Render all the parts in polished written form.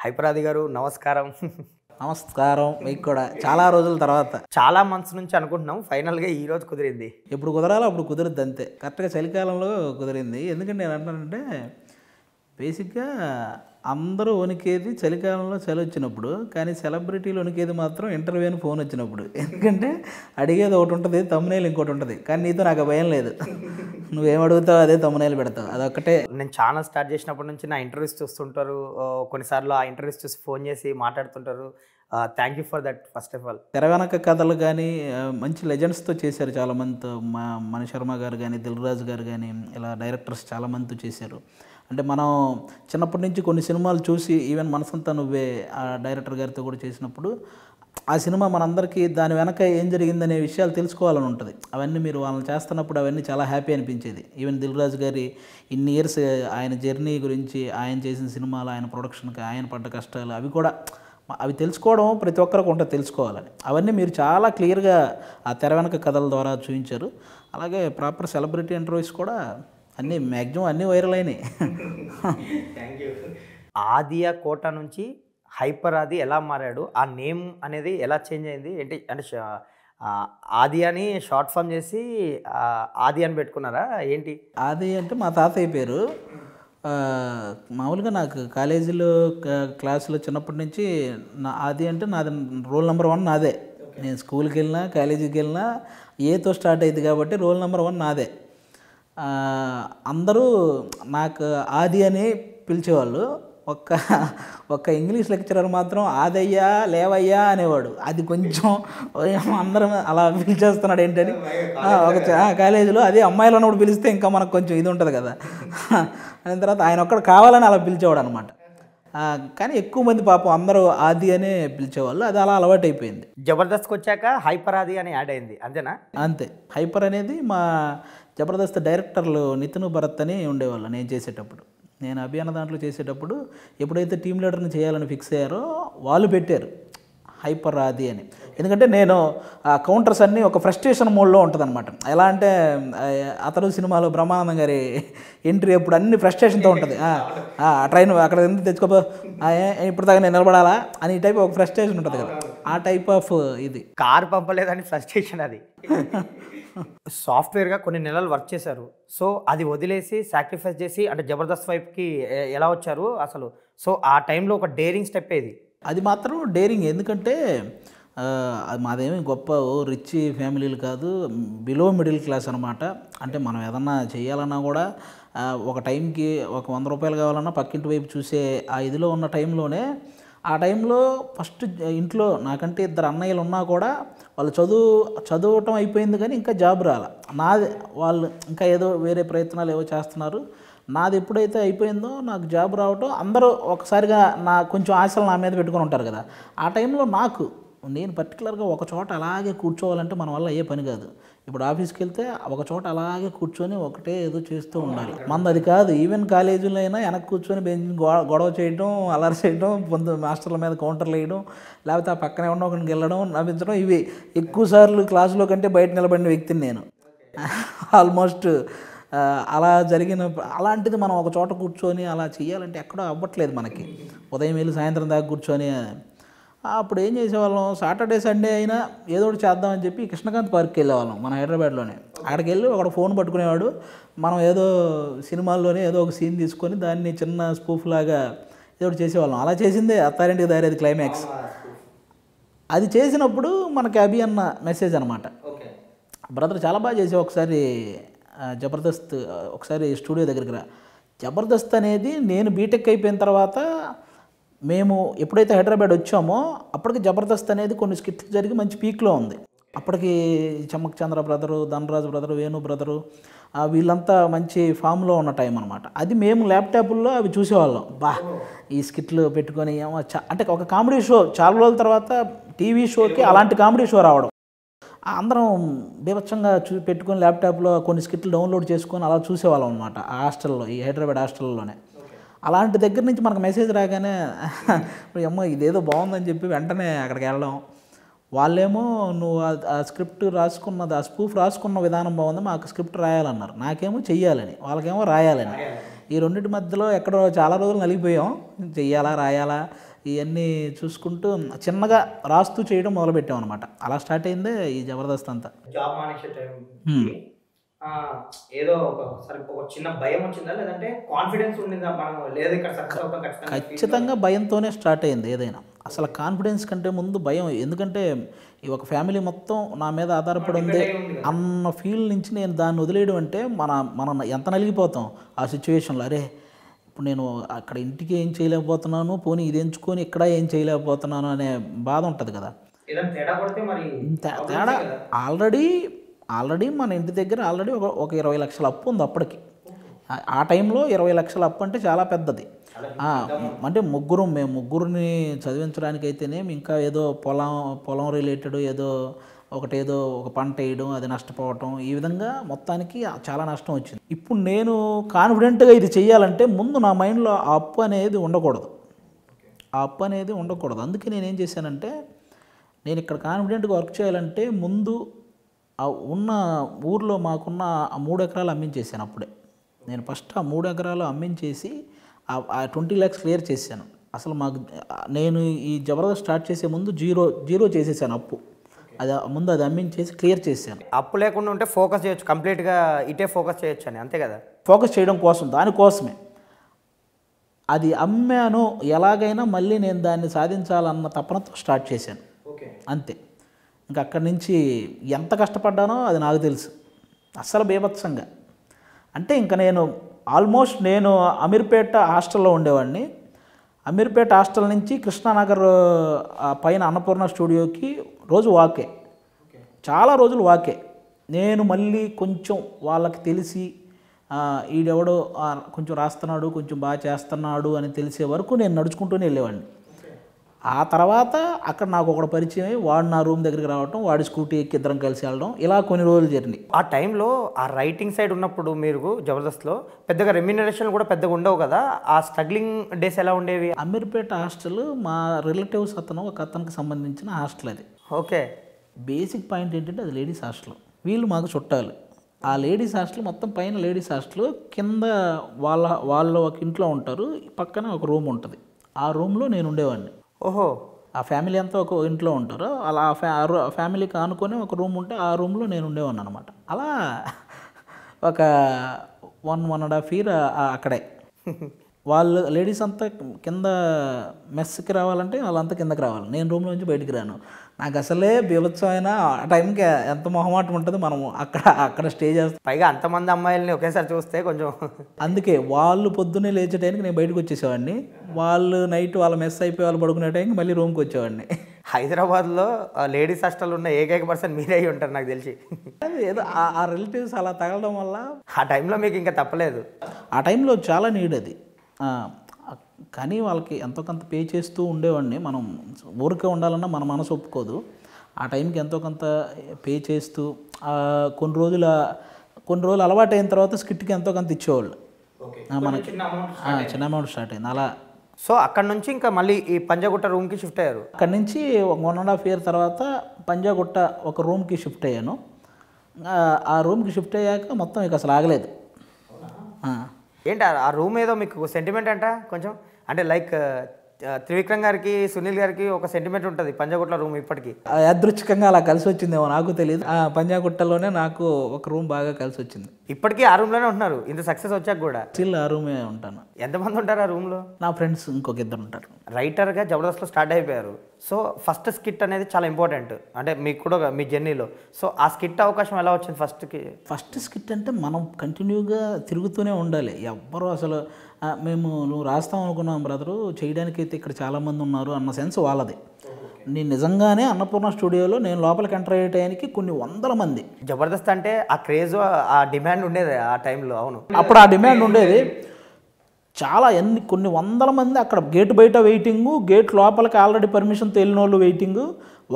హైపరాది గారు నమస్కారం. నమస్కారం. మీకు కూడా చాలా రోజుల తర్వాత. చాలా మంత్స్ నుంచి అనుకుంటున్నాం. ఫైనల్‌గా ఈరోజు కుదిరింది. ఎప్పుడు కుదరాలో అప్పుడు కుదిరిద్ది అంతే. కరెక్ట్‌గా చలికాలంలో కుదిరింది. ఎందుకంటే నేను అంటానంటే బేసిక్‌గా అందరూ వణికేది చలికాలంలో చలి వచ్చినప్పుడు, కానీ సెలబ్రిటీలు వణికేది మాత్రం ఇంటర్వ్యూ అని ఫోన్ వచ్చినప్పుడు. ఎందుకంటే అడిగేది ఒకటి ఉంటుంది, థంబ్‌నెయిల్ ఇంకోటి ఉంటుంది. కానీ నీతో నాకు భయం లేదు. నువ్వేం అడుగుతావు అదే థంబ్‌నెయిల్ పెడతావు. అదొక్కటే. నేను ఛానల్ స్టార్ట్ చేసినప్పటి నుంచి నా ఇంటర్వ్యూస్ చూస్తుంటారు. కొన్నిసార్లు ఆ ఇంటర్వ్యూస్ చూసి ఫోన్ చేసి మాట్లాడుతుంటారు. Thank you for that first of all. తెర వెనక కథలు కానీ మంచి లెజెండ్స్తో చేశారు చాలామందితో. మణి శర్మ గారు కానీ, దిల్ రాజు గారు కానీ, ఇలా డైరెక్టర్స్ చాలామందితో చేశారు. అంటే మనం చిన్నప్పటి నుంచి కొన్ని సినిమాలు చూసి ఈవెన్ మనసంతా నువ్వే ఆ డైరెక్టర్ గారితో కూడా చేసినప్పుడు ఆ సినిమా మనందరికీ దాని వెనక ఏం జరిగిందనే విషయాలు తెలుసుకోవాలని ఉంటుంది. అవన్నీ మీరు వాళ్ళని చేస్తున్నప్పుడు అవన్నీ చాలా హ్యాపీ అనిపించేది. ఈవెన్ దిల్ రాజు గారి ఇన్ని ఇయర్స్ ఆయన జర్నీ గురించి, ఆయన చేసిన సినిమాలు, ఆయన ప్రొడక్షన్కి ఆయన పడ్డ కష్టాలు అవి కూడా అవి తెలుసుకోవడం ప్రతి ఒక్కరికి ఉంటుంది, తెలుసుకోవాలని. అవన్నీ మీరు చాలా క్లియర్గా ఆ తెర వెనక కథల ద్వారా చూపించారు. అలాగే ప్రాపర్ సెలబ్రిటీ ఇంటర్వ్యూస్ కూడా అన్నీ మ్యాక్సిమం అన్నీ వైరల్ అయినాయి. Thank you. ఆదియా కోట నుంచి హైపర్ ఆది ఎలా మారాడు? ఆ నేమ్ అనేది ఎలా చేంజ్ అయింది? ఏంటి అంటే ఆది అని షార్ట్ ఫామ్ చేసి ఆది అని పెట్టుకున్నారా ఏంటి? ఆది అంటే మా తాతయ్య పేరు. మామూలుగా నాకు కాలేజీలో క్లాసులో చిన్నప్పటి నుంచి ఆది అంటే నాది రోల్ నెంబర్ 1 నాదే. నేను స్కూల్కి వెళ్ళినా కాలేజీకి వెళ్ళినా ఏతో స్టార్ట్ అయింది కాబట్టి రోల్ నెంబర్ 1 నాదే. అందరూ నాకు ఆది అని పిలిచేవాళ్ళు. ఒక్క ఇంగ్లీష్ లెక్చరర్ మాత్రం ఆదయ్యా లేవయ్యా అనేవాడు. అది కొంచెం అందరం అలా పిలిచేస్తున్నాడు ఏంటని ఒక కాలేజీలో. అదే అమ్మాయిలు ఉన్నప్పుడు పిలిస్తే ఇంకా మనకు కొంచెం ఇది ఉంటుంది కదా. అయిన తర్వాత ఆయన ఒక్కడు కావాలని అలా పిలిచేవాడు అనమాట. కానీ ఎక్కువ మంది పాపం అందరూ ఆది అనే పిలిచేవాళ్ళు. అది అలా అలవాటు అయిపోయింది. జబర్దస్త్కి వచ్చాక హైపర్ ఆది అని యాడ్ అయింది అంతేనా? అంతే. హైపర్ అనేది మా జబర్దస్త్ డైరెక్టర్లు నితిన్ భరత్ అని ఉండేవాళ్ళు. నేను చేసేటప్పుడు, నేను అభియాన దాంట్లో చేసేటప్పుడు ఎప్పుడైతే టీమ్ లీడర్ని చేయాలని ఫిక్స్ అయ్యారో వాళ్ళు పెట్టారు హైపర్ ఆది అని. ఎందుకంటే నేను ఆ కౌంటర్స్ అన్నీ ఒక ఫ్రస్ట్రేషన్ మోడ్లో ఉంటుంది అనమాట. ఎలా అంటే అతడు సినిమాలో బ్రహ్మానందం గారి ఎంట్రీ అప్పుడు అన్ని ఫ్రస్ట్రేషన్తో ఉంటుంది. ట్రైన్ అక్కడ ఎందుకు తెచ్చుకోపో, ఇప్పుడు దాకా నేను నిలబడాలా అని టైప్ ఒక ఫ్రస్ట్రేషన్ ఉంటుంది కదా. ఆ టైప్ ఆఫ్ ఇది. కారు పంపలేదని ఫ్రస్ట్రేషన్ అది. సాఫ్ట్వేర్గా కొన్ని నెలలు వర్క్ చేశారు. సో అది వదిలేసి సాక్రిఫైస్ చేసి అంటే జబర్దస్త్ వైపుకి ఎలా వచ్చారు అసలు? సో ఆ టైంలో ఒక డేరింగ్ స్టెప్ ఏది? అది మాత్రం డేరింగ్. ఎందుకంటే అది మాదేమి గొప్ప రిచ్ ఫ్యామిలీలు కాదు, బిలో మిడిల్ క్లాస్ అనమాట. అంటే మనం ఏదన్నా చేయాలన్నా కూడా ఒక టైంకి ఒక 100 రూపాయలు కావాలన్నా పక్కింటి వైపు చూసే ఆ ఇదిలో ఉన్న టైంలోనే, ఆ టైంలో ఫస్ట్ ఇంట్లో నాకంటే 2 అన్నయ్యలు ఉన్నా కూడా వాళ్ళు చదవటం అయిపోయింది కానీ ఇంకా జాబ్ రాల. నాది వాళ్ళు ఇంకా ఏదో వేరే ప్రయత్నాలు ఏవో చేస్తున్నారు. నాది ఎప్పుడైతే అయిపోయిందో నాకు జాబ్ రావటం, అందరూ ఒకసారిగా కొంచెం ఆశలు నా మీద పెట్టుకొని ఉంటారు కదా. ఆ టైంలో నేను పర్టికులర్గా ఒక చోట అలాగే కూర్చోవాలంటే మన వల్ల అయ్యే పని కాదు. ఇప్పుడు ఆఫీస్కి వెళ్తే ఒక చోట అలాగే కూర్చొని ఒకటే ఏదో చేస్తూ ఉండాలి. మనది అది కాదు. ఈవెన్ కాలేజీలో అయినా వెనక్కి కూర్చొని బెంచ్ గొడవ చేయడం, అల్లరి చేయడం, మాస్టర్ల మీద కౌంటర్లు వేయడం, లేకపోతే ఆ పక్కనే ఉన్న ఒకరికి వెళ్ళడం, నవ్వించడం, ఇవి ఎక్కువ సార్లు క్లాసులో కంటే బయట నిలబడిన వ్యక్తిని నేను. ఆల్మోస్ట్ అలా అలాంటిది మనం ఒక చోట కూర్చొని అలా చేయాలంటే ఎక్కడో అవ్వట్లేదు మనకి. ఉదయం వెళ్ళి సాయంత్రం దాకా కూర్చొని అప్పుడు ఏం చేసేవాళ్ళం, సాటర్డే సండే అయినా ఏదో ఒకటి చేద్దామని చెప్పి కృష్ణకాంత్ పార్క్కి వెళ్ళేవాళ్ళం మన హైదరాబాద్లోనే. అక్కడికి వెళ్ళి ఒకడు ఫోన్ పట్టుకునేవాడు. మనం ఏదో సినిమాల్లోనే ఏదో ఒక సీన్ తీసుకొని దాన్ని చిన్న స్పూఫ్ లాగా ఏదో ఒకటి చేసేవాళ్ళం. అలా చేసిందే అత్తారింటికి దారేది క్లైమాక్స్. అది చేసినప్పుడు మనకి అభి అన్న మెసేజ్ అనమాట. బ్రదర్ చాలా బాగా చేసావు, ఒకసారి జబర్దస్త్ ఒకసారి స్టూడియో దగ్గరికి రా. జబర్దస్త్ అనేది నేను బీటెక్ అయిపోయిన తర్వాత మేము ఎప్పుడైతే హైదరాబాద్ వచ్చామో అప్పటికి జబర్దస్త్ అనేది కొన్ని స్కిట్లు జరిగి మంచి పీక్లో ఉంది. అప్పటికి Chammak Chandra brother, Dhanraj brother, Venu brother వీళ్ళంతా మంచి ఫామ్లో ఉన్న టైం అనమాట. అది మేము ల్యాప్టాప్ల్లో అవి చూసేవాళ్ళం. ఈ స్కిట్లు పెట్టుకొని అంటే ఒక కామెడీ షో చాలా రోజుల తర్వాత టీవీ షోకి అలాంటి కామెడీ షో రావడం, అందరం బీభత్సంగా పెట్టుకొని ల్యాప్టాప్లో కొన్ని స్కిట్లు డౌన్లోడ్ చేసుకొని అలా చూసేవాళ్ళం అనమాట. ఆ హాస్టల్లో, ఈ హైదరాబాద్ హాస్టల్లోనే. అలాంటి దగ్గర నుంచి మనకు మెసేజ్ రాగానే అమ్మో ఇదేదో బాగుందని చెప్పి వెంటనే అక్కడికి వెళ్ళడం. వాళ్ళేమో నువ్వు ఆ స్క్రిప్ట్ రాసుకున్నది, ఆ స్పూఫ్ రాసుకున్న విధానం బాగుంది, మాకు స్క్రిప్ట్ రాయాలన్నారు. నాకేమో చెయ్యాలని, వాళ్ళకేమో రాయాలని. ఈ రెండింటి మధ్యలో ఎక్కడో చాలా రోజులు నలిగిపోయాం. చెయ్యాలా రాయాలా, ఇవన్నీ చూసుకుంటూ చిన్నగా రాస్తూ చేయడం మొదలుపెట్టాం అనమాట. అలా స్టార్ట్ అయిందే ఈ జబర్దస్త్ అంతా. జాబ్ మానేసే టైం ఏదో ఒక చిన్న భయం వచ్చిందా, లేదంటే కాన్ఫిడెన్స్ ఉండిందా మనం లేదు ఇక్కడ సక్సెస్ అవుతాం ఖచ్చితంగా భయంతోనే స్టార్ట్ అయింది ఏదైనా. అసలు కాన్ఫిడెన్స్ కంటే ముందు భయం. ఎందుకంటే ఈ ఒక ఫ్యామిలీ మొత్తం నా మీద ఆధారపడి ఉంది అన్న ఫీల్ నుంచి నేను దాన్ని వదిలేయడం అంటే మనం ఎంత నలిగిపోతాం ఆ సిచ్యువేషన్లో. అరే ఇప్పుడు నేను అక్కడ ఇంటికి ఏం చేయలేకపోతున్నాను, పోనీ ఇది ఎంచుకొని ఇక్కడ ఏం చేయలేకపోతున్నాను అనే బాధ ఉంటుంది కదా. తేడా ఆల్రెడీ మన ఇంటి దగ్గర ఒక 20 లక్షల అప్పు ఉంది అప్పటికి. ఆ టైంలో 20 లక్షల అప్పు అంటే చాలా పెద్దది. అంటే మేము ముగ్గురిని చదివించడానికి అయితేనేమి ఇంకా ఏదో పొలం రిలేటెడ్ ఏదో ఒక పంట వేయడం, అది నష్టపోవటం, ఈ విధంగా మొత్తానికి చాలా నష్టం వచ్చింది. ఇప్పుడు నేను కాన్ఫిడెంట్గా ఇది చెయ్యాలంటే ముందు నా మైండ్లో ఆ అప్పు అనేది ఉండకూడదు. అందుకే నేనేం చేశానంటే, నేను ఇక్కడ కాన్ఫిడెంట్గా వర్క్ చేయాలంటే ముందు ఉన్న ఊర్లో మాకున్న ఆ 3 ఎకరాలు అమ్మించేసాను. అప్పుడే నేను ఫస్ట్ ఆ 3 ఎకరాలు అమ్మించేసి ఆ 20 lakhs క్లియర్ చేశాను. అసలు నేను ఈ జబర్దస్త్ స్టార్ట్ చేసే ముందు జీరో చేసేసాను అప్పు. ముందు అది అమ్మించేసి క్లియర్ చేశాను. అప్పు లేకుండా ఉంటే ఫోకస్ చేయొచ్చు, కంప్లీట్గా ఇటే ఫోకస్ చేయొచ్చు అని, అంతే కదా. ఫోకస్ చేయడం కోసం, దానికోసమే అది అమ్మాను. ఎలాగైనా మళ్ళీ నేను దాన్ని సాధించాలన్న తపనతో స్టార్ట్ చేశాను, అంతే. ఇంకా అక్కడి నుంచి ఎంత కష్టపడ్డానో అది నాకు తెలుసు, అస్సలు బీభత్సంగా. అంటే ఇంకా ఆల్మోస్ట్ నేను అమీర్పేట హాస్టల్లో ఉండేవాడిని. అమీర్పేట హాస్టల్ నుంచి కృష్ణానగర్ పైన అన్నపూర్ణ స్టూడియోకి రోజు వాకే, చాలా రోజులు వాకే. నేను మళ్ళీ కొంచెం వాళ్ళకి తెలిసి ఈడెవడో కొంచెం రాస్తున్నాడు, కొంచెం బాగా చేస్తున్నాడు అని తెలిసే వరకు నేను నడుచుకుంటూనే వెళ్ళేవాడిని. ఆ తర్వాత అక్కడ నాకు ఒకడు పరిచయం అయ్యి వాడు నా రూమ్ దగ్గరికి రావటం, వాడి స్కూటీ ఎక్కి ఇద్దరం కలిసి వెళ్ళడం, ఇలా కొన్ని రోజులు జర్నీ. ఆ టైంలో ఆ రైటింగ్ సైడ్ ఉన్నప్పుడు మీరు జబర్దస్త్లో పెద్దగా రెమ్యూనరేషన్ కూడా పెద్దగా ఉండవు కదా, ఆ స్ట్రగ్లింగ్ డేస్ ఎలా ఉండేవి? అమీర్పేట హాస్టల్ మా రిలేటివ్స్ ఒక అతనికి సంబంధించిన హాస్టల్ అది. ఓకే. బేసిక్ పాయింట్ ఏంటంటే అది లేడీస్ హాస్టల్, వీళ్ళు మాకు చుట్టాలు. ఆ లేడీస్ హాస్టల్ మొత్తం పైన లేడీస్ హాస్టల్, కింద వాళ్ళు ఒక ఇంట్లో ఉంటారు, పక్కన ఒక రూమ్ ఉంటుంది. ఆ రూమ్లో నేను ఉండేవాడిని. ఓహో. ఆ ఫ్యామిలీ అంతా ఒక ఇంట్లో ఉంటారు, అలా ఫ్యామిలీకి ఆనుకొని ఒక రూమ్ ఉంటే ఆ రూమ్లో నేను ఉండేవాడిని అనమాట. అలా ఒక 1.5 year అక్కడే. వాళ్ళు లేడీస్ అంతా కింద మెస్కి రావాలంటే వాళ్ళంతా కిందకి రావాలి, నేను రూమ్లో నుంచి బయటికి రాను. నాకు అసలే బీభత్సమైన ఆ టైంకి ఎంత మొహమాటం ఉంటుంది, మనం అక్కడ స్టే చేస్తాం. పైగా అంతమంది అమ్మాయిలని ఒకేసారి చూస్తే కొంచెం. అందుకే వాళ్ళు పొద్దున్నే లేచే టైంకి నేను బయటకు వచ్చేసేవాడిని, వాళ్ళు నైట్ వాళ్ళ మెస్ అయిపోయి వాళ్ళు పడుకునే టైంకి మళ్ళీ రూమ్కి వచ్చేవాడిని. హైదరాబాద్లో లేడీస్ హాస్టల్ ఉన్న ఏకైక పర్సన్ మీరే అయి ఉంటారు నాకు తెలిసి. ఏదో ఆ రిలేటివ్స్ అలా తగలడం వల్ల ఆ టైంలో మీకు ఇంకా తప్పలేదు. ఆ టైంలో చాలా నీడ్ అది. కానీ వాళ్ళకి ఎంతో కొంత పే చేస్తూ ఉండేవాడిని. మనం ఊరికే ఉండాలన్నా మన మనసు ఒప్పుకోదు. ఆ టైంకి ఎంతో కొంత పే చేస్తూ కొన్ని రోజులు అలవాటు అయిన తర్వాత స్కిట్కి ఎంతో కొంత ఇచ్చేవాళ్ళు మనకి. చిన్న అమౌంట్ స్టార్ట్ అయింది అలా. సో అక్కడ నుంచి ఇంకా మళ్ళీ ఈ పంజాగుట్ట రూమ్కి షిఫ్ట్ అయ్యారు. అక్కడ నుంచి 1.5 year తర్వాత పంజాగుట్ట ఒక రూమ్కి షిఫ్ట్ అయ్యాను. ఆ రూమ్కి షిఫ్ట్ అయ్యాక మొత్తం ఇక అసలు ఆగలేదు. ఏంటి ఆ రూమ్ ఏదో మీకు సెంటిమెంట్ అంట కొంచెం, అంటే లైక్ త్రివిక్రమ్ గారికి సునీల్ గారికి ఒక సెంటిమెంట్ ఉంటుంది పంజాగుట్ట రూమ్ ఇప్పటికీ. యాదృచ్ఛికంగా అలా కలిసి వచ్చిందేమో నాకు తెలియదు. పంజాగుట్టలోనే నాకు ఒక రూమ్ బాగా కలిసి వచ్చింది. ఇప్పటికీ ఆ రూమ్లోనే ఉంటున్నారు ఇంత సక్సెస్ వచ్చాక కూడా? స్టిల్ ఆ రూమే ఉంటాను. ఎంతమంది ఉంటారు ఆ రూమ్లో? నా ఫ్రెండ్స్ ఇంకొక 2 ఉంటారు. రైటర్గా జబర్దస్త్లో స్టార్ట్ అయిపోయారు. సో ఫస్ట్ స్కిట్ అనేది చాలా ఇంపార్టెంట్ అంటే మీకు కూడా మీ జర్నీలో. సో ఆ స్కిట్ అవకాశం ఎలా వచ్చింది ఫస్ట్ స్కిట్ అంటే మనం కంటిన్యూగా తిరుగుతూనే ఉండాలి. ఎవ్వరూ అసలు నువ్వు రాస్తాం అనుకున్నాం బ్రదరు, చేయడానికైతే ఇక్కడ చాలామంది ఉన్నారు అన్న సెన్స్ వాళ్ళది. నేను నిజంగానే అన్నపూర్ణ స్టూడియోలో నేను లోపలికి ఎంటర్ అయ్యే టైంకి కొన్ని 100 మంది. జబర్దస్త్ అంటే ఆ క్రేజ్ ఆ డిమాండ్ ఉండేది ఆ టైంలో. అవును, అప్పుడు ఆ డిమాండ్ ఉండేది. చాలా కొన్ని 100 మంది అక్కడ గేట్ బయట వెయిటింగు, గేట్ లోపలికి ఆల్రెడీ పర్మిషన్తో వెళ్ళిన వాళ్ళు వెయిటింగు.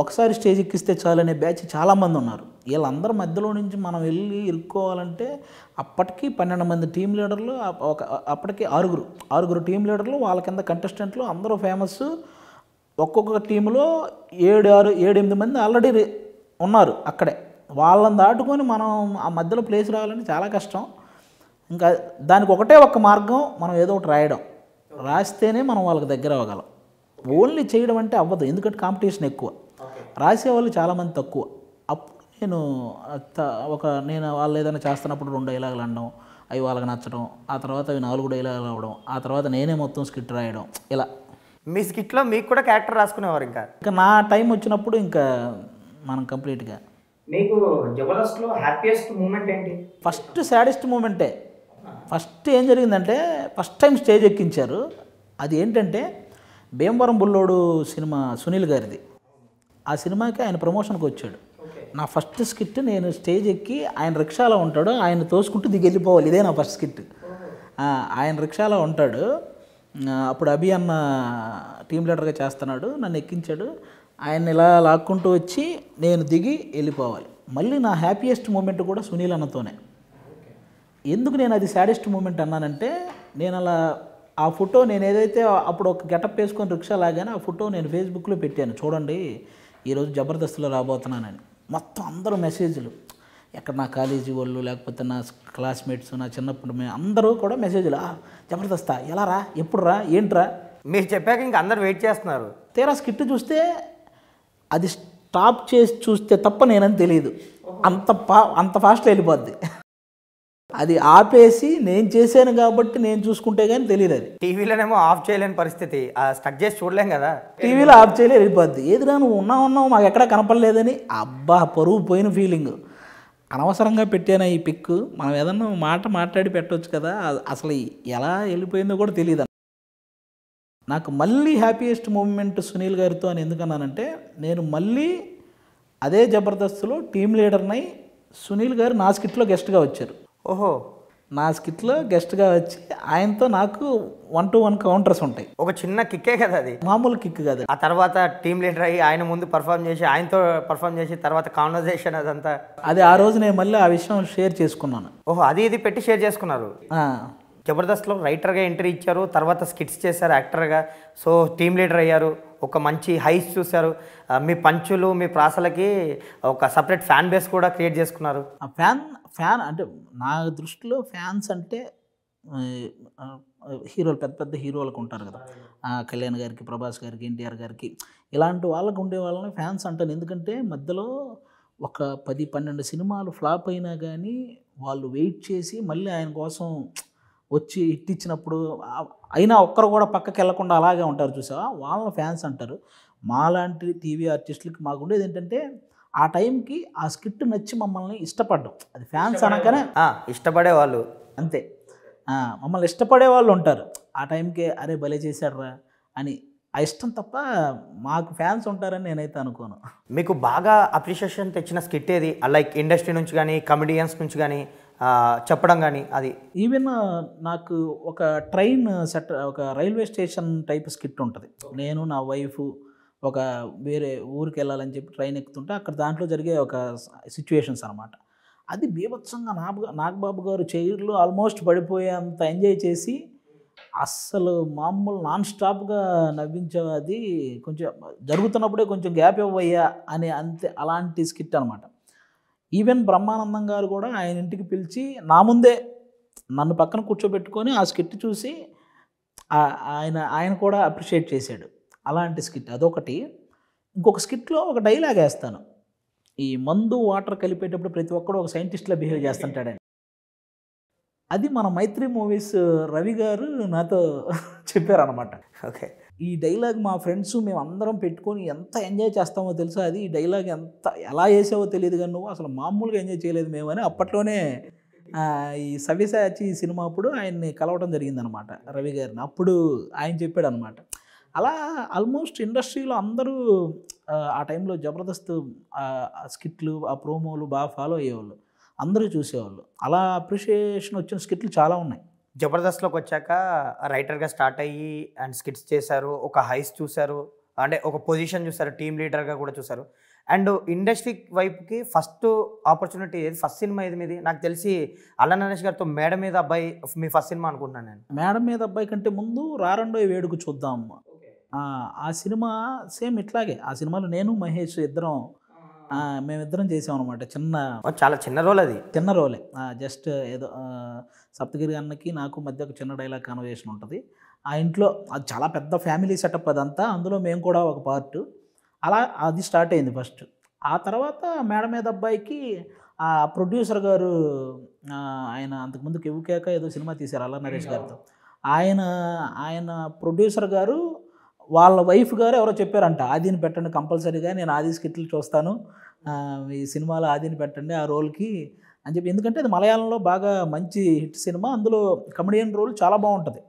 ఒకసారి స్టేజ్ ఎక్కిస్తే చాలనే బ్యాచ్ చాలామంది ఉన్నారు. వీళ్ళందరి మధ్యలో నుంచి మనం వెళ్ళి ఇరుక్కోవాలంటే అప్పటికి 12 మంది టీం లీడర్లు, అప్పటికి 6 టీం లీడర్లు, వాళ్ళ కింద కంటెస్టెంట్లు అందరూ ఫేమస్. ఒక్కొక్క టీంలో 7-8 మంది ఆల్రెడీ ఉన్నారు అక్కడే. వాళ్ళని దాటుకొని మనం ఆ మధ్యలో ప్లేస్ రావాలంటే చాలా కష్టం. ఇంకా దానికి ఒకటే ఒక మార్గం, మనం ఏదో ఒకటి రాయడం. రాస్తేనే మనం వాళ్ళకి దగ్గర అవ్వగలం. ఓన్లీ చేయడం అంటే అవ్వదు, ఎందుకంటే కాంపిటీషన్ ఎక్కువ, రాసేవాళ్ళు చాలామంది తక్కువ. అప్పుడు నేను నేను వాళ్ళు ఏదైనా చేస్తున్నప్పుడు 2 డైలాగులు అనడం, అవి వాళ్ళకి నచ్చడం, ఆ తర్వాత అవి 4 డైలాగులు అవ్వడం, ఆ తర్వాత నేనే మొత్తం స్కిట్ రాయడం. ఇలా మీ స్కిట్లో మీకు కూడా క్యారెక్టర్ రాసుకునేవారు? ఇంకా నా టైం వచ్చినప్పుడు ఇంకా మనం కంప్లీట్గా. మీకు జబర్దస్త్లో హ్యాపీయెస్ట్ మూమెంట్ ఏంటి? ఫస్ట్ సాడెస్ట్ మూమెంటే. ఫస్ట్ ఏం జరిగిందంటే, ఫస్ట్ టైం స్టేజ్ ఎక్కించారు. అది ఏంటంటే భీమవరం బుల్లోడు సినిమా సునీల్ గారిది. ఆ సినిమాకి ఆయన ప్రమోషన్కి వచ్చాడు. నా ఫస్ట్ స్కిట్, నేను స్టేజ్ ఎక్కి ఆయన రిక్షాలో ఉంటాడు, ఆయన తోసుకుంటూ దిగి వెళ్ళిపోవాలి. ఇదే నా ఫస్ట్ స్కిట్. ఆయన రిక్షాలో ఉంటాడు. అప్పుడు అభి అన్న టీం లీడర్గా చేస్తున్నాడు, నన్ను ఎక్కించాడు. ఆయన ఇలా లాక్కుంటూ వచ్చి నేను దిగి వెళ్ళిపోవాలి. మళ్ళీ నా హ్యాపీయెస్ట్ మూమెంట్ కూడా సునీల్ అన్నతోనే. ఎందుకు నేను అది సాడెస్ట్ మూమెంట్ అన్నానంటే, నేను అలా ఆ ఫోటో నేను ఏదైతే అప్పుడు ఒక గెటప్ వేసుకొని రిక్షా లాగానే ఆ ఫోటో నేను ఫేస్బుక్లో పెట్టాను, చూడండి ఈరోజు జబర్దస్త్లో రాబోతున్నానని. మొత్తం అందరూ మెసేజ్లు, ఎక్కడ నా కాలేజీ వాళ్ళు, లేకపోతే నా క్లాస్మేట్స్, నా చిన్నప్పుడు అందరూ కూడా మెసేజ్లు, జబర్దస్తా ఎలా రా, ఎప్పుడు రా, ఏంట్రా. మీరు చెప్పాక ఇంకా అందరు వెయిట్ చేస్తున్నారు. తీరా స్కిట్ చూస్తే అది స్టాప్ చేసి చూస్తే తప్ప నేనని తెలియదు, అంత ఫాస్ట్లో వెళ్ళిపోద్ది. అది ఆపేసి నేను చేశాను కాబట్టి నేను చూసుకుంటే కానీ తెలియదు. అది టీవీలోనేమో ఆఫ్ చేయలేని పరిస్థితి, స్టక్ చేసి చూడలేం కదా, టీవీలో ఆఫ్ చేయలే వెళ్ళిపోద్ది. ఏదిరా నువ్వు ఉన్నావు మాకు ఎక్కడా కనపడలేదని, అబ్బా పరువు పోయిన ఫీలింగ్. అనవసరంగా పెట్టాను ఈ పిక్, మనం ఏదన్నా మాట్లాడి పెట్టవచ్చు కదా, అసలు ఎలా వెళ్ళిపోయిందో కూడా తెలియదు. నాకు మళ్ళీ హ్యాపీయెస్ట్ మూమెంట్ సునీల్ గారితో అని ఎందుకన్నానంటే, నేను మళ్ళీ అదే జబర్దస్త్లో టీం లీడర్నై సునీల్ గారు నా స్కిట్లో గెస్ట్గా వచ్చారు. ఓహో, నా స్కిట్లో గెస్ట్గా వచ్చి ఆయనతో నాకు 1-to-1 కౌంటర్స్ ఉంటాయి. ఒక చిన్న కిక్కే కదా అది, మామూలు కిక్ కాదు. ఆ తర్వాత టీం లీడర్ అయ్యి ఆయన ముందు పర్ఫామ్ చేసి, ఆయనతో పర్ఫామ్ చేసి, తర్వాత కాన్వర్జేషన్ అదంతా. అది ఆ రోజు నేను మళ్ళీ ఆ విషయం షేర్ చేసుకున్నాను. ఓహో, అది ఇది పెట్టి షేర్ చేసుకున్నారు. జబర్దస్త్లో రైటర్గా ఎంట్రీ ఇచ్చారు, తర్వాత స్కిట్స్ చేశారు యాక్టర్గా, సో టీం లీడర్ అయ్యారు, ఒక మంచి హైస్ చూశారు, మీ పంచులు మీ ప్రాసలకి ఒక సపరేట్ ఫ్యాన్ బేస్ కూడా క్రియేట్ చేసుకున్నారు. ఆ ఫ్యాన్ అంటే నా దృష్టిలో ఫ్యాన్స్ అంటే హీరోలు, పెద్ద పెద్ద హీరోలకు ఉంటారు కదా, కళ్యాణ్ గారికి, ప్రభాస్ గారికి, ఎన్టీఆర్ గారికి, ఇలాంటి వాళ్ళకు ఉండే వాళ్ళని ఫ్యాన్స్ అంటాను. ఎందుకంటే మధ్యలో ఒక 10-12 సినిమాలు ఫ్లాప్ అయినా కానీ వాళ్ళు వెయిట్ చేసి మళ్ళీ ఆయన కోసం వచ్చి హిట్ ఇచ్చినప్పుడు అయినా ఒక్కరు కూడా పక్కకి వెళ్లకుండా అలాగే ఉంటారు చూసావా, వాళ్ళని ఫ్యాన్స్ అంటారు. మాలాంటి టీవీ ఆర్టిస్టులకి మాకు ఉండేది ఏంటంటే, ఆ టైంకి ఆ స్కిట్ నచ్చి మమ్మల్ని ఇష్టపడ్డం, అది ఫ్యాన్స్ అనగానే ఇష్టపడే వాళ్ళు అంతే, మమ్మల్ని ఇష్టపడే వాళ్ళు ఉంటారు. ఆ టైంకి అరే భలే చేశాడ్రా అని ఆ ఇష్టం తప్ప మాకు ఫ్యాన్స్ ఉంటారని నేనైతే అనుకోను. మీకు బాగా అప్రిషియేషన్ తెచ్చిన స్కిట్ ఏది, లైక్ ఇండస్ట్రీ నుంచి కానీ కమెడియన్స్ నుంచి కానీ చెప్పడం కానీ? అది ఈవెన్ నాకు ఒక ట్రైన్ ఒక రైల్వే స్టేషన్ టైప్ స్కిట్ ఉంటుంది. నేను నా వైఫ్ ఒక వేరే ఊరికి వెళ్ళాలని చెప్పి ట్రైన్ ఎక్కుతుంటే అక్కడ దాంట్లో జరిగే ఒక సిచ్యువేషన్స్ అనమాట. అది బీభత్సంగా నాగబాబు గారు చైర్లో ఆల్మోస్ట్ పడిపోయేంత ఎంజాయ్ చేసి అస్సలు మామూలు నాన్ స్టాప్గా నవ్వించే, అది కొంచెం జరుగుతున్నప్పుడే కొంచెం గ్యాప్ ఇవ్వయ్యా అని అంతే, అలాంటి స్కిట్ అనమాట. ఈవెన్ బ్రహ్మానందం గారు కూడా ఆయన ఇంటికి పిలిచి నా ముందే నన్ను పక్కన కూర్చోబెట్టుకొని ఆ స్కిట్ చూసి ఆయన కూడా అప్రిషియేట్ చేశాడు. అలాంటి స్కిట్ అదొకటి. ఇంకొక స్కిట్లో ఒక డైలాగ్ వేస్తాను, ఈ మందు వాటర్ కలిపేటప్పుడు ప్రతి ఒక్కడు ఒక సైంటిస్ట్లా బిహేవ్ చేస్తుంటాడు. అది మన మైత్రి మూవీస్ రవి గారు నాతో చెప్పారనమాట. ఓకే, ఈ డైలాగ్ మా ఫ్రెండ్స్ మేము అందరం పెట్టుకొని ఎంత ఎంజాయ్ చేస్తామో తెలుసా, అది ఈ డైలాగ్ ఎలా వేసావో తెలియదు కానీ నువ్వు అసలు మామూలుగా ఎంజాయ్ చేయలేదు మేము అని అప్పట్లోనే ఈ సవ్యసాచి సినిమా అప్పుడు ఆయన్ని కలవడం జరిగిందనమాట రవి గారిని. అప్పుడు ఆయన చెప్పాడు అనమాట. అలా ఆల్మోస్ట్ ఇండస్ట్రీలో అందరూ ఆ టైంలో జబర్దస్త్ స్కిట్లు, ఆ ప్రోమోలు బాగా ఫాలో అయ్యేవాళ్ళు, అందరూ చూసేవాళ్ళు. అలా అప్రిషియేషన్ వచ్చిన స్కిట్లు చాలా ఉన్నాయి. జబర్దస్త్లోకి వచ్చాక రైటర్గా స్టార్ట్ అయ్యి అండ్ స్కిట్స్ చేశారు, ఒక హైస్ చూశారు, అంటే ఒక పొజిషన్ చూశారు, టీమ్ లీడర్గా కూడా చూశారు. అండ్ ఇండస్ట్రీ వైపుకి ఫస్ట్ ఆపర్చునిటీ ఏది, ఫస్ట్ సినిమా ఏది మీది? నాకు తెలిసి అల్ల నరేష్ గారితో మేడ మీద అబ్బాయి మీ ఫస్ట్ సినిమా అనుకుంటున్నాను నేను. మేడ మీద అబ్బాయి కంటే ముందు రారండోయ్ వేడుక చూద్దాం, ఆ సినిమా సేమ్ ఇట్లాగే. ఆ సినిమాలో నేను మహేష్ మేమిద్దరం చేసాం అనమాట. చాలా చిన్న రోల్, అది చిన్న రోలే, జస్ట్ ఏదో సప్తగిరి అన్నకి నాకు మధ్య ఒక చిన్న డైలాగ్ కన్వర్జేషన్ ఉంటుంది. ఆ ఇంట్లో అది చాలా పెద్ద ఫ్యామిలీ సెటప్ అదంతా, అందులో మేము కూడా ఒక పార్ట్. అలా అది స్టార్ట్ అయింది ఫస్ట్. ఆ తర్వాత మేడ మీద అబ్బాయికి ఆ ప్రొడ్యూసర్ గారు ఆయన అంతకుముందు 'కెవ్వుకేక' ఏదో సినిమా తీశారు అల్లరి నరేష్ గారితో. ఆయన ఆయన ప్రొడ్యూసర్ గారు వాళ్ళ వైఫ్ గారు ఎవరో చెప్పారంట, ఆదిని పెట్టండి కంపల్సరీగా, నేను ఆది స్కిట్లు చూస్తాను, ఈ సినిమాలో ఆదిని పెట్టండి ఆ రోల్కి అని చెప్పి. ఎందుకంటే అది మలయాళంలో బాగా మంచి హిట్ సినిమా, అందులో కమెడియన్ రోల్ చాలా బాగుంటుంది.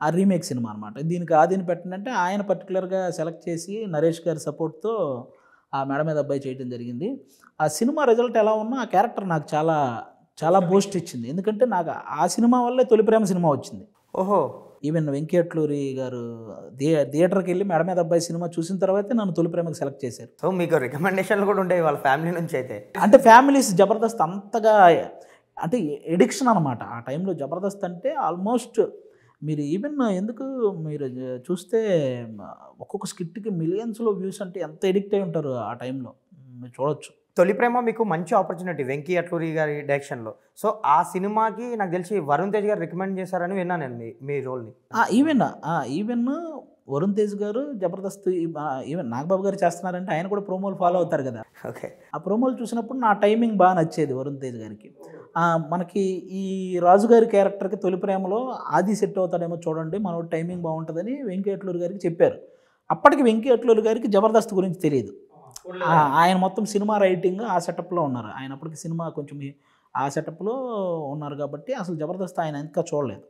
ఆ రీమేక్ సినిమా అనమాట. దీనికి ఆదిని పెట్టండి అంటే ఆయన పర్టికులర్గా సెలెక్ట్ చేసి నరేష్ గారి సపోర్ట్తో ఆ మేడ మీద అబ్బాయి చేయడం జరిగింది. ఆ సినిమా రిజల్ట్ ఎలా ఉన్నా ఆ క్యారెక్టర్ నాకు చాలా చాలా బూస్ట్ ఇచ్చింది. ఎందుకంటే నాకు ఆ సినిమా వల్లే తొలి ప్రేమ సినిమా వచ్చింది. ఓహో! ఈవెన్ వెంకీ అట్లూరి గారు థియేటర్కి వెళ్ళి మేడ మీద అబ్బాయి సినిమా చూసిన తర్వాతే నన్ను తొలి ప్రేమకి సెలెక్ట్ చేశారు. సో మీకు రికమెండేషన్లు కూడా ఉండేవి వాళ్ళ ఫ్యామిలీ నుంచి అయితే. అంటే ఫ్యామిలీస్ జబర్దస్త్ అంతగా అంటే ఎడిక్షన్ అనమాట. ఆ టైంలో జబర్దస్త్ అంటే ఆల్మోస్ట్ మీరు ఈవెన్ ఎందుకు మీరు చూస్తే ఒక్కొక్క స్కిట్కి మిలియన్స్లో వ్యూస్ అంటే ఎంత ఎడిక్ట్ అయి ఉంటారు ఆ టైంలో మీరు చూడొచ్చు. తొలి ప్రేమ మీకు మంచి ఆపర్చునిటీ వెంకీ అట్లూరి గారి డైరెక్షన్లో. సో ఆ సినిమాకి నాకు తెలిసి వరుణ్ తేజ్ గారు రికమెండ్ చేశారని విన్నాను నేను మీ రోల్ని. ఈవెన్ వరుణ్ తేజ్ గారు జబర్దస్త్ ఈవెన్ నాగబాబు గారు చేస్తున్నారంటే ఆయన కూడా ప్రోమోలు ఫాలో అవుతారు కదా. ఓకే. ఆ ప్రోమోలు చూసినప్పుడు నా టైమింగ్ బాగా నచ్చేది వరుణ్ తేజ్ గారికి. మనకి ఈ రాజుగారి క్యారెక్టర్కి తొలి ప్రేమలో ఆది సెట్ అవుతాడేమో చూడండి, మన టైమింగ్ బాగుంటుందని వెంకీ అట్లూరి గారికి చెప్పారు. అప్పటికి వెంకీ అట్లూరి గారికి జబర్దస్త్ గురించి తెలియదు. ఆయన మొత్తం సినిమా రైటింగ్ ఆ సెటప్లో ఉన్నారు. ఆయన అప్పటికి సినిమా కొంచెం ఆ సెటప్లో ఉన్నారు కాబట్టి అసలు జబర్దస్త్ ఆయన ఇంకా చూడలేదు.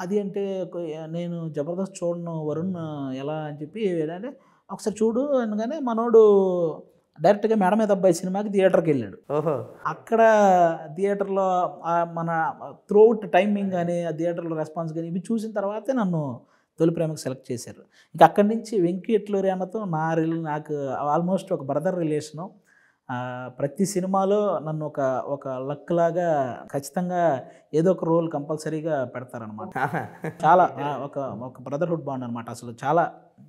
అది అంటే నేను జబర్దస్త్ చూడను వరుణ్ ఎలా అని చెప్పి అంటే ఒకసారి చూడు అనగానే మనోడు డైరెక్ట్గా మేడ మీద అబ్బాయి సినిమాకి థియేటర్కి వెళ్ళాడు. ఓహో! అక్కడ థియేటర్లో మన త్రూఅవుట్ టైమింగ్ కానీ ఆ థియేటర్లో రెస్పాన్స్ కానీ ఇవి చూసిన తర్వాతే నన్ను తొలి ప్రేమకు సెలెక్ట్ చేశారు. ఇంకా అక్కడి నుంచి వెంకీ అట్లూరి అన్నతో నాకు ఆల్మోస్ట్ ఒక బ్రదర్ రిలేషను. ప్రతి సినిమాలో నన్ను ఒక లక్ లాగా ఖచ్చితంగా ఏదో ఒక రోల్ కంపల్సరీగా పెడతారనమాట. చాలా ఒక బ్రదర్హుడ్ బాండ్ అనమాట. అసలు చాలా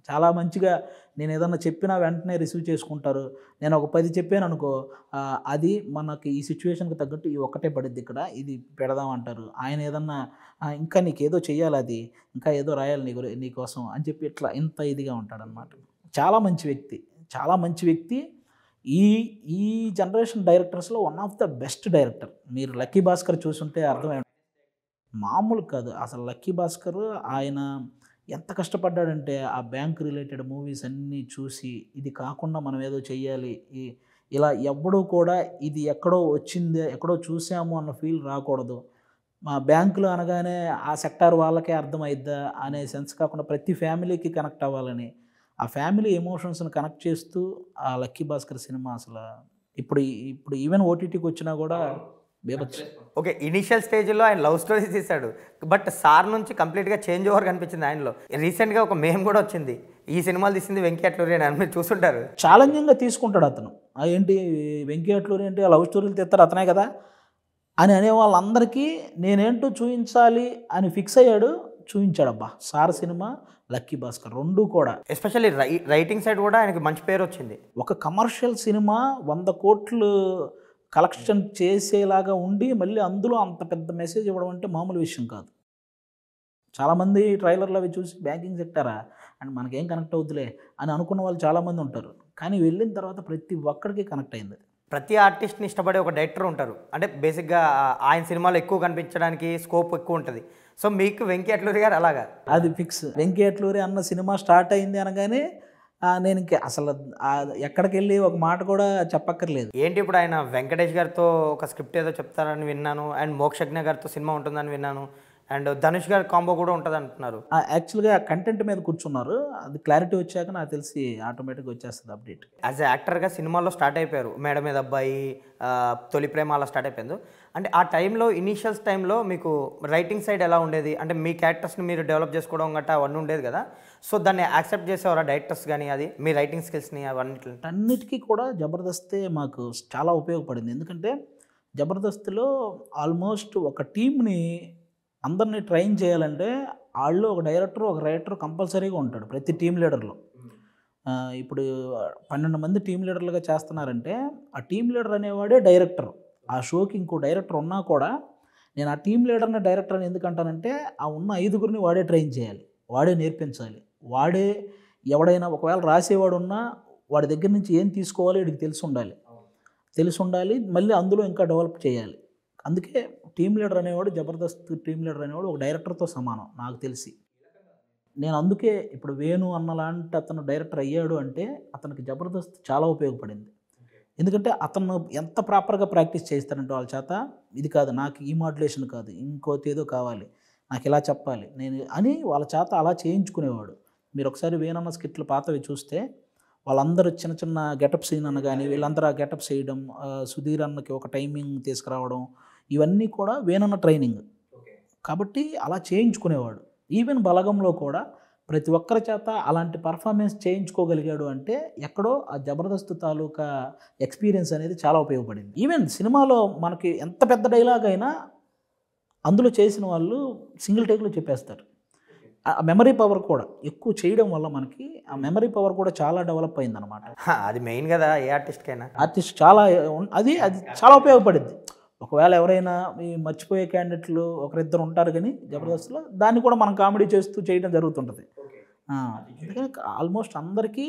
చాలా మంచిగా నేను ఏదన్నా చెప్పినా వెంటనే రిసీవ్ చేసుకుంటారు. నేను ఒక 10 చెప్పాను అనుకో, అది మనకి ఈ సిచ్యువేషన్కి తగ్గట్టు ఈ ఒక్కటే పడిద్ది ఇక్కడ, ఇది పెడదాం అంటారు. ఆయన ఏదన్నా ఇంకా నీకేదో చెయ్యాలి, అది ఇంకా ఏదో రాయాలి నీకోసం అని చెప్పి ఇట్లా ఇంత ఇదిగా ఉంటాడనమాట. చాలా మంచి వ్యక్తి, చాలా మంచి వ్యక్తి. ఈ జనరేషన్ డైరెక్టర్స్లో one of the best director. మీరు లక్కీ భాస్కర్ చూసుంటే అర్థమై మామూలు కాదు అసలు. లక్కీ భాస్కర్ ఆయన ఎంత కష్టపడ్డాడంటే ఆ బ్యాంక్ రిలేటెడ్ మూవీస్ అన్నీ చూసి ఇది కాకుండా మనం ఏదో చెయ్యాలి, ఇలా ఎవ్వడూ కూడా ఇది ఎక్కడో వచ్చింది ఎక్కడో చూసాము అన్న ఫీల్ రాకూడదు, మా బ్యాంకులు అనగానే ఆ సెక్టార్ వాళ్ళకే అర్థమైద్దా అనే సెన్స్ కాకుండా ప్రతి ఫ్యామిలీకి కనెక్ట్ అవ్వాలని ఆ ఫ్యామిలీ ఎమోషన్స్ని కనెక్ట్ చేస్తూ ఆ లక్కీ భాస్కర్ సినిమా అసలు ఇప్పుడు ఈవెన్ ఓటీటీకి వచ్చినా కూడా బేబచ్చు. ఓకే, ఇనిషియల్ స్టేజ్లో ఆయన లవ్ స్టోరీస్ తీశాడు, బట్ సార్ నుంచి కంప్లీట్గా చేంజ్ ఓవర్ కనిపించింది ఆయనలో. రీసెంట్గా ఒక మేమ్ కూడా వచ్చింది, ఈ సినిమాలు తీసింది వెంకీ అట్లూరి అని మీరు చూస్తుంటారు. ఛాలెంజింగ్గా తీసుకుంటాడు అతను. ఏంటి వెంకీ అట్లూరి అంటే లవ్ స్టోరీలు తీస్తారు అతనే కదా అని అనే వాళ్ళందరికీ నేనేంటో చూపించాలి అని ఫిక్స్ అయ్యాడు, చూపించాడబ్బా. సార్ సినిమా, లక్కీ భాస్కర్ రెండు కూడా. ఎస్పెషల్లీ రైటింగ్ సైడ్ కూడా ఆయనకి మంచి పేరు వచ్చింది. ఒక కమర్షియల్ సినిమా 100 కోట్లు కలెక్షన్ చేసేలాగా ఉండి మళ్ళీ అందులో అంత పెద్ద మెసేజ్ ఇవ్వడం అంటే మామూలు విషయం కాదు. చాలామంది ట్రైలర్లు అవి చూసి బ్యాంకింగ్ సెక్టారా అండ్ మనకేం కనెక్ట్ అవుతులే అని అనుకున్న వాళ్ళు చాలామంది ఉంటారు. కానీ వెళ్ళిన తర్వాత ప్రతి ఒక్కడికి కనెక్ట్ అయింది. ప్రతి ఆర్టిస్ట్ని ఇష్టపడే ఒక డైరెక్టర్ ఉంటారు, అంటే బేసిక్గా ఆయన సినిమాలో ఎక్కువ కనిపించడానికి స్కోప్ ఎక్కువ ఉంటుంది. సో మీకు వెంకీ అట్లూరి గారు అలాగా అది ఫిక్స్. వెంకీ అట్లూరి అన్న సినిమా స్టార్ట్ అయింది అనగానే నేను ఇంకా అసలు ఎక్కడికి వెళ్ళి ఒక మాట కూడా చెప్పక్కర్లేదు. ఏంటి ఇప్పుడు ఆయన వెంకటేష్ గారితో ఒక స్క్రిప్ట్ ఏదో చెప్తారని విన్నాను, అండ్ మోక్షజ్ఞ గారితో సినిమా ఉంటుందని విన్నాను, అండ్ ధనుష్ గారి కాంబో కూడా ఉంటుంది అంటున్నారు. యాక్చువల్గా కంటెంట్ మీద కూర్చున్నారు, అది క్లారిటీ వచ్చాక నాకు తెలిసి ఆటోమేటిక్గా వచ్చేస్తుంది అప్డేట్. యాజ్ ఎ యాక్టర్గా సినిమాలో స్టార్ట్ అయిపోయారు, మేడ మీద అబ్బాయి, తొలి ప్రేమ అలా స్టార్ట్ అయిపోయింది. అంటే ఆ టైంలో ఇనీషియల్స్ టైంలో మీకు రైటింగ్ సైడ్ ఎలా ఉండేది? అంటే మీ క్యారెక్టర్స్ని మీరు డెవలప్ చేసుకోవడం గట్టా అవన్నీ ఉండేది కదా, సో దాన్ని యాక్సెప్ట్ చేసేవారా డైరెక్టర్స్ కానీ, అది మీ రైటింగ్ స్కిల్స్ని అన్నిటికీ కూడా జబర్దస్తే మాకు చాలా ఉపయోగపడింది. ఎందుకంటే జబర్దస్త్లో ఆల్మోస్ట్ ఒక టీంని అందరినీ ట్రైన్ చేయాలంటే వాళ్ళు ఒక డైరెక్టర్ ఒక రైటర్ కంపల్సరీగా ఉంటాడు ప్రతి టీం లీడర్లో. ఇప్పుడు 12 మంది టీం లీడర్లుగా చేస్తున్నారంటే ఆ టీం లీడర్ అనేవాడే డైరెక్టర్. ఆ షోకి ఇంకో డైరెక్టర్ ఉన్నా కూడా నేను ఆ టీం లీడర్ని డైరెక్టర్ని ఎందుకంటానంటే ఆ ఉన్న 5గురిని వాడే ట్రైన్ చేయాలి, వాడే నేర్పించాలి, వాడే ఎవడైనా ఒకవేళ రాసేవాడు ఉన్నా వాడి దగ్గర నుంచి ఏం తీసుకోవాలో వీడికి తెలిసి ఉండాలి, మళ్ళీ అందులో ఇంకా డెవలప్ చేయాలి. అందుకే టీం లీడర్ అనేవాడు, జబర్దస్త్ టీం లీడర్ అనేవాడు ఒక డైరెక్టర్తో సమానం నాకు తెలిసి. నేను అందుకే ఇప్పుడు వేణు అన్న లాంటి అతను డైరెక్టర్ అయ్యాడు అంటే అతనికి జబర్దస్త్ చాలా ఉపయోగపడింది. ఎందుకంటే అతను ఎంత ప్రాపర్గా ప్రాక్టీస్ చేస్తారంటే వాళ్ళ చేత, ఇది కాదు నాకు ఈ మాడ్యులేషన్ కాదు, ఇంకోటి ఏదో కావాలి, నాకు ఇలా చెప్పాలి నేను అని వాళ్ళ చేత అలా చేయించుకునేవాడు. మీరు ఒకసారి వేణన్న స్కిట్లు పాతవి చూస్తే వాళ్ళందరూ చిన్న చిన్న గెటప్ సీన్ అన్న కానీ వీళ్ళందరూ ఆ గెటప్స్ వేయడం, సుధీర్ అన్నకి ఒక టైమింగ్ తీసుకురావడం, ఇవన్నీ కూడా వేణన్న ట్రైనింగ్ కాబట్టి అలా చేయించుకునేవాడు. ఈవెన్ బలగంలో కూడా ప్రతి ఒక్కరి చేత అలాంటి పర్ఫార్మెన్స్ చేయించుకోగలిగాడు అంటే ఎక్కడో ఆ జబర్దస్త్ తాలూకా ఎక్స్పీరియన్స్ అనేది చాలా ఉపయోగపడింది. ఈవెన్ సినిమాలో మనకి ఎంత పెద్ద డైలాగ్ అయినా అందులో చేసిన వాళ్ళు సింగిల్ టేక్లో చెప్పేస్తారు. ఆ మెమరీ పవర్ కూడా ఎక్కువ చేయడం వల్ల మనకి ఆ మెమరీ పవర్ కూడా చాలా డెవలప్ అయిందనమాట. అది మెయిన్ కదా ఏ ఆర్టిస్ట్కైనా. ఆర్టిస్ట్ చాలా అది చాలా ఉపయోగపడింది. ఒకవేళ ఎవరైనా ఈ మర్చిపోయే క్యాండిడేట్లు ఒకరిద్దరు ఉంటారు కానీ జబర్దస్త్లో దాన్ని కూడా మనం కామెడీ చేస్తూ చేయడం జరుగుతుంటుంది. అందుకని ఆల్మోస్ట్ అందరికీ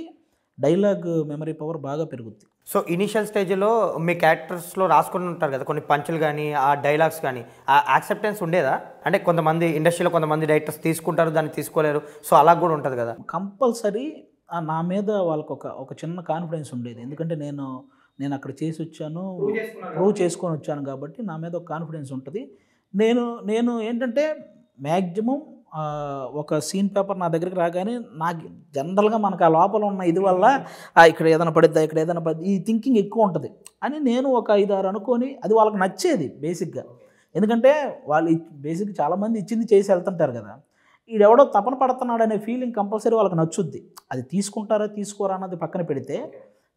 డైలాగ్ మెమరీ పవర్ బాగా పెరుగుద్ది. సో ఇనిషియల్ స్టేజ్లో మీ క్యారెక్టర్స్లో రాసుకుని ఉంటారు కదా కొన్ని పంచులు కానీ ఆ డైలాగ్స్ కానీ, ఆ యాక్సెప్టెన్స్ ఉండేదా? అంటే కొంతమంది ఇండస్ట్రీలో కొంతమంది డైరెక్టర్స్ తీసుకుంటారు, దాన్ని తీసుకోలేరు, సో అలా కూడా ఉంటుంది కదా. కంపల్సరీ నా మీద వాళ్ళకు ఒక చిన్న కాన్ఫిడెన్స్ ఉండేది. ఎందుకంటే నేను అక్కడ చేసి వచ్చాను, ప్రూవ్ చేసుకొని వచ్చాను కాబట్టి నా మీద ఒక కాన్ఫిడెన్స్ ఉంటుంది. నేను ఏంటంటే మ్యాక్సిమం ఒక సీన్ పేపర్ నా దగ్గరికి రాగానే నాకు జనరల్గా మనకు ఆ లోపల ఉన్న ఇది వల్ల ఇక్కడ ఏదైనా పడిద్దా, ఇక్కడ ఏదైనా పడిద్ది, ఈ థింకింగ్ ఎక్కువ ఉంటుంది అని నేను ఒక 5-6 అనుకొని అది వాళ్ళకి నచ్చేది బేసిక్గా. ఎందుకంటే వాళ్ళు బేసిక్ చాలామంది ఇచ్చింది చేసి వెళ్తుంటారు కదా, ఈడెవడో తపన పడుతున్నాడు అనే ఫీలింగ్ కంపల్సరీ వాళ్ళకి నచ్చుద్ది. అది తీసుకుంటారా తీసుకోరా అన్నది పక్కన పెడితే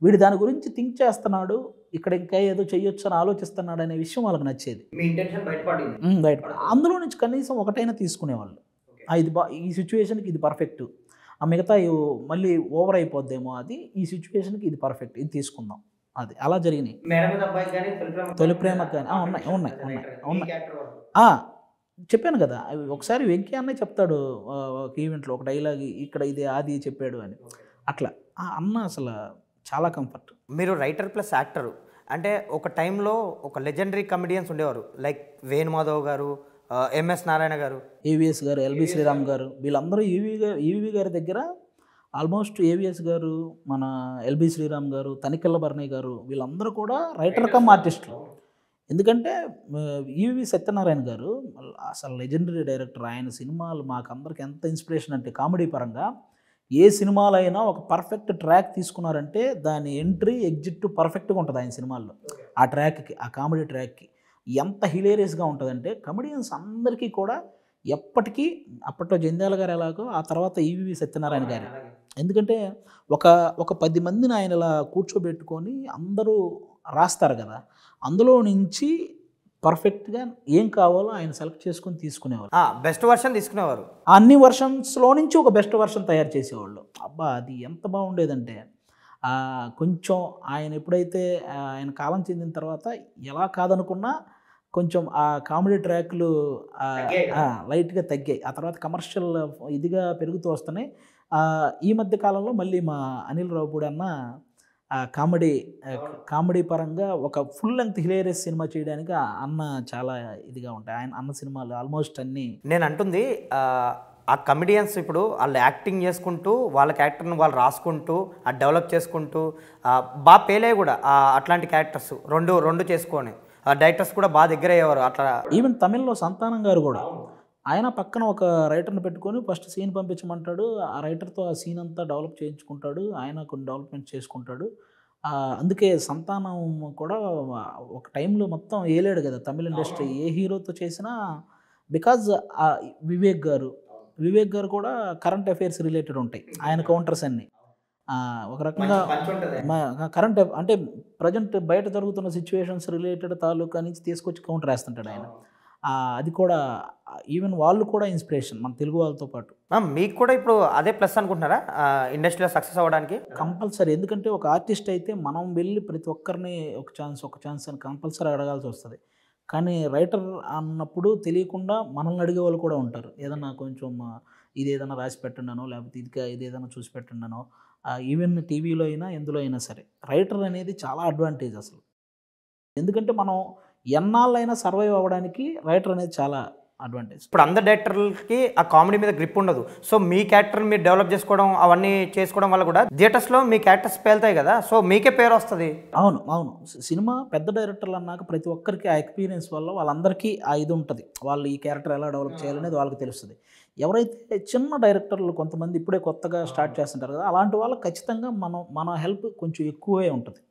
వీడు దాని గురించి థింక్ చేస్తున్నాడు, ఇక్కడ ఇంకా ఏదో చెయ్యొచ్చు అని ఆలోచిస్తున్నాడు అనే విషయం వాళ్ళకి నచ్చేది. బయటపడి అందులో నుంచి కనీసం ఒకటైనా తీసుకునేవాళ్ళు. ఇది ఈ సిచ్యువేషన్కి ఇది పర్ఫెక్ట్, ఆ మిగతా మళ్ళీ ఓవర్ అయిపోద్దేమో, అది ఈ సిచ్యువేషన్కి ఇది పర్ఫెక్ట్, ఇది తీసుకుందాం. అది అలా జరిగినాయి. తొలి ప్రేమకు కానీ ఉన్నాయి. చెప్పాను కదా, ఒకసారి వెంకీ అన్నయ్య చెప్తాడు ఒక ఈవెంట్లో ఒక డైలాగ్, ఇక్కడ ఇది ఆది చెప్పాడు అని. అట్లా అన్న అసలు చాలా కంఫర్ట్. మీరు రైటర్ ప్లస్ యాక్టరు అంటే ఒక టైంలో ఒక లెజెండరీ కమెడియన్స్ ఉండేవారు, లైక్ వేణుమాధవ్ గారు, ఎంఎస్ నారాయణ గారు, ఏవిఎస్ గారు, ఎల్బి శ్రీరామ్ గారు, వీళ్ళందరూ ఈవీ గారి దగ్గర ఆల్మోస్ట్ ఏవిఎస్ గారు, మన ఎల్బి శ్రీరామ్ గారు, తనికెళ్ళ భరణి గారు, వీళ్ళందరూ కూడా రైటర్ కమ్ ఆర్టిస్టులు. ఎందుకంటే ఈవి సత్యనారాయణ గారు అసలు లెజెండరీ డైరెక్టర్. ఆయన సినిమాలు మాకందరికి ఎంత ఇన్స్పిరేషన్ అంటే కామెడీ పరంగా ఏ సినిమాలో అయినా ఒక పర్ఫెక్ట్ ట్రాక్ తీసుకున్నారంటే దాని ఎంట్రీ ఎగ్జిట్ పర్ఫెక్ట్గా ఉంటుంది ఆయన సినిమాల్లో. ఆ ట్రాక్కి, ఆ కామెడీ ట్రాక్కి ఎంత హిలేరియస్గా ఉంటుందంటే కమెడియన్స్ అందరికీ కూడా ఎప్పటికీ, అప్పట్లో జంధ్యాల గారు ఎలాగో ఆ తర్వాత ఈవి సత్యనారాయణ గారు. ఎందుకంటే ఒక 10 మందిని ఆయన ఇలా కూర్చోబెట్టుకొని అందరూ రాస్తారు కదా, అందులో నుంచి పర్ఫెక్ట్గా ఏం కావాలో ఆయన సెలెక్ట్ చేసుకొని తీసుకునేవాళ్ళు. బెస్ట్ వర్షన్ తీసుకునేవారు. అన్ని వర్షన్స్లో నుంచి ఒక బెస్ట్ వర్షన్ తయారు చేసేవాళ్ళు. అబ్బా అది ఎంత బాగుండేదంటే కొంచెం ఆయన ఎప్పుడైతే ఆయన కాలం చెందిన తర్వాత ఎలా కాదనుకున్నా కొంచెం ఆ కామెడీ ట్రాక్లు లైట్గా తగ్గాయి. ఆ తర్వాత కమర్షియల్ ఇదిగా పెరుగుతూ వస్తున్నాయి. ఈ మధ్య కాలంలో మళ్ళీ మా అనిల్ రావుపూడి అన్న కామెడీ పరంగా ఒక ఫుల్ లెంగ్త్ హిలేరియస్ సినిమా చేయడానికి అన్న చాలా ఇదిగా ఉంటాయి. అన్న సినిమాలు ఆల్మోస్ట్ అన్నీ. నేను అంటుంది ఆ కమెడియన్స్ ఇప్పుడు వాళ్ళు యాక్టింగ్ చేసుకుంటూ వాళ్ళ క్యారెక్టర్ని వాళ్ళు రాసుకుంటూ ఆ డెవలప్ చేసుకుంటూ బాగా పేలే కూడా అట్లాంటి క్యారెక్టర్స్ రెండు చేసుకొని డైరెక్టర్స్ కూడా బాగా దగ్గర అయ్యేవారు. అట్లా ఈవెన్ తమిళ్లో సంతానం గారు కూడా ఆయన పక్కన ఒక రైటర్ని పెట్టుకొని ఫస్ట్ సీన్ పంపించమంటాడు, ఆ రైటర్తో ఆ సీన్ అంతా డెవలప్ చేయించుకుంటాడు, ఆయన కొన్ని డెవలప్మెంట్ చేసుకుంటాడు. అందుకే సంతానం కూడా ఒక టైంలో మొత్తం ఏలేడు కదా తమిళ ఇండస్ట్రీ, ఏ హీరోతో చేసినా. బికాజ్ వివేక్ గారు కూడా కరెంట్ అఫైర్స్ రిలేటెడ్ ఉంటాయి ఆయన కౌంటర్స్ అన్నీ. ఒక రకంగా కరెంట్ అంటే ప్రజెంట్ బయట జరుగుతున్న సిచ్యువేషన్స్ రిలేటెడ్ తాలూకా నుంచి తీసుకొచ్చి కౌంటర్ వేస్తుంటాడు ఆయన. అది కూడా ఈవెన్ వాళ్ళు కూడా ఇన్స్పిరేషన్ మన తెలుగు వాళ్ళతో పాటు. మీకు కూడా ఇప్పుడు అదే ప్లస్ అనుకుంటున్నారా ఇండస్ట్రీలో సక్సెస్ అవ్వడానికి? కంపల్సరీ. ఎందుకంటే ఒక ఆర్టిస్ట్ అయితే మనం వెళ్ళి ప్రతి ఒక్కరిని ఒక ఛాన్స్ అని కంపల్సరీ అడగాల్సి వస్తుంది. కానీ రైటర్ అన్నప్పుడు తెలియకుండా మనల్ని అడిగే వాళ్ళు కూడా ఉంటారు. ఏదన్నా కొంచెం ఇది ఏదైనా రాసి పెట్టండానో, లేకపోతే ఇది ఏదైనా చూసి పెట్టండానో, ఈవెన్ టీవీలో అయినా ఎందులో అయినా సరే రైటర్ అనేది చాలా అడ్వాంటేజ్ అసలు. ఎందుకంటే మనం ఎన్నాళ్ళైనా సర్వైవ్ అవ్వడానికి రైటర్ అనేది చాలా అడ్వాంటేజ్. ఇప్పుడు అందరు డైరెక్టర్లకి ఆ కామెడీ మీద గ్రిప్ ఉండదు. సో మీ క్యారెక్టర్ మీరు డెవలప్ చేసుకోవడం అవన్నీ చేసుకోవడం వల్ల కూడా థియేటర్స్లో మీ క్యారెక్టర్స్ పేలుతాయి కదా, సో మీకే పేరు వస్తుంది. అవును అవును, సినిమా పెద్ద డైరెక్టర్లు అన్నాక ప్రతి ఒక్కరికి ఆ ఎక్స్పీరియన్స్ వల్ల వాళ్ళందరికీ ఆ ఇది ఉంటుంది. వాళ్ళు ఈ క్యారెక్టర్ ఎలా డెవలప్ చేయాలనేది వాళ్ళకి తెలుస్తుంది. ఎవరైతే చిన్న డైరెక్టర్లు కొంతమంది ఇప్పుడే కొత్తగా స్టార్ట్ చేస్తుంటారు కదా, అలాంటి వాళ్ళకి ఖచ్చితంగా మన హెల్ప్ కొంచెం ఎక్కువే ఉంటుంది.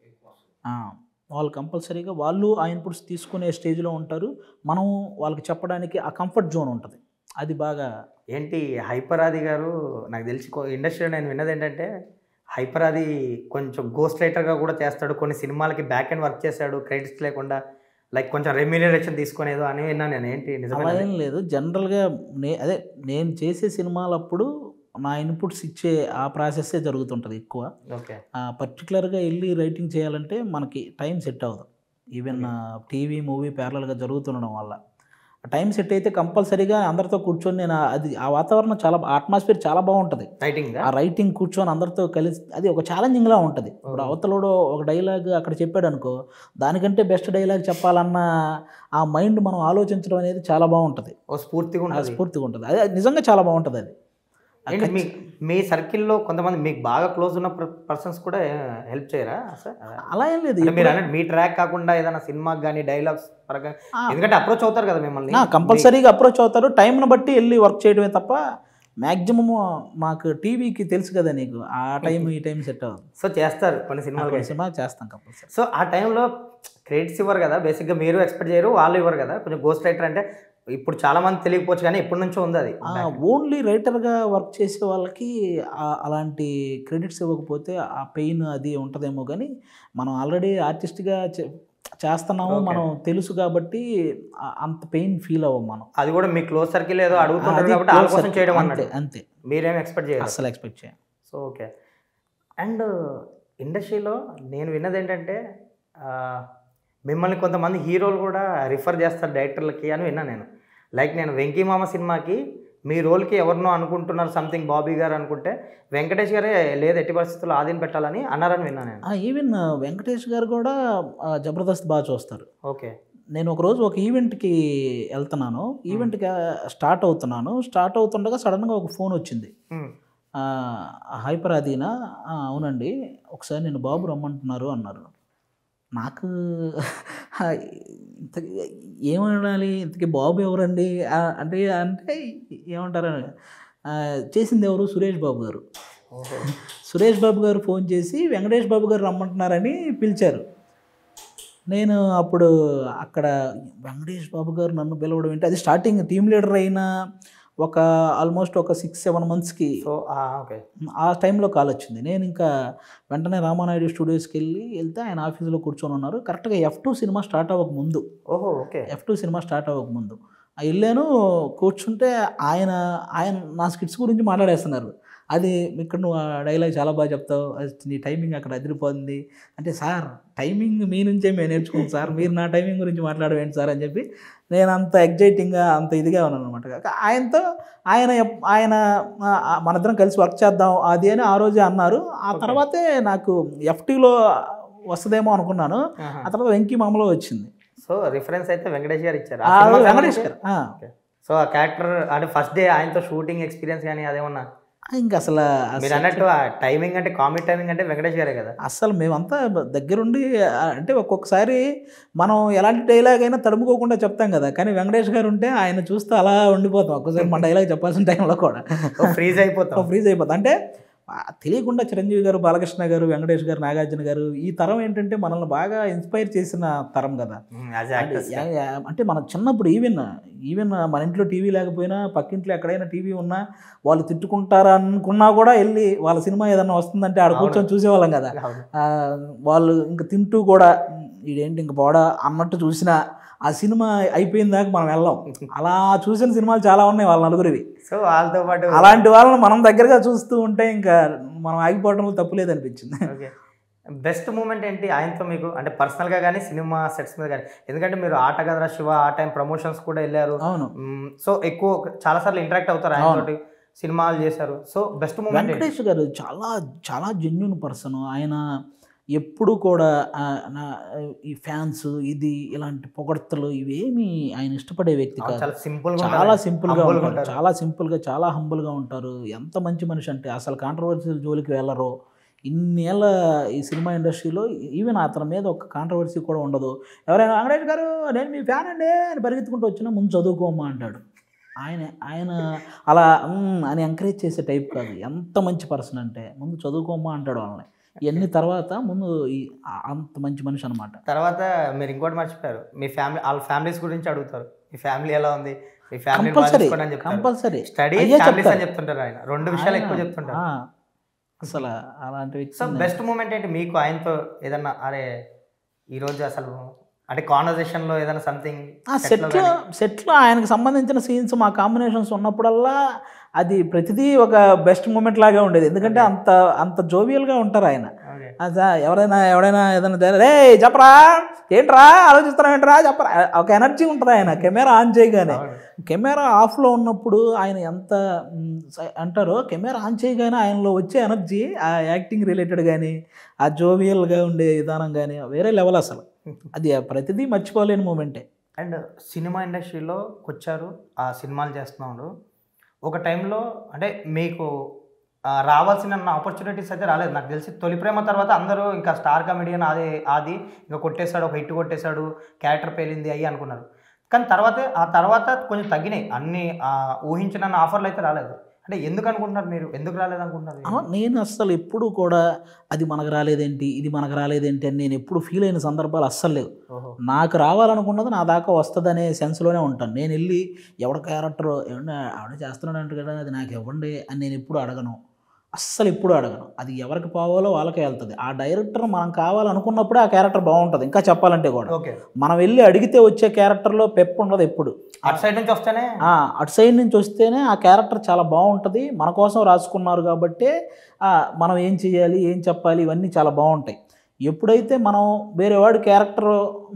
వాళ్ళు కంపల్సరీగా వాళ్ళు ఆ ఇన్పుట్స్ తీసుకునే స్టేజ్లో ఉంటారు. మనం వాళ్ళకి చెప్పడానికి ఆ కంఫర్ట్ జోన్ ఉంటుంది. అది బాగా ఏంటి హైపర్ ఆది గారు నాకు తెలిసి ఇండస్ట్రీలో నేను విన్నది ఏంటంటే హైపర్ ఆది కొంచెం గోస్ట్ రైటర్గా కూడా చేస్తాడు. కొన్ని సినిమాలకి బ్యాక్ అండ్ వర్క్ చేశాడు క్రెడిట్స్ లేకుండా, లైక్ కొంచెం రెమ్యూనరేషన్ తీసుకునేదో అని విన్నాను నేను. ఏంటి అలా ఏం లేదు. జనరల్గా నేను చేసే సినిమాలప్పుడు నా ఇన్పుట్స్ ఇచ్చే ఆ ప్రాసెస్సే జరుగుతుంటుంది ఎక్కువ. ఓకే. పర్టికులర్గా వెళ్ళి రైటింగ్ చేయాలంటే మనకి టైం సెట్ అవ్వదు. ఈవెన్ టీవీ మూవీ ప్యారలల్గా జరుగుతుండడం వల్ల టైం సెట్ అయితే కంపల్సరీగా అందరితో కూర్చొని నేను ఆ వాతావరణం చాలా అట్మాస్ఫియర్ చాలా బాగుంటుంది. ఆ రైటింగ్ కూర్చొని అందరితో కలిసి అది ఒక ఛాలెంజింగ్లా ఉంటుంది. ఇప్పుడు అవతలోడు ఒక డైలాగ్ అక్కడ చెప్పాడు అనుకో, దానికంటే బెస్ట్ డైలాగ్ చెప్పాలన్న ఆ మైండ్ మనం ఆలోచించడం అనేది చాలా బాగుంటుంది. స్ఫూర్తిగా ఉంటుంది. అది నిజంగా చాలా బాగుంటుంది. అది మీ సర్కిల్లో కొంతమంది మీకు బాగా క్లోజ్ ఉన్న పర్సన్స్ కూడా హెల్ప్ చేయరా సార్? అలా ఏం లేదు. మీరు అన్నట్టు మీ ట్రాక్ కాకుండా ఏదైనా సినిమాకి కానీ డైలాగ్స్ పరంగా, ఎందుకంటే అప్రోచ్ అవుతారు కదా మిమ్మల్ని. కంపల్సరీగా అప్రోచ్ అవుతారు. టైంను బట్టి వెళ్ళి వర్క్ చేయడమే తప్ప మ్యాక్సిమము మాకు టీవీకి తెలుసు కదా నీకు, ఆ టైం ఈ టైం సెట్ అవ్వదు. సో చేస్తారు కొన్ని సినిమాలు చేస్తాం కంపల్సరీ. సో ఆ టైంలో క్రెడిట్స్ ఇవ్వరు కదా, బేసిక్గా మీరు ఎక్స్పెక్ట్ చేయరు, వాళ్ళు ఇవ్వరు కదా. కొంచెం గోస్ట్ రైటర్ అంటే ఇప్పుడు చాలా మంది తెలియకపోవచ్చు కానీ ఇప్పటి నుంచో ఉంది అది. ఓన్లీ రైటర్గా వర్క్ చేసే వాళ్ళకి అలాంటి క్రెడిట్స్ ఇవ్వకపోతే ఆ పెయిన్ అది ఉంటుందేమో, కానీ మనం ఆల్రెడీ ఆర్టిస్ట్గా చేస్తున్నాము, మనం తెలుసు కాబట్టి అంత పెయిన్ ఫీల్ అవ్వం మనం. అది కూడా మీ క్లోజ్ సర్కిల్ ఏదో అడుగుతుంటారు కాబట్టి వాళ్ళ కోసం చేయడం అంతే. మీరేం ఎక్స్పెక్ట్ చేయరు? అసలు ఎక్స్పెక్ట్ చేయం. So okay. అండ్ ఇండస్ట్రీలో నేను విన్నది ఏంటంటే మిమ్మల్ని కొంతమంది హీరోలు కూడా రిఫర్ చేస్తారు డైరెక్టర్లకి అని విన్నా నేను. లైక్ నేను వెంకీ మామ సినిమాకి మీ రోల్కి ఎవరినో అనుకుంటున్నారు, సంథింగ్ బాబీ గారు అనుకుంటే వెంకటేష్ గారే లేదు ఎట్టి పరిస్థితుల్లో ఆదిని పెట్టాలని అన్నారని విన్నా నేను. ఈవెన్ వెంకటేష్ గారు కూడా జబర్దస్త్ బాగా చూస్తారు. ఓకే. నేను ఒకరోజు ఒక ఈవెంట్కి వెళ్తున్నాను, ఈవెంట్కి స్టార్ట్ అవుతుండగా సడన్గా ఒక ఫోన్ వచ్చింది. హైపర్ ఆదినా? అవునండి, ఒకసారి నేను బాబు రమ్మంటున్నారు అన్నారు. నాకు ఇంతకీ ఏమనాలి, ఇంతకీ బాబు ఎవరండి అంటే ఏమంటారు, చేసింది ఎవరు, సురేష్ బాబు గారు. సురేష్ బాబు గారు ఫోన్ చేసి వెంకటేష్ బాబు గారు రమ్మంటున్నారని పిలిచారు. నేను అప్పుడు అక్కడ వెంకటేష్ బాబు గారు నన్ను పిలవడం ఏంటి, అది స్టార్టింగ్ టీమ్ లీడర్ అయిన ఆల్మోస్ట్ ఒక 6-7 మంత్స్కి ఆ టైంలో కాల్ వచ్చింది. నేను ఇంకా వెంటనే రామానాయుడు స్టూడియోస్కి వెళ్తే ఆయన ఆఫీసులో కూర్చొని ఉన్నారు. కరెక్ట్గా F2 సినిమా స్టార్ట్ అవ్వకముందు. F2 సినిమా స్టార్ట్ అవ్వకముందు వెళ్ళాను. కూర్చుంటే ఆయన నా స్కిట్స్ గురించి మాట్లాడేస్తున్నారు. అది ఇక్కడ నువ్వు డైలాగ్ చాలా బాగా చెప్తావు, నీ టైమింగ్ అక్కడ అదిరిపోతుంది అంటే, సార్ టైమింగ్ మీ నుంచే మేము నేర్చుకుంటాం సార్, మీరు నా టైమింగ్ గురించి మాట్లాడవేంటి సార్ అని చెప్పి నేను అంత ఎగ్జైటింగ్గా అంత ఇదిగా ఉన్నాను అనమాట. ఆయనతో ఆయన మనిద్దరం కలిసి వర్క్ చేద్దాం అది అని ఆ రోజే అన్నారు. ఆ తర్వాతే నాకు F2లో వస్తుందేమో అనుకున్నాను. ఆ తర్వాత వెంకీ మామలో వచ్చింది. సో రిఫరెన్స్ అయితే వెంకటేష్ గారు ఇచ్చారు. వెంకటేష్ గారు. సో ఆ క్యారెక్టర్ అంటే ఫస్ట్ డే ఆయనతో షూటింగ్ ఎక్స్పీరియన్స్ కానీ అదేమన్నా ఇంకా అసలు మీరు అన్నట్టు ఆ టైమింగ్ అంటే కామెడీ టైమింగ్ అంటే వెంకటేష్ గారే కదా. అసలు మేమంతా దగ్గరుండి అంటే ఒక్కొక్కసారి మనం ఎలాంటి డైలాగ్ అయినా తడుముకోకుండా చెప్తాం కదా, కానీ వెంకటేష్ గారు ఉంటే ఆయన చూస్తూ అలా ఉండిపోతాం. ఒక్కసారి మన డైలాగ్ చెప్పాల్సిన టైంలో కూడా ఫ్రీజ్ అయిపోతాం. అంటే తెలియకుండా చిరంజీవి గారు, బాలకృష్ణ గారు, వెంకటేష్ గారు, నాగార్జున గారు ఈ తరం ఏంటంటే మనల్ని బాగా ఇన్స్పైర్ చేసిన తరం కదా. అంటే మన చిన్నప్పుడు ఈవెన్ మన ఇంట్లో టీవీ లేకపోయినా పక్కింట్లో ఎక్కడైనా టీవీ ఉన్నా వాళ్ళు తిట్టుకుంటారా అనుకున్నా కూడా వెళ్ళి వాళ్ళ సినిమా ఏదన్నా వస్తుందంటే ఆడ కూర్చొని చూసేవాళ్ళం కదా. వాళ్ళు ఇంక తింటూ కూడా ఇదేంటి ఇంక పోడా అన్నట్టు చూసినా ఆ సినిమా అయిపోయిన దాకా మనం వెళ్ళాం. అలా చూసిన సినిమాలు చాలా ఉన్నాయి వాళ్ళ నలుగురివి. సో వాళ్ళతో పాటు అలాంటి వాళ్ళని మనం దగ్గరగా చూస్తూ ఉంటే ఇంకా మనం ఆగిపోవడంలో తప్పులేదు అనిపించింది. ఓకే. బెస్ట్ మూమెంట్ ఏంటి ఆయనతో మీకు, అంటే పర్సనల్గా కానీ సినిమా సెట్స్ మీద కానీ? ఎందుకంటే మీరు ఆట కదరా శివ ఆ టైం ప్రమోషన్స్ కూడా వెళ్ళారు. అవును. సో ఎక్కువ చాలాసార్లు ఇంటరాక్ట్ అవుతారు ఆయనతోటి, సినిమాలు చేశారు. సో బెస్ట్ మూమెంట్ వెంకటేష్ గారు చాలా చాలా జెన్యున్ పర్సన్. ఆయన ఎప్పుడు కూడా ఈ ఫ్యాన్స్ ఇది ఇలాంటి పొగడ్తలు ఇవేమి ఆయన ఇష్టపడే వ్యక్తి కాదు. చాలా సింపుల్గా చాలా సింపుల్గా ఉంటారు, చాలా సింపుల్గా, చాలా హంబుల్గా ఉంటారు. ఎంత మంచి మనిషి అంటే అసలు కాంట్రవర్సీల జోలికి వెళ్ళరు. ఇన్నేళ్ళ ఈ సినిమా ఇండస్ట్రీలో ఈవెన్ అతని మీద ఒక కాంట్రవర్సీ కూడా ఉండదు. ఎవరైనా వెంకటేష్ గారు నేను మీ ఫ్యాన్ అండి అని పరిగెత్తుకుంటూ వచ్చినా ముందు చదువుకోమ్మా అంటాడు. ఆయన అలా అని ఎంకరేజ్ చేసే టైప్ కాదు. ఎంత మంచి పర్సన్ అంటే ముందు చదువుకోమ్మా అంటాడు వాళ్ళని. ఇవన్నీ తర్వాత ముందు అంత మంచి మనిషి అనమాట. తర్వాత మీరు ఇంకోటి మర్చిపోయారు, మీ ఫ్యామిలీ వాళ్ళ ఫ్యామిలీస్ గురించి అడుగుతారు. మీ ఫ్యామిలీ ఎలా ఉంది, మీ ఫ్యామిలీ కంపల్సరీ స్టడీ అని చెప్తుంటారు. ఆయన 2 విషయాలు ఎక్కువ చెప్తుంటారు అసలు అలాంటివి. సో బెస్ట్ మూమెంట్ ఏంటి మీకు ఆయనతో? ఏదన్నా అరే ఈరోజు అసలు అంటే కాన్వర్జేషన్లో ఏదైనా సంథింగ్ సెట్లో ఆయనకు సంబంధించిన సీన్స్ మా కాంబినేషన్స్ ఉన్నప్పుడల్లా అది ప్రతిదీ ఒక బెస్ట్ మూమెంట్ లాగా ఉండేది. ఎందుకంటే అంత జోవియల్గా ఉంటారు ఆయన. ఎవరైనా ఏదైనా రే చెప్పరా ఏంట్రా ఆలోచిస్తున్నావు ఏంట్రా చెప్పరా ఒక ఎనర్జీ ఉంటుంది ఆయన. కెమెరా ఆన్ చేయగానే, కెమెరా ఆఫ్లో ఉన్నప్పుడు ఆయన ఎంత అంటారో కెమెరా ఆన్ చేయగానే ఆయనలో వచ్చే ఎనర్జీ, ఆ యాక్టింగ్ రిలేటెడ్ కానీ ఆ జోవియల్గా ఉండే విధానం కానీ వేరే లెవెల్ అసలు. అది ప్రతిదీ మర్చిపోలేని మూమెంటే. అండ్ సినిమా ఇండస్ట్రీలోకి వచ్చారు, ఆ సినిమాలు చేస్తున్నాడు. ఒక టైంలో అంటే మీకు రావాల్సిన ఆపర్చునిటీస్ అయితే రాలేదు నాకు తెలిసి. తొలి ప్రేమ తర్వాత అందరూ ఇంకా స్టార్ కామెడియన్ అది ఇంకా కొట్టేశాడు, ఒక హిట్ కొట్టేశాడు, క్యారెక్టర్ పేలింది అయ్యి అనుకున్నారు. కానీ ఆ తర్వాత కొంచెం తగ్గినాయి అన్నీ. ఊహించిన ఆఫర్లు అయితే రాలేదు. అంటే ఎందుకు అనుకుంటున్నారు మీరు, ఎందుకు రాలేదు అనుకుంటున్నారు? నేను అస్సలు ఎప్పుడు కూడా అది మనకు రాలేదేంటి, ఇది మనకు రాలేదేంటి అని నేను ఎప్పుడు ఫీల్ అయిన సందర్భాలు అస్సలు లేవు. నాకు రావాలనుకున్నది నా దాకా వస్తుంది అనే సెన్స్లోనే ఉంటాను. నేను వెళ్ళి ఎవడ క్యారెక్టర్ ఏమన్నా ఆవిడ చేస్తున్నాడు అంటే కదా అది నాకు ఇవ్వండి అని నేను ఎప్పుడు అడగను, అస్సలు ఎప్పుడు అడగను. అది ఎవరికి పోవాలో వాళ్ళకే వెళ్తుంది. ఆ డైరెక్టర్ మనం కావాలనుకున్నప్పుడే ఆ క్యారెక్టర్ బాగుంటుంది. ఇంకా చెప్పాలంటే కూడా మనం వెళ్ళి అడిగితే వచ్చే క్యారెక్టర్లో పెప్ ఉండదు ఎప్పుడు. అటు సైడ్ నుంచి వస్తేనే ఆ క్యారెక్టర్ చాలా బాగుంటుంది. మన కోసం రాసుకున్నారు కాబట్టి మనం ఏం చేయాలి, ఏం చెప్పాలి ఇవన్నీ చాలా బాగుంటాయి. ఎప్పుడైతే మనం వేరేవాడి క్యారెక్టర్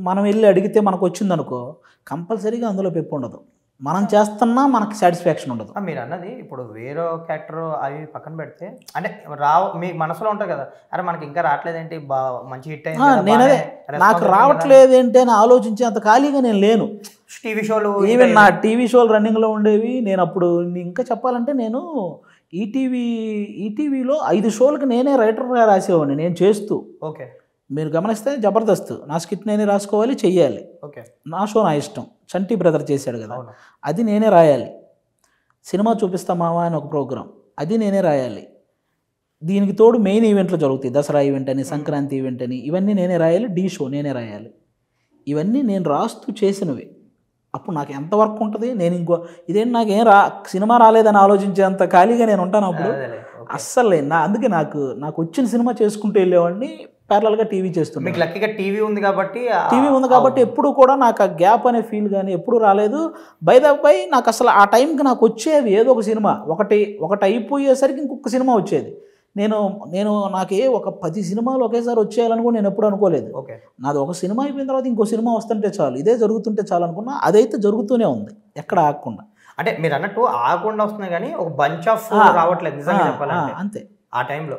మనం వెళ్ళి అడిగితే మనకు వచ్చిందనుకో కంపల్సరీగా అందులో పెప్పు ఉండదు. మనం చేస్తున్నా మనకి సాటిస్ఫాక్షన్ ఉండదు. మీరు అన్నది ఇప్పుడు వేరే క్యారెక్టర్ అవి పక్కన పెడితే అంటే మీ మనసులో ఉంటుంది కదా, అరే మనకి ఇంకా రావట్లేదేంటి, మంచి హిట్ అయింది, నేనదే నాకు రావట్లేదేంటి అని ఆలోచించి అంత ఖాళీగా నేను లేను. టీవీ షోలు ఈవెన్ నా టీవీ షోలు రన్నింగ్లో ఉండేవి. నేను అప్పుడు ఇంకా చెప్పాలంటే నేను ఈటీవీలో 5 షోలకి నేనే రైటర్గా రాసేవాడిని నేను చేస్తూ. ఓకే, మీరు గమనిస్తే జబర్దస్త్ నా స్కిట్ నేనే రాసుకోవాలి, చెయ్యాలి. ఓకే, నా షో నా ఇష్టం. చంటి బ్రదర్ చేశాడు కదా, అది నేనే రాయాలి. సినిమా చూపిస్తా మావా అని ఒక ప్రోగ్రాం, అది నేనే రాయాలి. దీనికి తోడు మెయిన్ ఈవెంట్లు జరుగుతాయి, దసరా ఈవెంట్ అని, సంక్రాంతి ఈవెంట్ అని, ఇవన్నీ నేనే రాయాలి. డీ షో నేనే రాయాలి. ఇవన్నీ నేను రాస్తూ చేసినవి. అప్పుడు నాకు ఎంత వర్క్ ఉంటుంది. నేను ఇదేంటి నాకేం సినిమా రాలేదని ఆలోచించేంత ఖాళీగా నేను ఉంటాను అప్పుడు అస్సలు. అందుకే నాకు వచ్చిన సినిమా చేసుకుంటూ వెళ్ళేవాడిని, ప్యారలల్గా టీవీ చేస్తున్నాను. మీకు లక్కీగా టీవీ ఉంది కాబట్టి ఎప్పుడు కూడా నాకు ఆ గ్యాప్ అనే ఫీల్ కానీ ఎప్పుడు రాలేదు. బై నాకు అసలు ఆ టైంకి నాకు వచ్చేవి ఏదో ఒక సినిమా, ఒకటి అయిపోయేసరికి ఇంకొక సినిమా వచ్చేది. నాకే ఒక 10 సినిమాలు ఒకేసారి వచ్చేయాలని కూడా నేను ఎప్పుడు అనుకోలేదు. నాది ఒక సినిమా అయిపోయిన తర్వాత ఇంకో సినిమా వస్తుంటే చాలు, ఇదే జరుగుతుంటే చాలు అనుకున్నా. అదైతే జరుగుతూనే ఉంది, ఎక్కడ ఆగకుండా. అంటే మీరు అన్నట్టు ఆగకుండా వస్తున్నాయి కానీ ఒక బంచ్ ఆఫ్ రావట్లేదు నిజంగా చెప్పాలంటే. అంతే ఆ టైంలో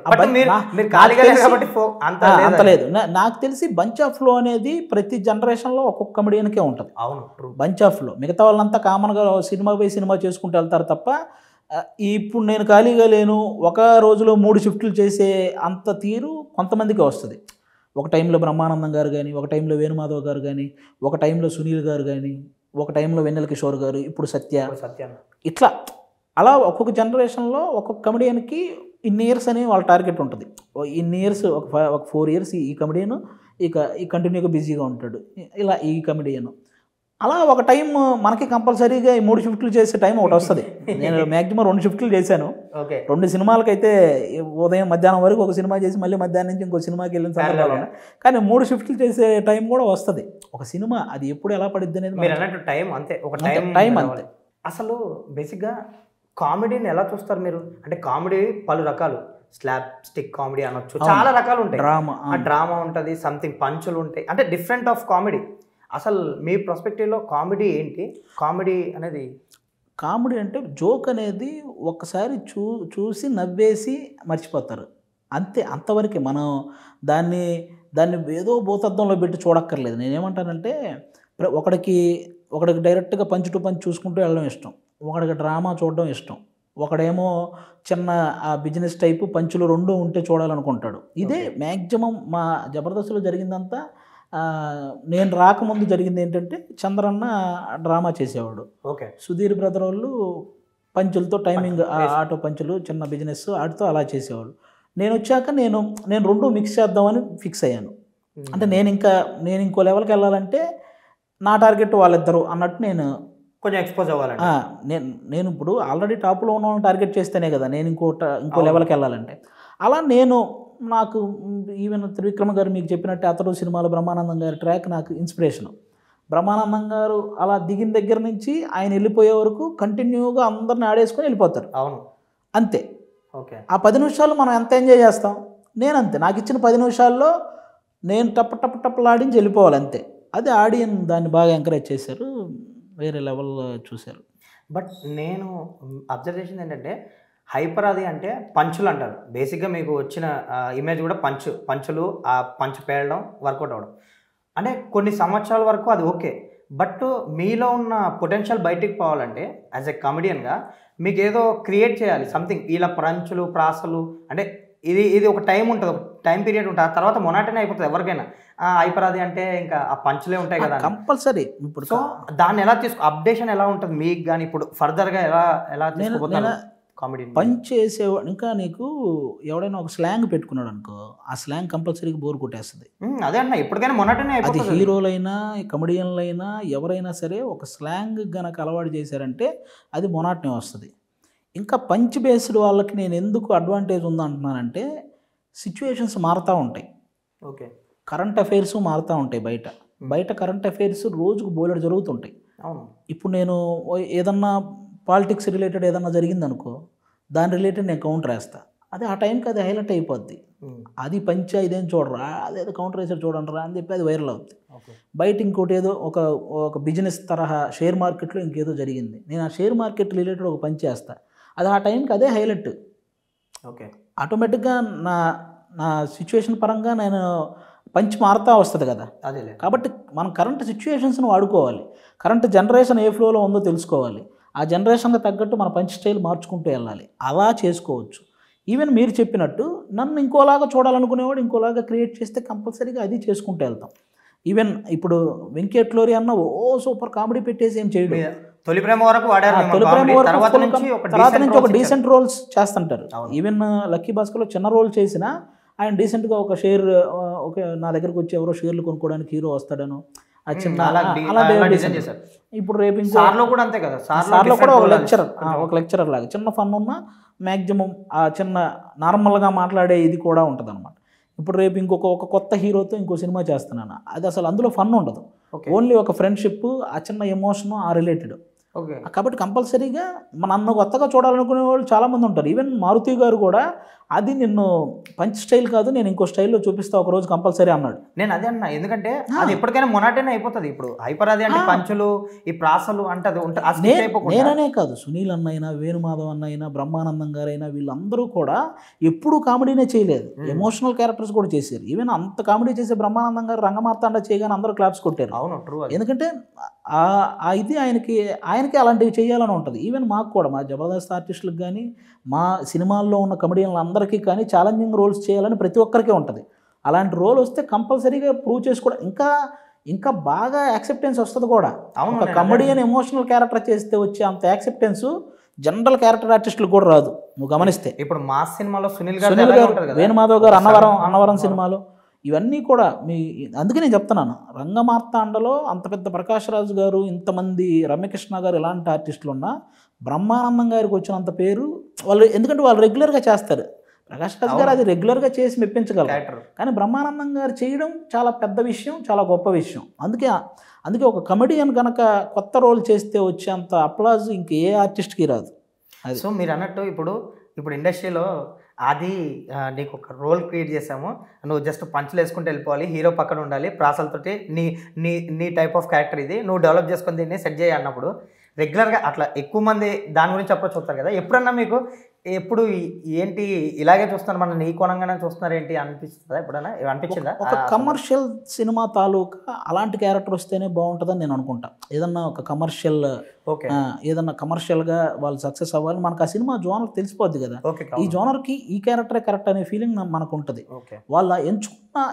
అంత లేదు. నాకు తెలిసి బంచ్ ఆఫ్ ఫ్లో అనేది ప్రతి జనరేషన్లో ఒక్కొక్క కమెడియన్కే ఉంటుంది. అవును, బంచ్ ఆఫ్ ఫ్లో. మిగతా వాళ్ళంతా కామన్గా సినిమా పోయి సినిమా చేసుకుంటూ వెళ్తారు తప్ప ఇప్పుడు నేను ఖాళీగా లేను ఒక రోజులో 3 షిఫ్ట్లు చేసే అంత తీరు కొంతమందికి వస్తుంది. ఒక టైంలో బ్రహ్మానందం గారు కానీ, ఒక టైంలో వేణుమాధవ్ గారు కానీ, ఒక టైంలో సునీల్ గారు కానీ, ఒక టైంలో వెన్నెల కిషోర్ గారు, ఇప్పుడు సత్య. ఇట్లా అలా ఒక్కొక్క జనరేషన్లో ఒక్కొక్క కమెడియన్కి ఇన్ని ఇయర్స్ అని వాళ్ళ టార్గెట్ ఉంటుంది. ఇన్ని ఇయర్స్ ఒక 4 ఇయర్స్ ఈ కమెడియన్ ఈ కంటిన్యూగా బిజీగా ఉంటాడు, ఇలా ఈ కమెడియన్. అలా ఒక టైం మనకి కంపల్సరీగా ఈ 3 షిఫ్ట్లు చేసే టైం ఒకటి వస్తుంది. నేను మ్యాక్సిమం 2 షిఫ్ట్లు చేశాను. 2 సినిమాలకైతే ఉదయం మధ్యాహ్నం వరకు ఒక సినిమా చేసి మళ్ళీ మధ్యాహ్నం నుంచి ఇంకో సినిమాకి వెళ్ళిన సందర్భాలు ఉన్నాయి. కానీ 3 షిఫ్ట్లు చేసే టైం కూడా వస్తుంది. ఒక సినిమా అది ఎప్పుడు ఎలా పడిద్ది అనేది మీరు అన్నట్టు టైం అంతే, ఒక టైం అంతే. అసలు బేసిక్గా కామెడీని ఎలా చూస్తారు మీరు? అంటే కామెడీ పలు రకాలు, స్లాబ్ స్టిక్ కామెడీ అనొచ్చు, చాలా రకాలు ఉంటాయి. డ్రామా ఉంటుంది, సంథింగ్ పంచులు ఉంటాయి, అంటే డిఫరెంట్ ఆఫ్ కామెడీ. అసలు మీ పర్స్పెక్టివ్లో కామెడీ ఏంటి? కామెడీ అనేది కామెడీ అంటే జోక్ అనేది ఒక్కసారి చూసి నవ్వేసి మర్చిపోతారు అంతే, అంతవరకే. మనం దాన్ని ఏదో భూతత్వంలో పెట్టి చూడక్కర్లేదు. నేనేమంటానంటే ఒకడికి డైరెక్ట్గా పంచ్ టు పంచ్ చూసుకుంటూ వెళ్ళడం ఇష్టం, ఒకడికి డ్రామా చూడడం ఇష్టం, ఒకడేమో చిన్న బిజినెస్ టైపు పంచులు రెండు ఉంటే చూడాలనుకుంటాడు. ఇదే మ్యాక్సిమం మా జబర్దస్త్లో జరిగిందంతా. నేను రాకముందు జరిగింది ఏంటంటే చంద్రన్న డ్రామా చేసేవాడు, ఓకే, సుధీర్ బ్రదర్ వాళ్ళు పంచులతో టైమింగ్ ఆటో పంచులు చిన్న బిజినెస్ వాటితో అలా చేసేవాళ్ళు. నేను వచ్చాక నేను రెండు మిక్స్ చేద్దామని ఫిక్స్ అయ్యాను. అంటే నేను ఇంకో లెవెల్కి వెళ్ళాలంటే నా టార్గెట్ వాళ్ళిద్దరు అన్నట్టు నేను కొంచెం ఎక్స్పోజ్ అవ్వాలి. నేను ఇప్పుడు ఆల్రెడీ టాప్లో ఉన్న వాళ్ళని టార్గెట్ చేస్తేనే కదా నేను ఇంకో లెవెల్కి వెళ్ళాలంటే. అలా నాకు ఈవెన్ త్రివిక్రమ గారు మీకు చెప్పినట్టు అతడు సినిమాలో బ్రహ్మానందం గారి ట్రాక్ నాకు ఇన్స్పిరేషను. బ్రహ్మానందం గారు అలా దిగిన దగ్గర నుంచి ఆయన వెళ్ళిపోయే వరకు కంటిన్యూగా అందరిని ఆడేసుకొని వెళ్ళిపోతారు. అవును, అంతే. ఓకే, ఆ 10 నిమిషాలు మనం ఎంత ఎంజాయ్ చేస్తాం? నేను అంతే, నాకు ఇచ్చిన 10 నిమిషాల్లో నేను టప్పలాడించి వెళ్ళిపోవాలి అంతే. అది ఆడియన్స్ దాన్ని బాగా ఎంకరేజ్ చేశారు, వేరే లెవెల్లో చూశారు. బట్ నేను అబ్జర్వేషన్ ఏంటంటే హైపర్ అది అంటే పంచులు అంటారు. బేసిక్గా మీకు వచ్చిన ఇమేజ్ కూడా పంచులు, ఆ పంచు పేలడం, వర్కౌట్ అవ్వడం. అంటే కొన్ని సంవత్సరాల వరకు అది ఓకే. బట్ మీలో ఉన్న పొటెన్షియల్ బయటికి పోవాలంటే యాజ్ ఎ కమెడియన్గా మీకు ఏదో క్రియేట్ చేయాలి సంథింగ్. ఇలా పంచులు ప్రాసలు అంటే ఇది ఒక టైం ఉంటుంది, ఒక టైం పీరియడ్ ఉంటుంది, ఆ తర్వాత మొనాటనే అయిపోతుంది ఎవరికైనా. హైపరాది అంటే ఇంకా ఆ పంచులే ఉంటాయి కదా కంపల్సరీ. ఇప్పుడు సో దాన్ని ఎలా అప్డేషన్ ఎలా ఉంటుంది మీకు కానీ ఇప్పుడు ఫర్దర్గా ఎలా తీసుకుపోతారు కామెడీ? పంచ్ చేసేవాడు ఇంకా నీకు ఎవడైనా ఒక స్లాంగ్ పెట్టుకున్నాడు అనుకో, ఆ స్లాంగ్ కంపల్సరీగా బోర్ కొట్టేస్తుంది. అదే అన్న, ఎప్పటికైనా మొనాటనే అది హీరోలైనా కమెడియన్లైనా ఎవరైనా సరే ఒక స్లాంగ్ గనక అలవాటు చేశారంటే అది మొనాటనే వస్తుంది. ఇంకా పంచ్ బేస్డ్ వాళ్ళకి నేను ఎందుకు అడ్వాంటేజ్ ఉందంటున్నానంటే సిచ్యువేషన్స్ మారుతూ ఉంటాయి. ఓకే, కరెంట్ అఫైర్స్ మారుతూ ఉంటాయి. బయట కరెంట్ అఫైర్స్ రోజుకు బోలెడు జరుగుతుంటాయి. అవును, ఇప్పుడు నేను ఏదన్నా పాలిటిక్స్ రిలేటెడ్ ఏదన్నా జరిగిందనుకో, దాని రిలేటెడ్ నేను కౌంటర్ వేస్తాను. అదే ఆ టైంకి అది హైలైట్ అయిపోద్ది. అది పంచ ఇదేం చూడరా, అదేదో కౌంటర్ వేసాడు చూడండిరా అని చెప్పి అది వైరల్ అవుద్ది. బయట ఇంకోటి ఏదో ఒక బిజినెస్ తరహా షేర్ మార్కెట్లో ఇంకేదో జరిగింది, నేను ఆ షేర్ మార్కెట్ రిలేటెడ్ ఒక పంచ్ చేస్తాను, అది ఆ టైంకి అదే హైలైట్. ఓకే, ఆటోమేటిక్గా నా సిచ్యువేషన్ పరంగా నేను పంచ్ మారుతూ వస్తుంది కదా. అదే కాబట్టి మనం కరెంట్ సిచ్యువేషన్స్ను వాడుకోవాలి, కరెంట్ జనరేషన్ ఏ ఫ్లోలో ఉందో తెలుసుకోవాలి, ఆ జనరేషన్కి తగ్గట్టు మన పంచ్ స్టైల్ మార్చుకుంటూ వెళ్ళాలి. అలా చేసుకోవచ్చు. ఈవెన్ మీరు చెప్పినట్టు నన్ను ఇంకోలాగా చూడాలనుకునేవాడు ఇంకోలాగా క్రియేట్ చేస్తే కంపల్సరీగా అది చేసుకుంటూ వెళ్తాం. ఈవెన్ ఇప్పుడు వెంకట్లోరి అన్న సూపర్ కామెడీ పెట్టేసి ఏం చేయడం, తొలి ప్రేమ వరకు తర్వాత నుంచి ఒక డీసెంట్ రోల్స్ చేస్తుంటారు. ఈవెన్ లక్కీ భాస్కర్లో చిన్న రోల్ చేసినా ఆయన డీసెంట్గా ఒక షేర్, ఓకే నా దగ్గరకు వచ్చి ఎవరో షేర్లు కొనుక్కోవడానికి హీరో వస్తాడను ఆ చిన్న ఇప్పుడు రేపు సార్లో కూడా అంతే కదా, సార్లో కూడా ఒక లెక్చరర్ లాగా చిన్న ఫన్ ఉన్న మ్యాక్సిమం ఆ చిన్న నార్మల్గా మాట్లాడే ఇది కూడా ఉంటుంది అనమాట. ఇప్పుడు రేపు ఒక కొత్త హీరోతో ఇంకో సినిమా చేస్తున్నాను, అది అసలు అందులో ఫన్ ఉండదు, ఓన్లీ ఒక ఫ్రెండ్షిప్, ఆ చిన్న ఎమోషన్, ఆ రిలేటెడ్. ఓకే, కాబట్టి కంపల్సరీగా నన్ను కొత్తగా చూడాలనుకునే వాళ్ళు చాలామంది ఉంటారు. ఈవెన్ మారుతి గారు కూడా అది నిన్ను పంచ్ స్టైల్ కాదు, నేను ఇంకో స్టైల్లో చూపిస్తా ఒక రోజు కంపల్సరీ అన్నాడు. నేను అదే అన్నా, ఎందుకంటే అది ఎప్పటికైనా మొనాటనే అయిపోతుంది. ఇప్పుడు హైపర్ అది అంటే పంచులు, ఈ ప్రాసలు అంటే నేననే కాదు, సునీల్ అన్నైనా, వేణుమాధవ్ అన్నైనా, బ్రహ్మానందం గారైనా వీళ్ళందరూ కూడా ఎప్పుడూ కామెడీనే చేయలేదు, ఎమోషనల్ క్యారెక్టర్స్ కూడా చేశారు. ఈవెన్ అంత కామెడీ చేసే బ్రహ్మానందం గారు రంగమార్తాండ చేయగానే అందరూ క్లాప్స్ కొట్టారు. అవును, ట్రూ. ఎందుకంటే ఇది ఆయనకి అలాంటివి చేయాలని ఉంటుంది. ఈవెన్ మాకు కూడా, మా జబర్దస్త్ ఆర్టిస్టులకు కానీ, మా సినిమాల్లో ఉన్న కమెడియన్లు అందరికీ కానీ ఛాలెంజింగ్ రోల్స్ చేయాలని ప్రతి ఒక్కరికి ఉంటుంది. అలాంటి రోల్ వస్తే కంపల్సరీగా ప్రూవ్ చేసుకోవడం ఇంకా బాగా యాక్సెప్టెన్స్ వస్తుంది కూడా. ఒక కమెడియన్ ఎమోషనల్ క్యారెక్టర్ చేస్తే వచ్చే అంత యాక్సెప్టెన్స్ జనరల్ క్యారెక్టర్ ఆర్టిస్టులకు కూడా రాదు. నువ్వు గమనిస్తే ఇప్పుడు మా సినిమాలో సునీల్ గారు, వేణుమాధవ్ గారు అన్నవరం సినిమాలో ఇవన్నీ కూడా అందుకే నేను చెప్తున్నాను, రంగమార్తాండలో అంత పెద్ద ప్రకాష్ రాజ్ గారు, ఇంతమంది రమ్యకృష్ణ గారు ఇలాంటి ఆర్టిస్టులు ఉన్నా బ్రహ్మానందం గారికి వచ్చినంత పేరు వాళ్ళు, ఎందుకంటే వాళ్ళు రెగ్యులర్గా చేస్తారు. ప్రకాష్ రాజ్ గారు అది రెగ్యులర్గా చేసి మెప్పించగలరు, కానీ బ్రహ్మానందం గారు చేయడం చాలా పెద్ద విషయం, చాలా గొప్ప విషయం. అందుకే ఒక కమెడియన్ కనుక కొత్త రోల్ చేస్తే వచ్చేంత అప్లాజ్ ఇంకే ఆర్టిస్ట్కి రాదు. సో మీరు అన్నట్టు ఇప్పుడు ఇండస్ట్రీలో అది నీకు ఒక రోల్ క్రియేట్ చేసాము, నువ్వు జస్ట్ పంచులు వేసుకుంటూ వెళ్ళిపోవాలి, హీరో పక్కన ఉండాలి, ప్రాసలతోటి నీ నీ నీ టైప్ ఆఫ్ క్యారెక్టర్ ఇది, నువ్వు డెవలప్ చేసుకొని దీన్ని సెట్ చేయి అన్నప్పుడు రెగ్యులర్గా అట్లా ఎక్కువ మంది దాని గురించి అప్రోచ్ అవుతారు కదా. ఎప్పుడన్నా మీకు ఎప్పుడు ఏంటి ఇలాగే చూస్తున్నారు, మన నీ కోణంగానే చూస్తున్నారు ఏంటి అనిపిస్తుందా, ఎప్పుడన్నా అనిపించిందా? ఒక కమర్షియల్ సినిమా తాలూకా అలాంటి క్యారెక్టర్ వస్తేనే బాగుంటుందని నేను అనుకుంటా. ఏదన్నా ఒక కమర్షియల్ ఓకే ఏదన్నా కమర్షియల్గా వాళ్ళు సక్సెస్ అవ్వాలి, మనకు ఆ సినిమా జోనర్ తెలిసిపోద్ది కదా, ఓకే ఈ జోనర్కి ఈ క్యారెక్టరే కరెక్ట్ అనే ఫీలింగ్ మనకు ఉంటుంది. ఓకే వాళ్ళ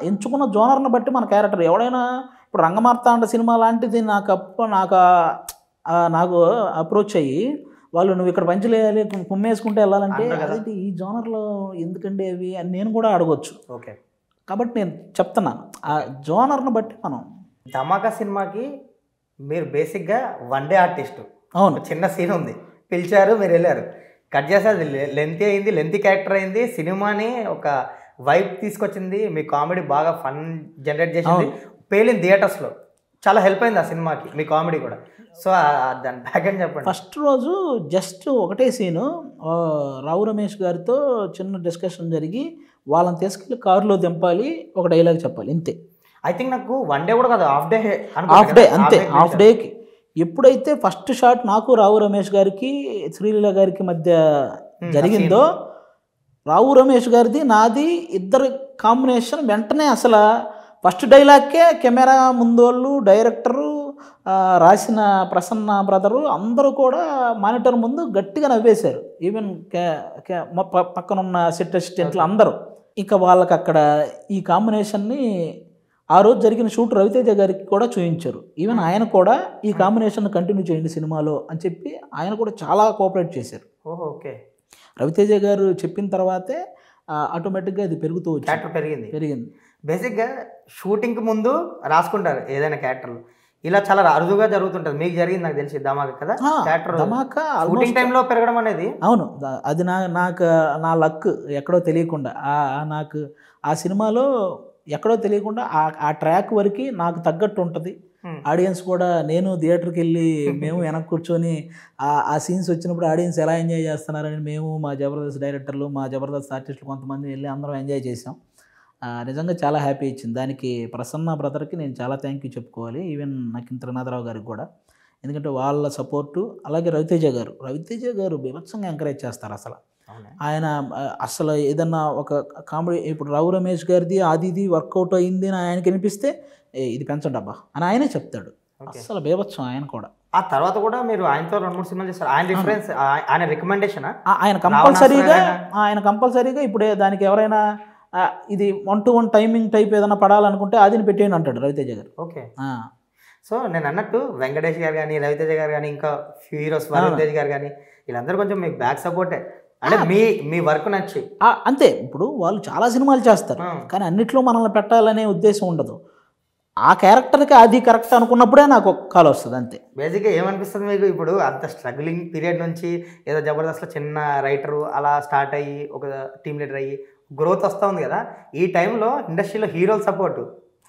ఎంచుకున్న జోనర్ని బట్టి మన క్యారెక్టర్ ఎవడైనా ఇప్పుడు రంగమార్తాండ సినిమా లాంటిది నాకు అప్రోచ్ అయ్యి వాళ్ళు నువ్వు ఇక్కడ పంచులేయాలి కుమ్మేసుకుంటే వెళ్ళాలంటే అదేంటి ఈ జోనర్లో ఎందుకండి అవి అని నేను కూడా అడగొచ్చు. ఓకే కాబట్టి నేను చెప్తున్నాను ఆ జోనర్ని బట్టి మనం. ధమాకా సినిమాకి మీరు బేసిక్గా వన్ డే ఆర్టిస్ట్. అవును, చిన్న సీన్ ఉంది, పిలిచారు, మీరు వెళ్ళారు, కట్ చేసి అది లెంతీ అయింది, లెంతీ క్యారెక్టర్ అయింది, సినిమాని ఒక వైబ్ తీసుకొచ్చింది, మీ కామెడీ బాగా ఫన్ జనరేట్ చేసింది, పేలింది థియేటర్స్లో, చాలా హెల్ప్ అయింది ఆ సినిమాకి మీ కామెడీ కూడా. సో దాని బ్యాక్ అని చెప్పండి. ఫస్ట్ రోజు జస్ట్ ఒకటే సీను రావు రమేష్ గారితో చిన్న డిస్కషన్ జరిగి వాళ్ళని తీసుకెళ్ళి కారులో దింపాలి, ఒక డైలాగ్ చెప్పాలి, ఇంతే. ఐ థింక్ నాకు వన్ డే కూడా కాదు, హాఫ్ డే అంతే. హాఫ్ డేకి ఎప్పుడైతే ఫస్ట్ షాట్ నాకు రావు రమేష్ గారికి శ్రీలీల గారికి మధ్య జరిగిందో, రావు రమేష్ గారిది నాది ఇద్దరు కాంబినేషన్ వెంటనే అసలు ఫస్ట్ డైలాగ్కే కెమెరా ముందోళ్ళు, డైరెక్టరు, రాసిన ప్రసన్న బ్రదరు అందరూ కూడా మానిటర్ ముందు గట్టిగా నవ్వేశారు. ఈవెన్ పక్కనున్న సెట్ అసిస్టెంట్లు అందరూ. ఇక వాళ్ళకి అక్కడ ఈ కాంబినేషన్ని ఆ రోజు జరిగిన షూట్ రవితేజ గారికి కూడా చూపించారు. ఈవెన్ ఆయన కూడా ఈ కాంబినేషన్ కంటిన్యూ చేయండి సినిమాలో అని చెప్పి ఆయన కూడా చాలా కోఆపరేట్ చేశారు. ఓకే, రవితేజ గారు చెప్పిన తర్వాతే ఆటోమేటిక్గా ఇది పెరుగుతూ వచ్చింది, పెరిగింది. బేసిక్గా షూటింగ్కి ముందు రాసుకుంటారు ఏదైనా క్యారెక్టర్లు, ఇలా చాలా అరుదుగా జరుగుతుంటుంది. మీకు జరిగింది నాకు తెలిసి ధమాకా కదా క్యారెక్టర్, ధమాకా షూటింగ్ టైంలో పెరగడం అనేది. అవును, అది నాకు నా లక్ ఎక్కడో తెలియకుండా నాకు ఆ సినిమాలో ఎక్కడో తెలియకుండా ఆ ట్రాక్ వరకు నాకు తగ్గట్టు ఉంటుంది. ఆడియన్స్ కూడా, నేను థియేటర్కి వెళ్ళి మేము వెనక్కి కూర్చొని ఆ సీన్స్ వచ్చినప్పుడు ఆడియన్స్ ఎలా ఎంజాయ్ చేస్తున్నారని మేము మా జబర్దస్త్ డైరెక్టర్లు, మా జబర్దస్త్ ఆర్టిస్టులు కొంతమంది వెళ్ళి అందరం ఎంజాయ్ చేసాం. నిజంగా చాలా హ్యాపీ ఇచ్చింది. దానికి ప్రసన్న బ్రదర్కి నేను చాలా థ్యాంక్ యూ చెప్పుకోవాలి, ఈవెన్ నాకు త్రినాథరావు గారికి కూడా. ఎందుకంటే వాళ్ళ సపోర్టు, అలాగే రవితేజ గారు బీభత్సంగా ఎంకరేజ్ చేస్తారు. ఆయన అసలు ఏదన్నా ఒక కామెడీ, ఇప్పుడు రావు రమేష్ గారిది ఆదిది వర్కౌట్ అయింది అని ఆయనకి అనిపిస్తే ఇది పెంచండి అబ్బా అని ఆయనే చెప్తాడు. అసలు బీభత్సం ఆయన కూడా. ఆ తర్వాత కూడా మీరు ఆయనతో 2-3 సినిమాలు చేస్తారు. ఆయన రిఫరెన్స్, ఆయన రికమెండేషన్, ఆయన కంపల్సరీగా ఇప్పుడు దానికి ఎవరైనా ఇది 1-to-1 టైమింగ్ టైప్ ఏదైనా పడాలనుకుంటే అదిని పెట్టేయండి అంటాడు రవితేజ గారు. ఓకే, సో నేను అన్నట్టు వెంకటేష్ గారు కానీ, రవితేజ గారు కానీ, ఇంకా హీరోస్ వరుణ్ తేజ్ గారు కానీ, వీళ్ళందరూ కొంచెం మీకు బ్యాక్ సపోర్టే, అంటే మీ వర్క్ నచ్చి. అంతే, ఇప్పుడు వాళ్ళు చాలా సినిమాలు చేస్తారు కానీ అన్నిట్లో మనల్ని పెట్టాలనే ఉద్దేశం ఉండదు. ఆ క్యారెక్టర్కి అది కరెక్ట్ అనుకున్నప్పుడే నాకు ఒక కాల్ వస్తుంది, అంతే. బేసిక్గా ఏమనిపిస్తుంది మీకు ఇప్పుడు అంత స్ట్రగ్లింగ్ పీరియడ్ నుంచి ఏదో జబర్దస్త్లో చిన్న రైటరు అలా స్టార్ట్ అయ్యి ఒక టీమ్ లీడర్ అయ్యి గ్రోత్ వస్తూ ఉంది కదా, ఈ టైంలో ఇండస్ట్రీలో హీరోల సపోర్టు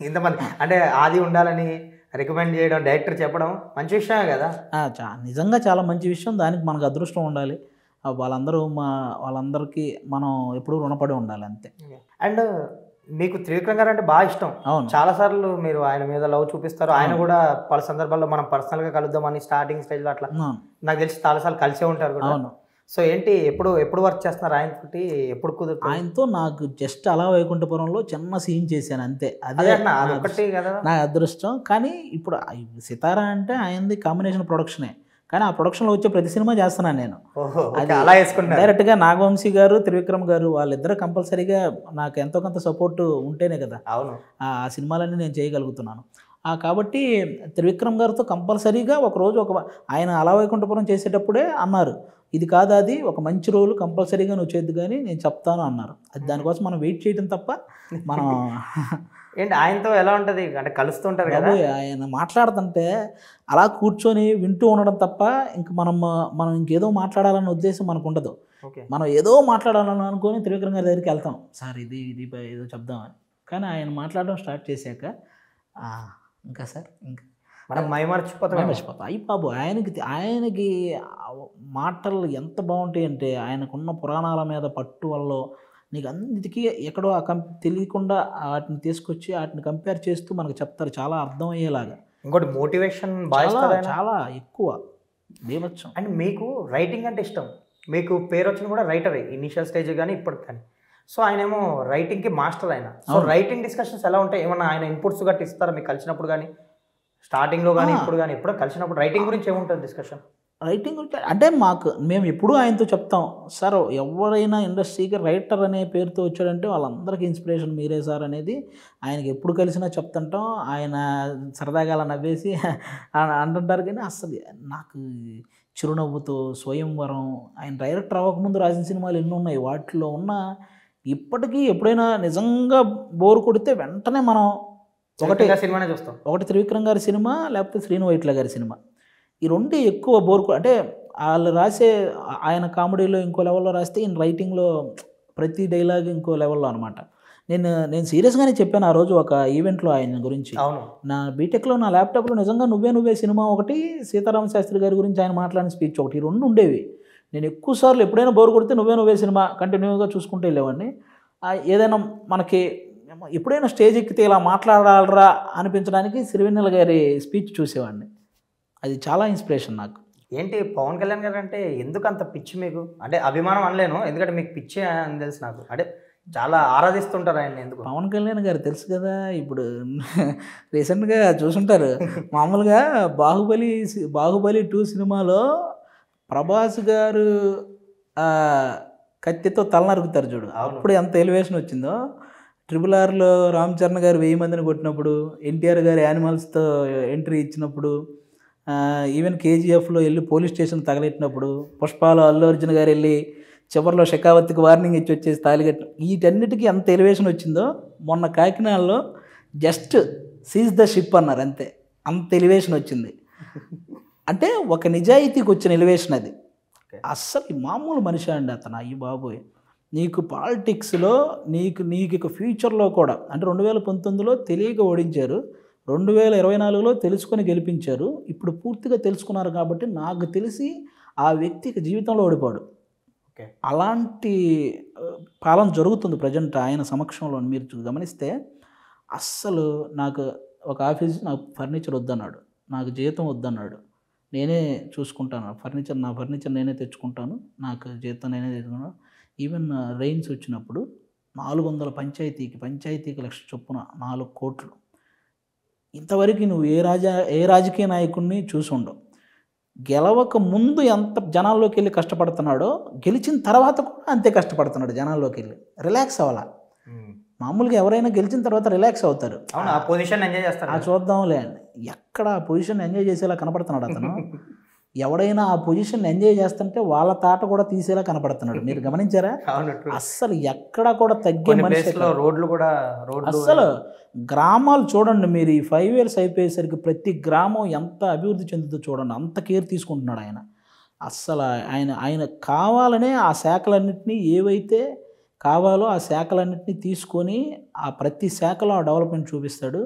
ఇంతమంది, అంటే ఆది ఉండాలని రికమెండ్ చేయడం, డైరెక్టర్ చెప్పడం మంచి విషయమే కదా. నిజంగా చాలా మంచి విషయం, దానికి మనకు అదృష్టం ఉండాలి. వాళ్ళందరికీ మనం ఎప్పుడూ రుణపడి ఉండాలి, అంతే. అండ్ మీకు త్రివిక్రమ్ గారు అంటే బాగా ఇష్టం. చాలా సార్లు మీరు ఆయన మీద లవ్ చూపిస్తారు, ఆయన కూడా పలు సందర్భాల్లో మనం పర్సనల్గా కలుద్దామని స్టార్టింగ్ స్టేజ్లో అట్లా నాకు తెలిసి చాలాసార్లు కలిసే ఉంటారు కూడా. సో ఏంటి ఎప్పుడు వర్క్ చేస్తున్నారు ఆయనతోటి, ఎప్పుడు కుదురుతుంది? ఆయనతో నాకు జస్ట్ అలా వైకుంఠపురంలో చిన్న సీన్ చేశాను, అంతే. అదే ఒకటి కదా నా అదృష్టం. కానీ ఇప్పుడు సితారా అంటే ఆయనది కాంబినేషన్ ప్రొడక్షనే, కానీ ఆ ప్రొడక్షన్లో వచ్చే ప్రతి సినిమా చేస్తున్నాను నేను. అది అలా వేసుకున్నాను. డైరెక్ట్గా నాగవంశీ గారు, త్రివిక్రమ్ గారు వాళ్ళిద్దరు కంపల్సరీగా నాకు ఎంతో కొంత సపోర్ట్ ఉంటేనే కదా అవును ఆ సినిమాలన్నీ నేను చేయగలుగుతున్నాను. కాబట్టి త్రివిక్రమ్ గారితో కంపల్సరీగా ఒకరోజు ఆయన అలా వైకుంఠపురం చేసేటప్పుడే అన్నారు, ఇది కాదు అది ఒక మంచి రోల్ కంపల్సరీగా నువ్వు చేయద్దు కానీ నేను చెప్తాను అన్నారు. అది దానికోసం మనం వెయిట్ చేయడం తప్ప మనం ఏంటి ఆయనతో ఎలా ఉంటుంది అంటే కలుస్తుంటారు కదా, ఆయన మాట్లాడుతుంటే అలా కూర్చొని వింటూ ఉండడం తప్ప ఇంకా మనం ఇంకేదో మాట్లాడాలన్న ఉద్దేశం మనకు ఉండదు. మనం ఏదో మాట్లాడాలని అనుకొని త్రివిక్రమ్ గారి దగ్గరికి వెళ్తాం, సార్ ఇది ఏదో చెప్దామని. కానీ ఆయన మాట్లాడడం స్టార్ట్ చేశాక ఇంకా సార్ ఇంకా మనం మైమర్చిపోతాం. మర్చిపోతాం. అయ్యి బాబు ఆయనకి మాటలు ఎంత బాగుంటాయంటే ఆయనకున్న పురాణాల మీద పట్టు వల్ల నీకు అన్నిటికీ ఎక్కడో తెలియకుండా వాటిని తీసుకొచ్చి వాటిని కంపేర్ చేస్తూ మనకు చెప్తారు చాలా అర్థమయ్యేలాగా. ఇంకోటి మోటివేషన్ చాలా చాలా ఎక్కువ బీభత్సం. అండ్ మీకు రైటింగ్ అంటే ఇష్టం, మీకు పేరు వచ్చిన కూడా రైటరే ఇనిషియల్ స్టేజ్ కానీ ఇప్పటికి కానీ. సో ఆయన ఏమో రైటింగ్కి మాస్టర్ ఆయన. సో రైటింగ్ డిస్కషన్స్ ఎలా ఉంటాయి? ఏమన్నా ఆయన ఇన్పుట్స్ గట్టి ఇస్తారా మీకు కలిసినప్పుడు కానీ, స్టార్టింగ్లో కానీ ఇప్పుడు కానీ ఎప్పుడో కలిసినప్పుడు రైటింగ్ గురించి ఏముంటుంది డిస్కషన్? రైటింగ్ గురించి అంటే మేము ఎప్పుడూ ఆయనతో చెప్తాం, సార్ ఎవరైనా ఇండస్ట్రీకి రైటర్ అనే పేరుతో వచ్చాడంటే వాళ్ళందరికీ ఇన్స్పిరేషన్ మీరే సార్ అనేది ఆయనకి ఎప్పుడు కలిసినా చెప్తుంటాం. ఆయన సరదాగా అలా నవ్వేసి అంటుంటారు. కానీ అసలు నాకు చిరునవ్వుతో స్వయంవరం, ఆయన డైరెక్టర్ అవ్వకముందు రాసిన సినిమాలు ఎన్ని ఉన్నాయి, వాటిలో ఉన్న ఇప్పటికీ ఎప్పుడైనా నిజంగా బోర్ కొడితే వెంటనే మనం సినిమానే చూస్తాం. ఒకటి త్రివిక్రమ్ గారి సినిమా, లేకపోతే శ్రీను వైట్ల గారి సినిమా. ఈ రెండు ఎక్కువ బోర్ అంటే వాళ్ళు రాసే ఆయన కామెడీలో ఇంకో లెవెల్లో రాస్తే ఈయన రైటింగ్లో ప్రతి డైలాగ్ ఇంకో లెవెల్లో అనమాట. నేను సీరియస్గానే చెప్పాను ఆ రోజు ఒక ఈవెంట్లో ఆయన గురించి. నా బీటెక్లో నా ల్యాప్టాప్లో నిజంగా నువ్వే సినిమా ఒకటి, సీతారామ శాస్త్రి గారి గురించి ఆయన మాట్లాడిన స్పీచ్ ఒకటి, ఈ రెండు ఉండేవి. నేను ఎక్కువసార్లు ఎప్పుడైనా బోర్ కొడితే నువ్వే సినిమా కంటిన్యూగా చూసుకుంటూ వెళ్ళేవాడిని. ఏదైనా మనకి ఎప్పుడైనా స్టేజ్ ఎక్కితే ఇలా మాట్లాడాలరా అనిపించడానికి సిరివెన్నెల గారి స్పీచ్ చూసేవాడిని. అది చాలా ఇన్స్పిరేషన్ నాకు. ఏంటి పవన్ కళ్యాణ్ గారు అంటే ఎందుకు అంత పిచ్చి మీకు? అంటే అభిమానం అనలేను, ఎందుకంటే మీకు పిచ్చి అని తెలుసు నాకు. అంటే చాలా ఆరాధిస్తుంటారు ఆయన. ఎందుకు? పవన్ కళ్యాణ్ గారు తెలుసు కదా, ఇప్పుడు రీసెంట్గా చూసుంటారు. మామూలుగా బాహుబలి 2 సినిమాలో ప్రభాస్ గారు కత్తితో తల నరుకుతారు చూడు, అప్పుడు ఎంత ఎలివేషన్ వచ్చిందో. RRRలో రామ్ చరణ్ గారు 1000 మందిని కొట్టినప్పుడు, ఎన్టీఆర్ గారు యానిమల్స్తో ఎంట్రీ ఇచ్చినప్పుడు, ఈవెన్ KGFలో వెళ్ళి పోలీస్ స్టేషన్ తగలెట్టినప్పుడు, పుష్పాలో అల్లు అర్జున్ గారు వెళ్ళి చివరిలో షెకావత్కి వార్నింగ్ ఇచ్చి వచ్చేసి తాలిగట్టు, వీటన్నిటికీ ఎంత ఎలివేషన్ వచ్చిందో. మొన్న కాకినాడలో జస్ట్ సీజ్ ద షిప్ అన్నారు, అంతే. అంత ఎలివేషన్ వచ్చింది. అంటే ఒక నిజాయితీకి వచ్చిన ఎలివేషన్ అది. అస్సలు మామూలు మనిషి అండి అతను. అయ్యి బాబోయ్, నీకు పాలిటిక్స్లో నీకు ఫ్యూచర్లో కూడా, అంటే 2019లో తెలియక ఓడించారు, 2024లో తెలుసుకొని గెలిపించారు. ఇప్పుడు పూర్తిగా తెలుసుకున్నారు కాబట్టి నాకు తెలిసి ఆ వ్యక్తికి జీవితంలో ఓడిపోడు. అలాంటి పాలన జరుగుతుంది ప్రజెంట్ ఆయన సమక్షంలో. మీరు గమనిస్తే అస్సలు నాకు ఒక ఆఫీస్, నాకు ఫర్నిచర్ వద్దన్నాడు, నాకు జీతం వద్దన్నాడు, నేనే చూసుకుంటాను నా ఫర్నిచర్ నేనే తెచ్చుకుంటాను, నాకు జీతం నేనే తెచ్చుకున్నాను. ఈవెన్ రెయిన్స్ వచ్చినప్పుడు 400 పంచాయతీకి 1,00,000 చొప్పున 4 కోట్లు. ఇంతవరకు నువ్వు ఏ రాజకీయ నాయకుడిని చూసుండవు. గెలవక ముందు ఎంత జనాల్లోకి వెళ్ళి కష్టపడుతున్నాడో, గెలిచిన తర్వాత కూడా అంతే కష్టపడుతున్నాడు జనాల్లోకి వెళ్ళి. రిలాక్స్ అవ్వాలా. మామూలుగా ఎవరైనా గెలిచిన తర్వాత రిలాక్స్ అవుతారు, ఆ పొజిషన్ ఎంజాయ్ చేస్తారు. చూద్దాంలే అని. ఎక్కడ ఆ పొజిషన్ ఎంజాయ్ చేసేలా కనపడుతున్నాడు అతను. ఎవడైనా ఆ పొజిషన్ ఎంజాయ్ చేస్తుంటే వాళ్ళ తాట కూడా తీసేలా కనపడుతున్నాడు. మీరు గమనించారా? అస్సలు ఎక్కడ కూడా తగ్గే మనిషి. రోడ్లు కూడా అస్సలు గ్రామాలు చూడండి మీరు, ఈ 5 years అయిపోయేసరికి ప్రతి గ్రామం ఎంత అభివృద్ధి చెందుతుందో చూడండి, అంత కేర్ తీసుకుంటున్నాడు ఆయన. అస్సలు ఆయన కావాలనే ఆ శాఖలన్నింటినీ ఏవైతే కావాలో ఆ శాఖలన్నింటినీ తీసుకొని ఆ ప్రతి శాఖలో ఆ డెవలప్మెంట్ చూపిస్తాడు.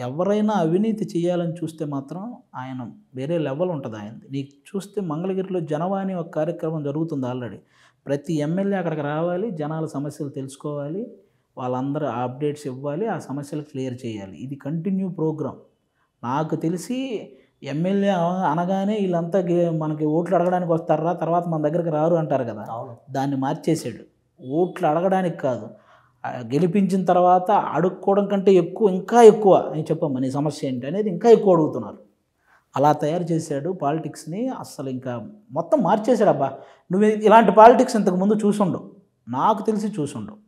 ఎవరైనా అవినీతి చేయాలని చూస్తే మాత్రం ఆయన వేరే లెవెల్ ఉంటుంది ఆయనది. నీకు చూస్తే మంగళగిరిలో జనవాణి ఒక కార్యక్రమం జరుగుతుంది ఆల్రెడీ. ప్రతి ఎమ్మెల్యే అక్కడికి రావాలి, జనాల సమస్యలు తెలుసుకోవాలి, వాళ్ళందరూ అప్డేట్స్ ఇవ్వాలి, ఆ సమస్యలు క్లియర్ చేయాలి. ఇది కంటిన్యూ ప్రోగ్రామ్. నాకు తెలిసి ఎమ్మెల్యే అనగానే వీళ్ళంతా మనకి ఓట్లు అడగడానికి వస్తారా, తర్వాత మన దగ్గరికి రారు అంటారు కదా, దాన్ని మార్చేసాడు. ఓట్లు అడగడానికి కాదు, గెలిపించిన తర్వాత అడుక్కోవడం కంటే ఇంకా ఎక్కువ నేను చెప్పమ్మా నీ సమస్య ఏంటి అనేది ఇంకా ఎక్కువ అడుగుతున్నారు. అలా తయారు చేశాడు పాలిటిక్స్ని. అస్సలు ఇంకా మొత్తం మార్చేశాడు. అబ్బా, నువ్వు ఇలాంటి పాలిటిక్స్ ఇంతకుముందు చూసుండవు, నాకు తెలిసి చూసుండవు.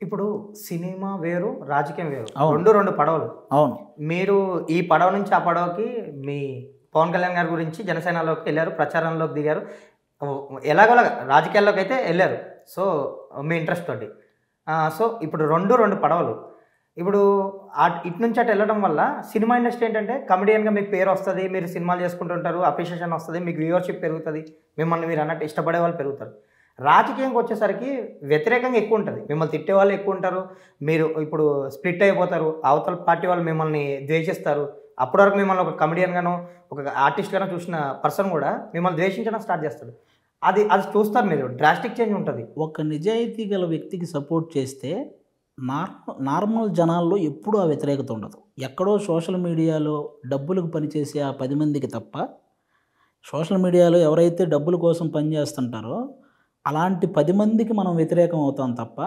ఇప్పుడు సినిమా వేరు, రాజకీయం వేరు, రెండు పడవలు. అవును. మీరు ఈ పడవ నుంచి ఆ పడవకి మీ పవన్ కళ్యాణ్ గారి గురించి జనసేనలోకి వెళ్ళారు, ప్రచారంలోకి దిగారు, ఎలాగోలా రాజకీయాల్లోకి అయితే వెళ్ళారు. సో మీ ఇంట్రెస్ట్ తోటి. సో ఇప్పుడు రెండు పడవలు. ఇప్పుడు ఇటు నుంచి అటు వెళ్ళడం వల్ల సినిమా ఇండస్ట్రీ ఏంటంటే కమెడియన్గా మీకు పేరు వస్తుంది, మీరు సినిమాలు చేసుకుంటుంటారు, అప్రిషియేషన్ వస్తుంది, మీకు వ్యూవర్షిప్ పెరుగుతుంది, మిమ్మల్ని మీరు అన్నట్టు ఇష్టపడే వాళ్ళు పెరుగుతారు. రాజకీయంకి వచ్చేసరికి వ్యతిరేకంగా ఎక్కువ ఉంటుంది, మిమ్మల్ని తిట్టే వాళ్ళు ఎక్కువ ఉంటారు, మీరు ఇప్పుడు స్ప్లిట్ అయిపోతారు, అవతల పార్టీ వాళ్ళు మిమ్మల్ని ద్వేషిస్తారు, అప్పటి వరకు మిమ్మల్ని ఒక కమెడియన్ గానో ఒక ఆర్టిస్ట్ గానో చూసిన పర్సన్ కూడా మిమ్మల్ని ద్వేషించడం స్టార్ట్ చేస్తాడు. అది అది చూస్తారు మీరు, డ్రాస్టిక్ చేంజ్ ఉంటుంది. ఒక నిజాయితీ గల వ్యక్తికి సపోర్ట్ చేస్తే నార్మల్ జనాల్లో ఎప్పుడూ ఆ వ్యతిరేకత ఉండదు. ఎక్కడో సోషల్ మీడియాలో డబ్బులకు పనిచేసే ఆ 10 మందికి తప్ప, సోషల్ మీడియాలో ఎవరైతే డబ్బుల కోసం పనిచేస్తుంటారో అలాంటి 10 మందికి మనం వ్యతిరేకం అవుతాం తప్ప,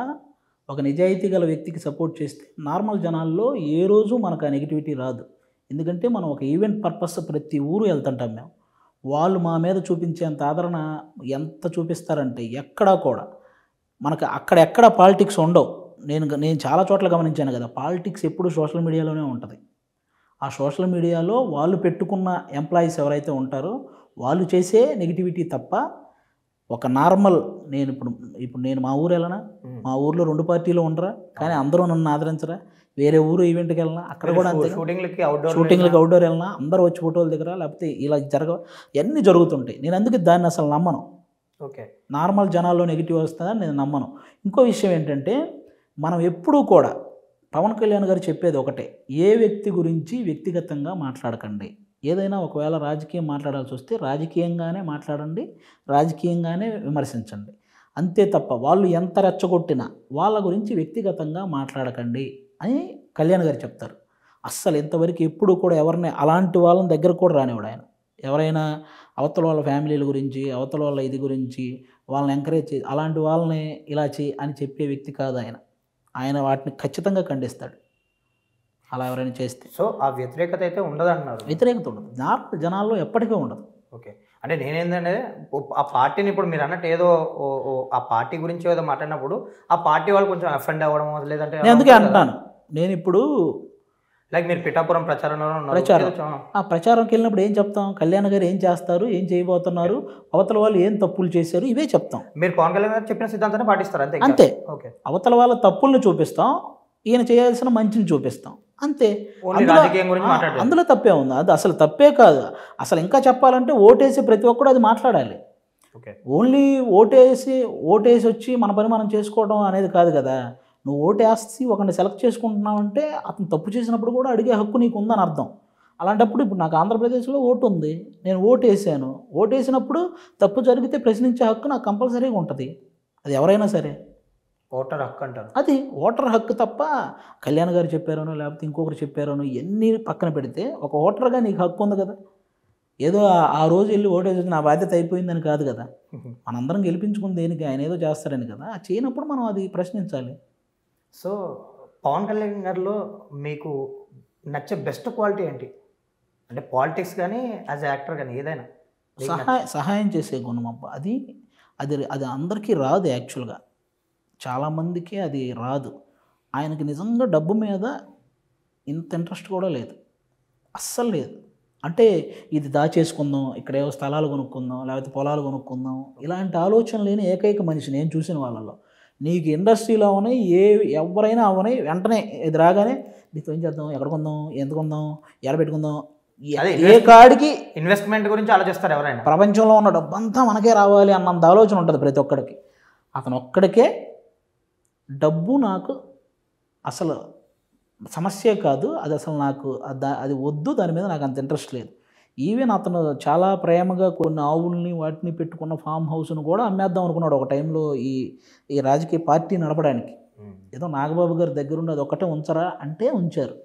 ఒక నిజాయితీ గల వ్యక్తికి సపోర్ట్ చేస్తే నార్మల్ జనాల్లో ఏ రోజు మనకు ఆ నెగిటివిటీ రాదు. ఎందుకంటే మనం ఒక ఈవెంట్ పర్పస్ ప్రతి ఊరు వెళ్తుంటాం మేము. వాళ్ళు మా మీద చూపించేంత ఆదరణ ఎంత చూపిస్తారంటే ఎక్కడా కూడా మనకు అక్కడెక్కడ పాలిటిక్స్ ఉండవు. నేను చాలా చోట్ల గమనించాను కదా, పాలిటిక్స్ ఎప్పుడు సోషల్ మీడియాలోనే ఉంటుంది. ఆ సోషల్ మీడియాలో వాళ్ళు పెట్టుకున్న ఎంప్లాయీస్ ఎవరైతే ఉంటారో వాళ్ళు చేసే నెగిటివిటీ తప్ప, ఒక నార్మల్ ఇప్పుడు నేను మా ఊరు వెళ్ళనా, మా ఊర్లో 2 పార్టీలు ఉండరా, కానీ అందరూ నన్ను ఆదరించరా. వేరే ఊరు ఈవెంట్కి వెళ్ళినా అక్కడ కూడా అంతే, షూటింగ్లకి అవుట్డోర్ వెళ్ళినా అందరూ వచ్చి ఫోటోలు దగ్గర, లేకపోతే ఇలా ఇవన్నీ జరుగుతుంటాయి. నేను అందుకే దాన్ని అసలు నమ్మను. ఓకే, నార్మల్ జనాల్లో నెగిటివ్ వస్తుందని నేను నమ్మను. ఇంకో విషయం ఏంటంటే, మనం ఎప్పుడూ కూడా పవన్ కళ్యాణ్ గారు చెప్పేది ఒకటే, ఏ వ్యక్తి గురించి వ్యక్తిగతంగా మాట్లాడకండి. ఏదైనా ఒకవేళ రాజకీయం మాట్లాడాల్సి వస్తే రాజకీయంగానే మాట్లాడండి, రాజకీయంగానే విమర్శించండి. అంతే తప్ప వాళ్ళు ఎంత రెచ్చగొట్టినా వాళ్ళ గురించి వ్యక్తిగతంగా మాట్లాడకండి అని కళ్యాణ్ గారు చెప్తారు. అస్సలు ఇంతవరకు ఎప్పుడు కూడా ఎవరిని అలాంటి వాళ్ళని దగ్గర కూడా రానివాడు ఆయన. ఎవరైనా అవతల వాళ్ళ ఫ్యామిలీల గురించి, అవతల వాళ్ళ ఇది గురించి వాళ్ళని ఎంకరేజ్ చేసి అలాంటి వాళ్ళని ఇలా చేయి అని చెప్పే వ్యక్తి కాదు ఆయన. ఆయన వాటిని ఖచ్చితంగా ఖండిస్తాడు అలా ఎవరైనా చేస్తే. సో ఆ వ్యతిరేకత అయితే ఉండదు అంటున్నారు. వ్యతిరేకత ఉండదు, నార్మల్ జనాల్లో ఎప్పటికీ ఉండదు. ఓకే, అంటే నేనేంటంటే ఆ పార్టీని ఇప్పుడు మీరు అన్నట్టు ఏదో ఆ పార్టీ గురించి ఏదో మాట్లాడినప్పుడు ఆ పార్టీ వాళ్ళు కొంచెం అఫెండ్ అవ్వడం లేదంటే, నేను అందుకే అంటున్నాను, నేను ఇప్పుడు లైక్ మీరు పిఠాపురం ప్రచారంకి వెళ్ళినప్పుడు ఏం చెప్తాం, కళ్యాణ్ గారు ఏం చేస్తారు, ఏం చేయబోతున్నారు, అవతల వాళ్ళు ఏం తప్పులు చేశారు, ఇవే చెప్తాం. మీరు పవన్ కళ్యాణ్ గారు చెప్పిన సిద్ధాంతాన్ని పాటిస్తారు అంతే. అంతే, ఓకే, అవతల వాళ్ళ తప్పుల్ని చూపిస్తాం, ఈయన చేయాల్సిన మంచిని చూపిస్తాం అంతే. అందులో తప్పే ఉంది, అది అసలు తప్పే కాదు. అసలు ఇంకా చెప్పాలంటే ఓటేసి ప్రతి ఒక్కరు అది మాట్లాడాలి. ఓన్లీ ఓటేసి వచ్చి మన పని మనం చేసుకోవడం అనేది కాదు కదా. నువ్వు ఓటేసి ఒకరిని సెలెక్ట్ చేసుకుంటున్నావంటే అతను తప్పు చేసినప్పుడు కూడా అడిగే హక్కు నీకు ఉందని అర్థం. అలాంటప్పుడు ఇప్పుడు నాకు ఆంధ్రప్రదేశ్లో ఓటు ఉంది, నేను ఓటేసాను, ఓటేసినప్పుడు తప్పు జరిగితే ప్రశ్నించే హక్కు నాకు కంపల్సరీగా ఉంటుంది. అది ఎవరైనా సరే ఓటర్ హక్కు అంటారు. అది ఓటర్ హక్కు తప్ప కళ్యాణ్ గారు చెప్పారనో లేకపోతే ఇంకొకరు చెప్పారనో ఎన్ని పక్కన పెడితే ఒక ఓటర్గా నీకు హక్కు ఉంది కదా. ఏదో ఆ రోజు వెళ్ళి ఓటేసి నా బాధ్యత అయిపోయిందని కాదు కదా. మనందరం గెలిపించుకుని దేనికి, ఆయన ఏదో చేస్తారని కదా. ఆ చేయనప్పుడు మనం అది ప్రశ్నించాలి. సో పవన్ కళ్యాణ్ గారిలో మీకు నచ్చే బెస్ట్ క్వాలిటీ ఏంటి? అంటే పాలిటిక్స్ కానీ యాజ్ యాక్టర్ కానీ ఏదైనా సహాయం చేసే గుణం అబ్బా. అది అది అది అందరికీ రాదు యాక్చువల్గా, చాలామందికి అది రాదు. ఆయనకి నిజంగా డబ్బు మీద ఇంత ఇంట్రెస్ట్ కూడా లేదు, అస్సలు లేదు. అంటే ఇది దాచేసుకుందాం, ఇక్కడేవో స్థలాలు కొనుక్కుందాం, లేకపోతే పొలాలు కొనుక్కుందాం, ఇలాంటి ఆలోచన లేని ఏకైక మనిషి నేను చూసిన వాళ్ళలో. నీకు ఇండస్ట్రీలో అవని ఎవరైనా అవని వెంటనే ఇది రాగానే నీకు ఏం చేద్దాం, ఎక్కడ కొందాం, ఎంత కొందాం, ఎక్కడ పెట్టుకుందాం, ఏ కాడికి ఇన్వెస్ట్మెంట్ గురించి ఆలోచిస్తారు ఎవరైనా. ప్రపంచంలో ఉన్న డబ్బంతా మనకే రావాలి అన్నంత ఆలోచన ఉంటుంది ప్రతి ఒక్కడికి. అతను ఒక్కడికే డబ్బు నాకు అసలు సమస్యే కాదు, అది అసలు నాకు అది వద్దు, దాని మీద నాకు అంత ఇంట్రెస్ట్ లేదు. ఈవెన్ అతను చాలా ప్రేమగా కొన్ని ఆవుల్ని వాటిని పెట్టుకున్న ఫామ్ హౌస్ను కూడా అమ్మేద్దాం అనుకున్నాడు ఒక టైంలో ఈ రాజకీయ పార్టీ నడపడానికి. ఏదో నాగబాబు గారి దగ్గరుండి అది ఒక్కటే ఉంచరా అంటే ఉంచారు,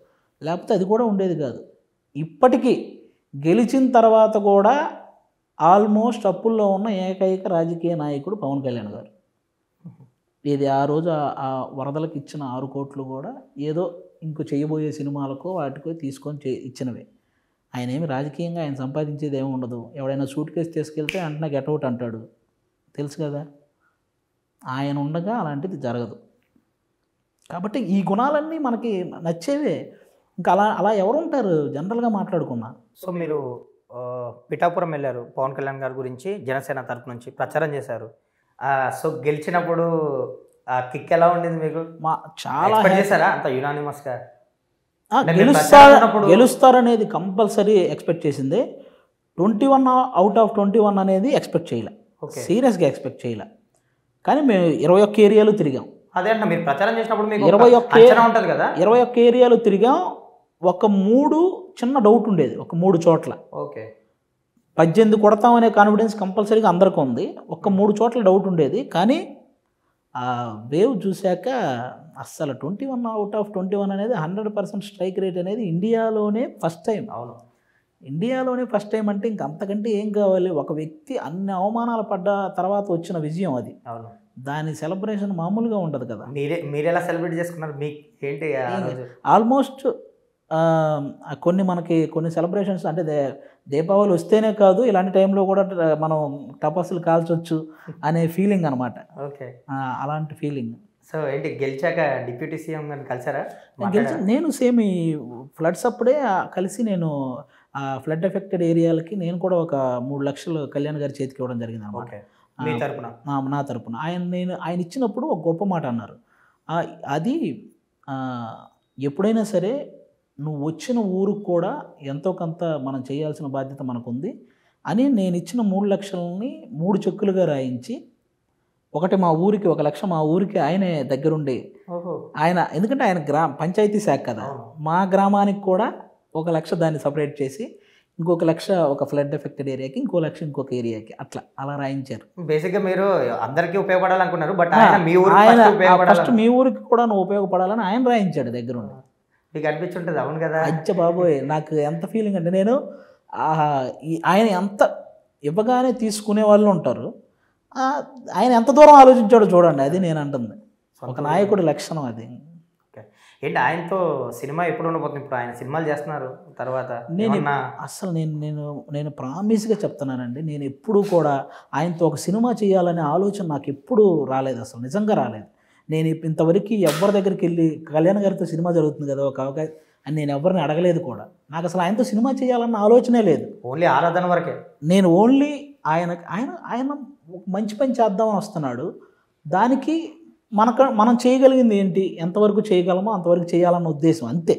లేకపోతే అది కూడా ఉండేది కాదు. ఇప్పటికీ గెలిచిన తర్వాత కూడా ఆల్మోస్ట్ అప్పుల్లో ఉన్న ఏకైక రాజకీయ నాయకుడు పవన్ కళ్యాణ్ గారు. ఇది ఆ రోజు ఆ వరదలకు ఇచ్చిన 6 కోట్లు కూడా ఏదో ఇంకో చేయబోయే సినిమాలకో వాటికో తీసుకొని ఇచ్చినవే. ఆయన ఏమి రాజకీయంగా ఆయన సంపాదించేది ఏమి ఉండదు. ఎవడైనా సూట్ కేసు తీసుకెళ్తే అంటే గెట్అవుట్ అంటాడు, తెలుసు కదా. ఆయన ఉండగా అలాంటిది జరగదు. కాబట్టి ఈ గుణాలన్నీ మనకి నచ్చేవే. ఇంకా అలా ఎవరు ఉంటారు జనరల్గా మాట్లాడుకున్నా. సో మీరు పిఠాపురం వెళ్ళారు, పవన్ కళ్యాణ్ గారి గురించి జనసేన తరపు నుంచి ప్రచారం చేశారు. సో గెలిచినప్పుడు కిక్ ఎలా ఉండింది మీకు? చాలా చేశారా అంత యునానిమస్గా? గెలుస్తారనేది కంపల్సరీ ఎక్స్పెక్ట్ చేసింది. 21 అవుట్ ఆఫ్ 21 అనేది ఎక్స్పెక్ట్ చేయలే, సీరియస్గా ఎక్స్పెక్ట్ చేయలే. కానీ మేము 21 ఏరియాలు తిరిగాం. అదే అంటే మీరు ప్రచారం చేసినప్పుడు మీకు 21 ఏరియాలు తిరిగాం. ఒక 3 చిన్న డౌట్ ఉండేది ఒక 3 చోట్ల. ఓకే. 18 కొడతామనే కాన్ఫిడెన్స్ కంపల్సరీగా అందరికీ ఉంది. ఒక్క 3 చోట్ల డౌట్ ఉండేది. కానీ ఆ వేవ్ చూశాక అస్సలు 21 అవుట్ ఆఫ్ 21 అనేది 100% స్ట్రైక్ రేట్ అనేది ఇండియాలోనే ఫస్ట్ టైం. అవును. ఇండియాలోనే ఫస్ట్ టైం అంటే ఇంక అంతకంటే ఏం కావాలి? ఒక వ్యక్తి అన్ని అవమానాలు పడ్డ తర్వాత వచ్చిన విజయం అది. అవును. దాని సెలబ్రేషన్ మామూలుగా ఉండదు కదా. మీరెలా సెలబ్రేట్ చేసుకున్నారు? మీకు ఏంటి ఆ రోజు? ఆల్మోస్ట్ కొన్ని మనకి కొన్ని సెలబ్రేషన్స్ అంటే దీపావళి వస్తేనే కాదు, ఇలాంటి టైంలో కూడా మనం టపాసులు కాల్చొచ్చు అనే ఫీలింగ్ అనమాట. ఓకే. అలాంటి ఫీలింగ్. సో ఏంటి గెలిచాక డిప్యూటీ సీఎం గారిని కలిసారా? నేను సేమ్ ఈ ఫ్లడ్స్ అప్పుడే కలిసి నేను ఫ్లడ్ ఎఫెక్టెడ్ ఏరియాలకి నేను కూడా ఒక 3 లక్షలు కళ్యాణ్ గారి చేతికి ఇవ్వడం జరిగింది అనమాట. మీ తరపున? నా తరపున. ఆయన ఇచ్చినప్పుడు ఒక గొప్ప మాట అన్నారు. అది ఎప్పుడైనా సరే నువ్వు వచ్చిన ఊరికి కూడా ఎంతో కొంత మనం చేయాల్సిన బాధ్యత మనకుంది అని నేను ఇచ్చిన 3 లక్షలని 3 చెక్కులుగా రాయించి, ఒకటి మా ఊరికి 1 లక్ష మా ఊరికి ఆయనే దగ్గరుండి ఆయన, ఎందుకంటే ఆయన పంచాయతీ శాఖ కదా, మా గ్రామానికి కూడా 1 లక్ష దాన్ని సపరేట్ చేసి ఇంకొక 1 లక్ష ఒక ఫ్లడ్ ఎఫెక్టెడ్ ఏరియాకి, ఇంకో 1 లక్ష ఇంకొక ఏరియాకి, అలా రాయించారు. బేసిక్గా మీరు అందరికీ ఉపయోగపడాలనుకున్నారు, బట్ ఫస్ట్ మీ ఊరికి కూడా నువ్వు ఉపయోగపడాలని ఆయన రాయించాడు దగ్గరుండి. మీకు అనిపించుంటుంది. అవును కదా. అచ్చ బాబోయ్, నాకు ఎంత ఫీలింగ్ అంటే నేను ఆయన ఎంత ఇవ్వగానే తీసుకునే వాళ్ళు ఉంటారు, ఆయన ఎంత దూరం ఆలోచించాడో చూడండి. అది నేను అంటుంది ఒక నాయకుడి లక్షణం అది. ఏంటి ఆయనతో సినిమా ఎప్పుడు ఉండబోతుంది? ఇప్పుడు ఆయన సినిమాలు చేస్తున్నారు తర్వాత. అసలు నేను ప్రామిస్గా చెప్తున్నానండి, నేను ఎప్పుడూ కూడా ఆయనతో ఒక సినిమా చేయాలనే ఆలోచన నాకు ఎప్పుడూ రాలేదు, అసలు నిజంగా రాలేదు. నేను ఇంతవరకు ఎవరి దగ్గరికి వెళ్ళి కళ్యాణ్ గారితో సినిమా జరుగుతుంది కదా ఒక అవకాశం అని నేను ఎవరిని అడగలేదు కూడా. నాకు అసలు ఆయనతో సినిమా చేయాలన్న ఆలోచనే లేదు. ఓన్లీ ఆరాధన వరకే. నేను ఓన్లీ ఆయన మంచి పని చేద్దామని వస్తున్నాడు. దానికి మనం చేయగలిగింది ఏంటి, ఎంతవరకు చేయగలమో అంతవరకు చేయాలన్న ఉద్దేశం అంతే,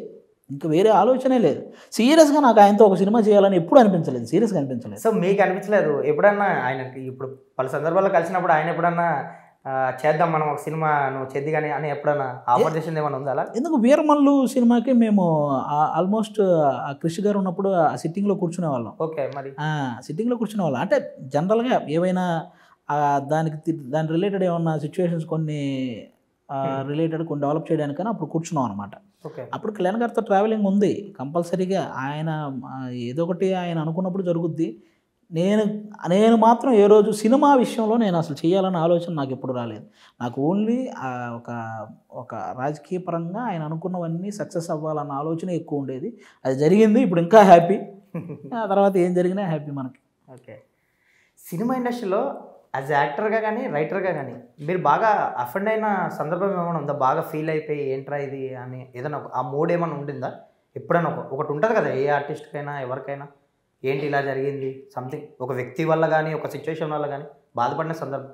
ఇంకా వేరే ఆలోచనే లేదు. సీరియస్గా నాకు ఆయనతో ఒక సినిమా చేయాలని ఎప్పుడు అనిపించలేదు, సీరియస్గా అనిపించలేదు. సో మీకు అనిపించలేదు ఎప్పుడన్నా ఆయనకి? ఇప్పుడు పలు సందర్భాల్లో కలిసినప్పుడు ఆయన ఎప్పుడన్నా చేద్దాం మనం ఒక సినిమా, నువ్వు చేద్ది కానీ అని ఎప్పుడన్నా ఆఫర్ చేసింది ఏమన్నా ఉందా? ఎందుకు వీరమల్లు సినిమాకి మేము ఆల్మోస్ట్ కృషి గారు ఉన్నప్పుడు ఆ సిట్టింగ్లో కూర్చునే వాళ్ళం. ఓకే. మరి సిట్టింగ్లో కూర్చునే వాళ్ళం అంటే జనరల్గా ఏవైనా దాని రిలేటెడ్ ఏమన్నా సిచ్యువేషన్స్ కొన్ని రిలేటెడ్ కొన్ని డెవలప్ చేయడానికైనా అప్పుడు కూర్చున్నాం అనమాట. అప్పుడు కళ్యాణ్ గారితో ట్రావెలింగ్ ఉంది కంపల్సరీగా. ఆయన ఏదో ఒకటి ఆయన అనుకున్నప్పుడు జరుగుద్ది. నేను మాత్రం ఏ రోజు సినిమా విషయంలో నేను అసలు చేయాలన్న ఆలోచన నాకు ఎప్పుడు రాలేదు. నాకు ఓన్లీ ఒక రాజకీయ పరంగా ఆయన అనుకున్నవన్నీ సక్సెస్ అవ్వాలన్న ఆలోచన ఎక్కువ ఉండేది. అది జరిగింది, ఇప్పుడు ఇంకా హ్యాపీ. ఆ తర్వాత ఏం జరిగినా హ్యాపీ మనకి. ఓకే. సినిమా ఇండస్ట్రీలో యాజ్ యాక్టర్గా కానీ రైటర్గా కానీ మీరు బాగా అఫెండ్ అయిన సందర్భం ఏమైనా ఉందా? బాగా ఫీల్ అయిపోయి ఏంట్రా ఇది అని ఏదైనా ఆ మూడ్ ఏమైనా ఉండిందా? ఎప్పుడైనా ఒకటి ఉంటుంది కదా ఏ ఆర్టిస్ట్కైనా ఎవరికైనా, ఏంటి ఇలా జరిగింది సంథింగ్, ఒక వ్యక్తి వల్ల కానీ ఒక సిచ్యువేషన్ వల్ల కానీ బాధపడిన సందర్భం?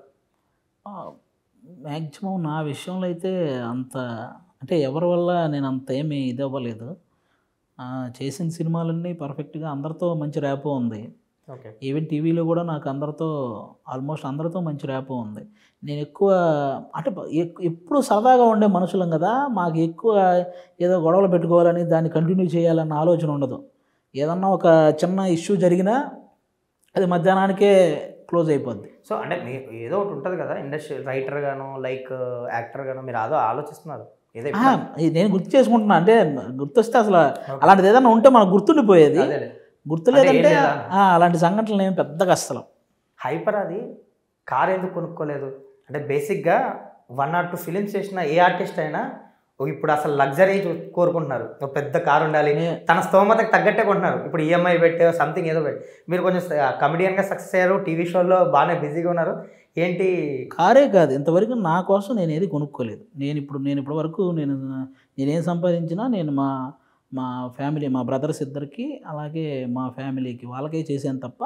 మ్యాక్సిమం నా విషయంలో అయితే అంత అంటే ఎవరి వల్ల నేను అంత ఏమీ ఇది అవ్వలేదు. చేసిన సినిమాలన్నీ పర్ఫెక్ట్గా అందరితో మంచి ర్యాపో ఉంది. ఈవెన్ టీవీలో కూడా నాకు ఆల్మోస్ట్ అందరితో మంచి ర్యాపో ఉంది. నేను ఎక్కువ అంటే ఎప్పుడు సరదాగా ఉండే మనుషులం కదా, మాకు ఎక్కువ ఏదో గొడవలు పెట్టుకోవాలని దాన్ని కంటిన్యూ చేయాలన్న ఆలోచన ఉండదు. ఏదన్నా ఒక చిన్న ఇష్యూ జరిగినా అది మధ్యాహ్నానికే క్లోజ్ అయిపోద్ది. సో అంటే ఏదో ఒకటి ఉంటుంది కదా ఇండస్ట్రీ రైటర్ గాను లైక్ యాక్టర్ గాను, మీరు అదో ఆలోచిస్తున్నారు? నేను గుర్తు చేసుకుంటున్నా, అంటే గుర్తొస్తే అసలు అలాంటిది ఏదన్నా ఉంటే మనకు గుర్తుండిపోయేది. గుర్తులేదంటే అలాంటి సంఘటనలు ఏమి పెద్దగా అసలు. హైపర్ అది కార్ ఎందుకు కొనుక్కోలేదు అంటే బేసిక్గా 1 or 2 ఫిలిమ్స్ చేసిన ఏ ఆర్టిస్ట్ అయినా ఇప్పుడు అసలు లగ్జరీ కోరుకుంటున్నారు, ఒక పెద్ద కారు ఉండాలి, తన స్తోమతకు తగ్గట్టే కొంటున్నారు. ఇప్పుడు ఈఎంఐ పెట్టే సంథింగ్ ఏదో పెట్టి మీరు కొంచెం కమెడియన్గా సక్సెస్ అయ్యారు, టీవీ షోలో బాగానే బిజీగా ఉన్నారు. ఏంటి కారే కాదు ఇంతవరకు నా కోసం నేను ఏది కొనుక్కోలేదు. నేను ఇప్పటి వరకు నేనేం సంపాదించినా నేను మా ఫ్యామిలీ, మా బ్రదర్స్ ఇద్దరికి అలాగే మా ఫ్యామిలీకి వాళ్ళకే చేశాను తప్ప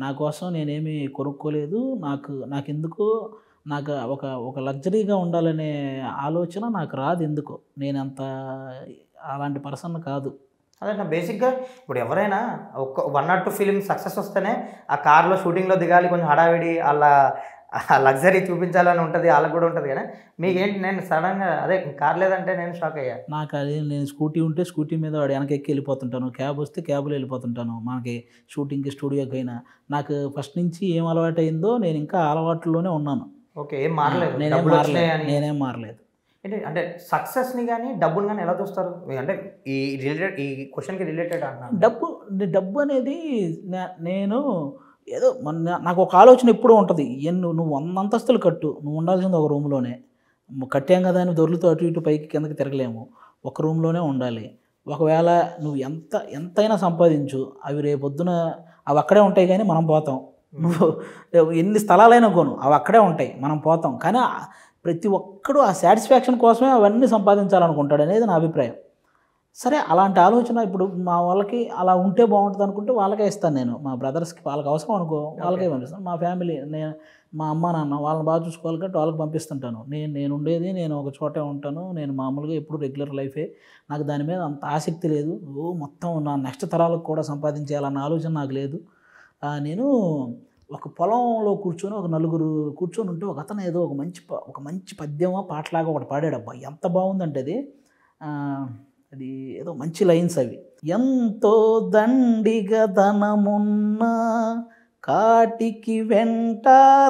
నా కోసం నేనేమీ కొనుక్కోలేదు. నాకెందుకు నాకు ఒక లగ్జరీగా ఉండాలనే ఆలోచన నాకు రాదు ఎందుకో. నేనంత అలాంటి పర్సన్ కాదు. అదే బేసిక్గా ఇప్పుడు ఎవరైనా ఒక 1 or 2 ఫిలిం సక్సెస్ వస్తేనే ఆ కార్లో షూటింగ్లో దిగాలి, కొంచెం హడావిడి, అలా లగ్జరీ చూపించాలని ఉంటుంది, వాళ్ళకి కూడా ఉంటుంది కదా. మీకేంటి, నేను సడన్గా అదే కార్ లేదంటే నేను షాక్ అయ్యా. నాకు అది నేను స్కూటీ ఉంటే స్కూటీ మీద వాడు వెనక ఎక్కి వెళ్ళిపోతుంటాను, క్యాబ్ వస్తే క్యాబ్లో వెళ్ళిపోతుంటాను. మనకి షూటింగ్కి స్టూడియోకి అయినా నాకు ఫస్ట్ నుంచి ఏం అలవాటు అయిందో నేను ఇంకా అలవాట్లోనే ఉన్నాను. ఓకే, ఏం మారలేదు, నేనేం డబ్బులు మారలేదు, వచ్చినాయని. నేనేం మారలేదు. ఏంటి అంటే సక్సెస్ని కానీ డబ్బుని కానీ ఎలా చూస్తారు అంటే ఈ రిలేటెడ్, ఈ క్వశ్చన్కి రిలేటెడ్ అంటున్నాను. డబ్బు అనేది నేను ఏదో నాకు ఒక ఆలోచన ఎప్పుడూ ఉంటుంది. నువ్వు 100 అంతస్తులు కట్టు, నువ్వు ఉండాల్సింది ఒక రూమ్లోనే. కట్టాం కదా అని దొర్లుతూ అటు ఇటు పైకి కిందకి తిరగలేము, ఒక రూమ్లోనే ఉండాలి. ఒకవేళ నువ్వు ఎంతైనా సంపాదించు, అవి రేపొద్దున అవి అక్కడే ఉంటాయి కానీ మనం పోతాం. నువ్వు ఎన్ని స్థలాలైనా కొను, అవి అక్కడే ఉంటాయి, మనం పోతాం. కానీ ప్రతి ఒక్కడు ఆ సాటిస్ఫాక్షన్ కోసమే అవన్నీ సంపాదించాలనుకుంటాడు అనేది నా అభిప్రాయం. సరే, అలాంటి ఆలోచన ఇప్పుడు మా వాళ్ళకి అలా ఉంటే బాగుంటుంది అనుకుంటే వాళ్ళకే ఇస్తాను నేను. మా బ్రదర్స్కి వాళ్ళకి అవసరం అనుకో వాళ్ళకే పంపిస్తాను. మా ఫ్యామిలీ, మా అమ్మ నాన్న వాళ్ళని బాగా చూసుకోవాలి కాబట్టి వాళ్ళకి పంపిస్తుంటాను. నేను ఉండేది, నేను ఒక చోటే ఉంటాను. నేను మామూలుగా ఎప్పుడు రెగ్యులర్ లైఫే. నాకు దాని మీద అంత ఆసక్తి లేదు. మొత్తం నా నెక్స్ట్ తరాలకు కూడా సంపాదించేయాలన్న ఆలోచన నాకు లేదు. నేను ఒక పొలంలో కూర్చొని ఒక నలుగురు కూర్చొని ఉంటే ఒక అతను ఏదో ఒక మంచి పద్యమో పాటలాగా ఒకటి పాడాడు. అబ్బా ఎంత బాగుందంటే అది ఏదో మంచి లైన్స్ అవి. ఎంతో దండిగా ధనమున్నా కాటికి వెంటారాగలునా,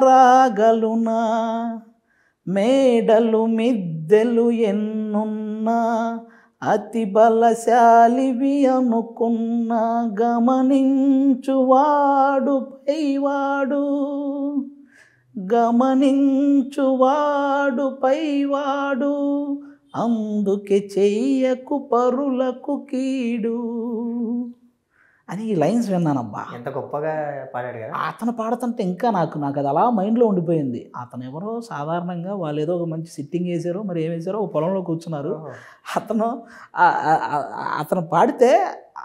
మేడలు మిద్దెలు ఎన్నున్నా అతి బలశాలివి అనుకున్న, గమనించువాడు పైవాడు, గమనించువాడు పైవాడు, అందుకే చెయ్యకు పరులకు కీడు అని ఈ లైన్స్ విన్నానబ్బా. ఎంత గొప్పగా పాడాడు కదా. అతను పాడుతుంటే ఇంకా నాకు అది అలా మైండ్లో ఉండిపోయింది. అతను ఎవరో సాధారణంగా వాళ్ళు ఏదో ఒక మంచి సిట్టింగ్ వేసారో మరి ఏం వేసారో ఒక పొలంలో కూర్చున్నారు. అతను పాడితే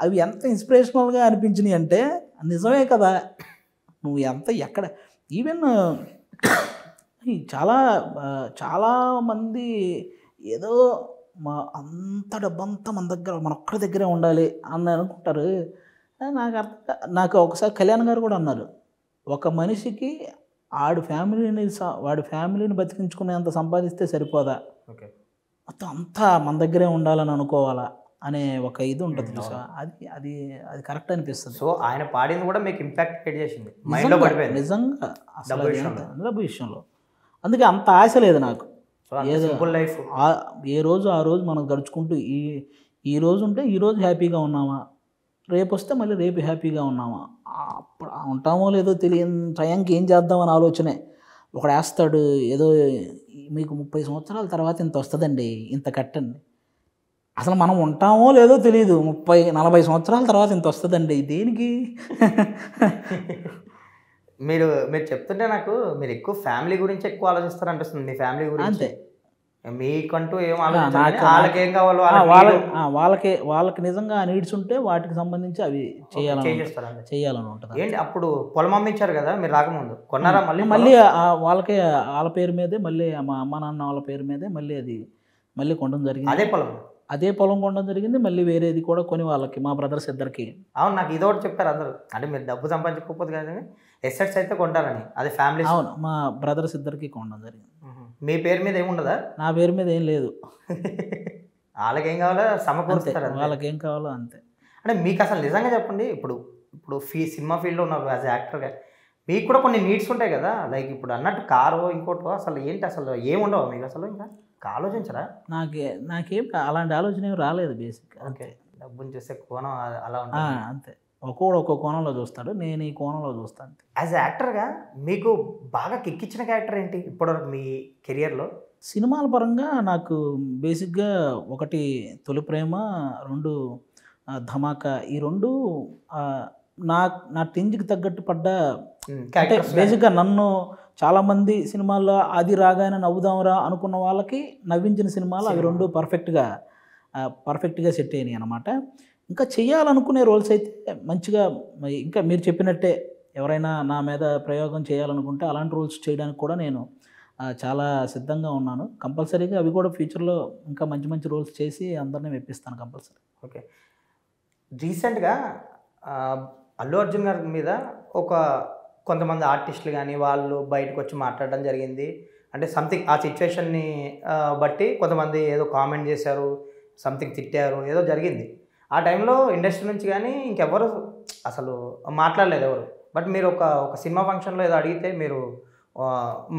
అవి ఎంత ఇన్స్పిరేషనల్గా అనిపించినాయి అంటే నిజమే కదా. నువ్వు ఎక్కడ ఈవెన్ చాలామంది ఏదో అంత డబ్బంతా మన ఒక్కడి దగ్గరే ఉండాలి అని అనుకుంటారు. నాకు ఒకసారి కళ్యాణ్ గారు కూడా అన్నారు, ఒక మనిషికి వాడి ఫ్యామిలీని బతికించుకునేంత సంపాదిస్తే సరిపోదా, మొత్తం అంతా మన దగ్గరే ఉండాలని అనుకోవాలా అనే ఒక ఇది ఉంటుంది చూసా. అది కరెక్ట్ అనిపిస్తుంది. సో ఆయన పాడింది కూడా మీకు ఇంపాక్ట్ క్రియేట్ చేసింది మైండ్లో పడిపోయింది నిజంగా డబ్బు విషయంలో. అందుకే అంత ఆశ లేదు నాకు. లైఫ్ ఏ రోజు ఆ రోజు మనం గడుచుకుంటూ ఈ రోజు ఉంటే ఈ రోజు హ్యాపీగా ఉన్నామా, రేపు వస్తే మళ్ళీ రేపు హ్యాపీగా ఉన్నామా, అప్పుడు ఉంటామో లేదో తెలియని టైంకి ఏం చేద్దామని ఆలోచనే. ఒకడు వేస్తాడు ఏదో మీకు 30 సంవత్సరాల తర్వాత ఇంత వస్తుందండి, ఇంత కట్టండి. అసలు మనం ఉంటామో లేదో తెలియదు, 30-40 సంవత్సరాల తర్వాత ఇంత వస్తుందండి, దేనికి? మీరు చెప్తుంటే నాకు మీరు ఎక్కువ ఫ్యామిలీ గురించి ఎక్కువ ఆలోచిస్తారు అనిపిస్తుంది. మీ ఫ్యామిలీ గురించి అంతే, మీకంటూ ఏం ఆలోచించాలి, వాళ్ళకేం కావాలో వాళ్ళకి నిజంగా నీడ్స్ ఉంటే వాటికి సంబంధించి అవి చేయాలని ఉంటుంది. ఏంటి అప్పుడు పొలం అమ్మించారు కదా మీరు రాకముందు, కొన్నారా? మళ్ళీ వాళ్ళ పేరు మీదే, మళ్ళీ మా అమ్మ నాన్న వాళ్ళ పేరు మీదే మళ్ళీ కొనడం జరిగింది. అదే పొలం కొనడం జరిగింది. మళ్ళీ వేరేది కూడా కొని వాళ్ళకి, మా బ్రదర్స్ ఇద్దరికి. అవును, నాకు ఇది ఒకటి చెప్పారు అందరూ, అంటే మీరు డబ్బు సంపాదించకపోతే కానీ ఎసెట్స్ అయితే కొంటారని. అది ఫ్యామిలీ. అవును, మా బ్రదర్స్ ఇద్దరికి కొనడం జరిగింది. మీ పేరు మీద ఏముండదా? నా పేరు మీద ఏం లేదు. వాళ్ళకేం కావాలో సమకూరుస్తారు, వాళ్ళకేం కావాలో అంతే. అంటే మీకు అసలు నిజంగా చెప్పండి, ఇప్పుడు సినిమా ఫీల్డ్లో ఉన్నారు యాజ్ యాక్టర్గా, మీకు కూడా కొన్ని నీడ్స్ ఉంటాయి కదా. లైక్ ఇప్పుడు అన్నట్టు కారు ఇంకోటో, అసలు ఏంటి అసలు ఏముండవు మీకు అసలు? ఇంకా ఆలోచించరా? నాకేం అలాంటి ఆలోచన ఏమి రాలేదు బేసిక్. ఓకే, డబ్బుని చూస్తే కోణం అలా ఉంటుంది అంతే. ఒక్కో కోణంలో చూస్తాడు, నేను ఈ కోణంలో చూస్తాను. యాజ్ యాక్టర్గా మీకు బాగా కిక్కిచ్చిన క్యారెక్టర్ ఏంటి ఇప్పటివరకు మీ కెరియర్లో? సినిమాల పరంగా నాకు బేసిక్గా 1 తొలి ప్రేమ, 2 ధమాకా. ఈ 2 నా రేంజ్కి తగ్గట్టు పడ్డ. అంటే బేసిక్గా నన్ను చాలామంది సినిమాల్లో అది రాగానే నవ్వుదాంరా అనుకున్న వాళ్ళకి నవ్వించిన సినిమాలు అవి 2 పర్ఫెక్ట్గా సెట్ అయినాయి అన్నమాట. ఇంకా చేయాలనుకునే రోల్స్ అయితే మంచిగా, ఇంకా మీరు చెప్పినట్టే ఎవరైనా నా మీద ప్రయోగం చేయాలనుకుంటే అలాంటి రోల్స్ చేయడానికి కూడా నేను చాలా సిద్ధంగా ఉన్నాను. కంపల్సరీగా అవి కూడా ఫ్యూచర్లో ఇంకా మంచి రోల్స్ చేసి అందరినీ మెప్పిస్తాను కంపల్సరీ. ఓకే, రీసెంట్గా అల్లు అర్జున్ గారి మీద ఒక కొంతమంది ఆర్టిస్టులు కానీ వాళ్ళు బయటకు వచ్చి మాట్లాడడం జరిగింది. అంటే సంథింగ్ ఆ సిచ్యువేషన్ని బట్టి కొంతమంది ఏదో కామెంట్ చేశారు, సంథింగ్ తిట్టారు, ఏదో జరిగింది. ఆ టైంలో ఇండస్ట్రీ నుంచి కానీ ఇంకెవ్వరు అసలు మాట్లాడలేదు ఎవరు. బట్ మీరు ఒక సినిమా ఫంక్షన్లో ఏదో అడిగితే మీరు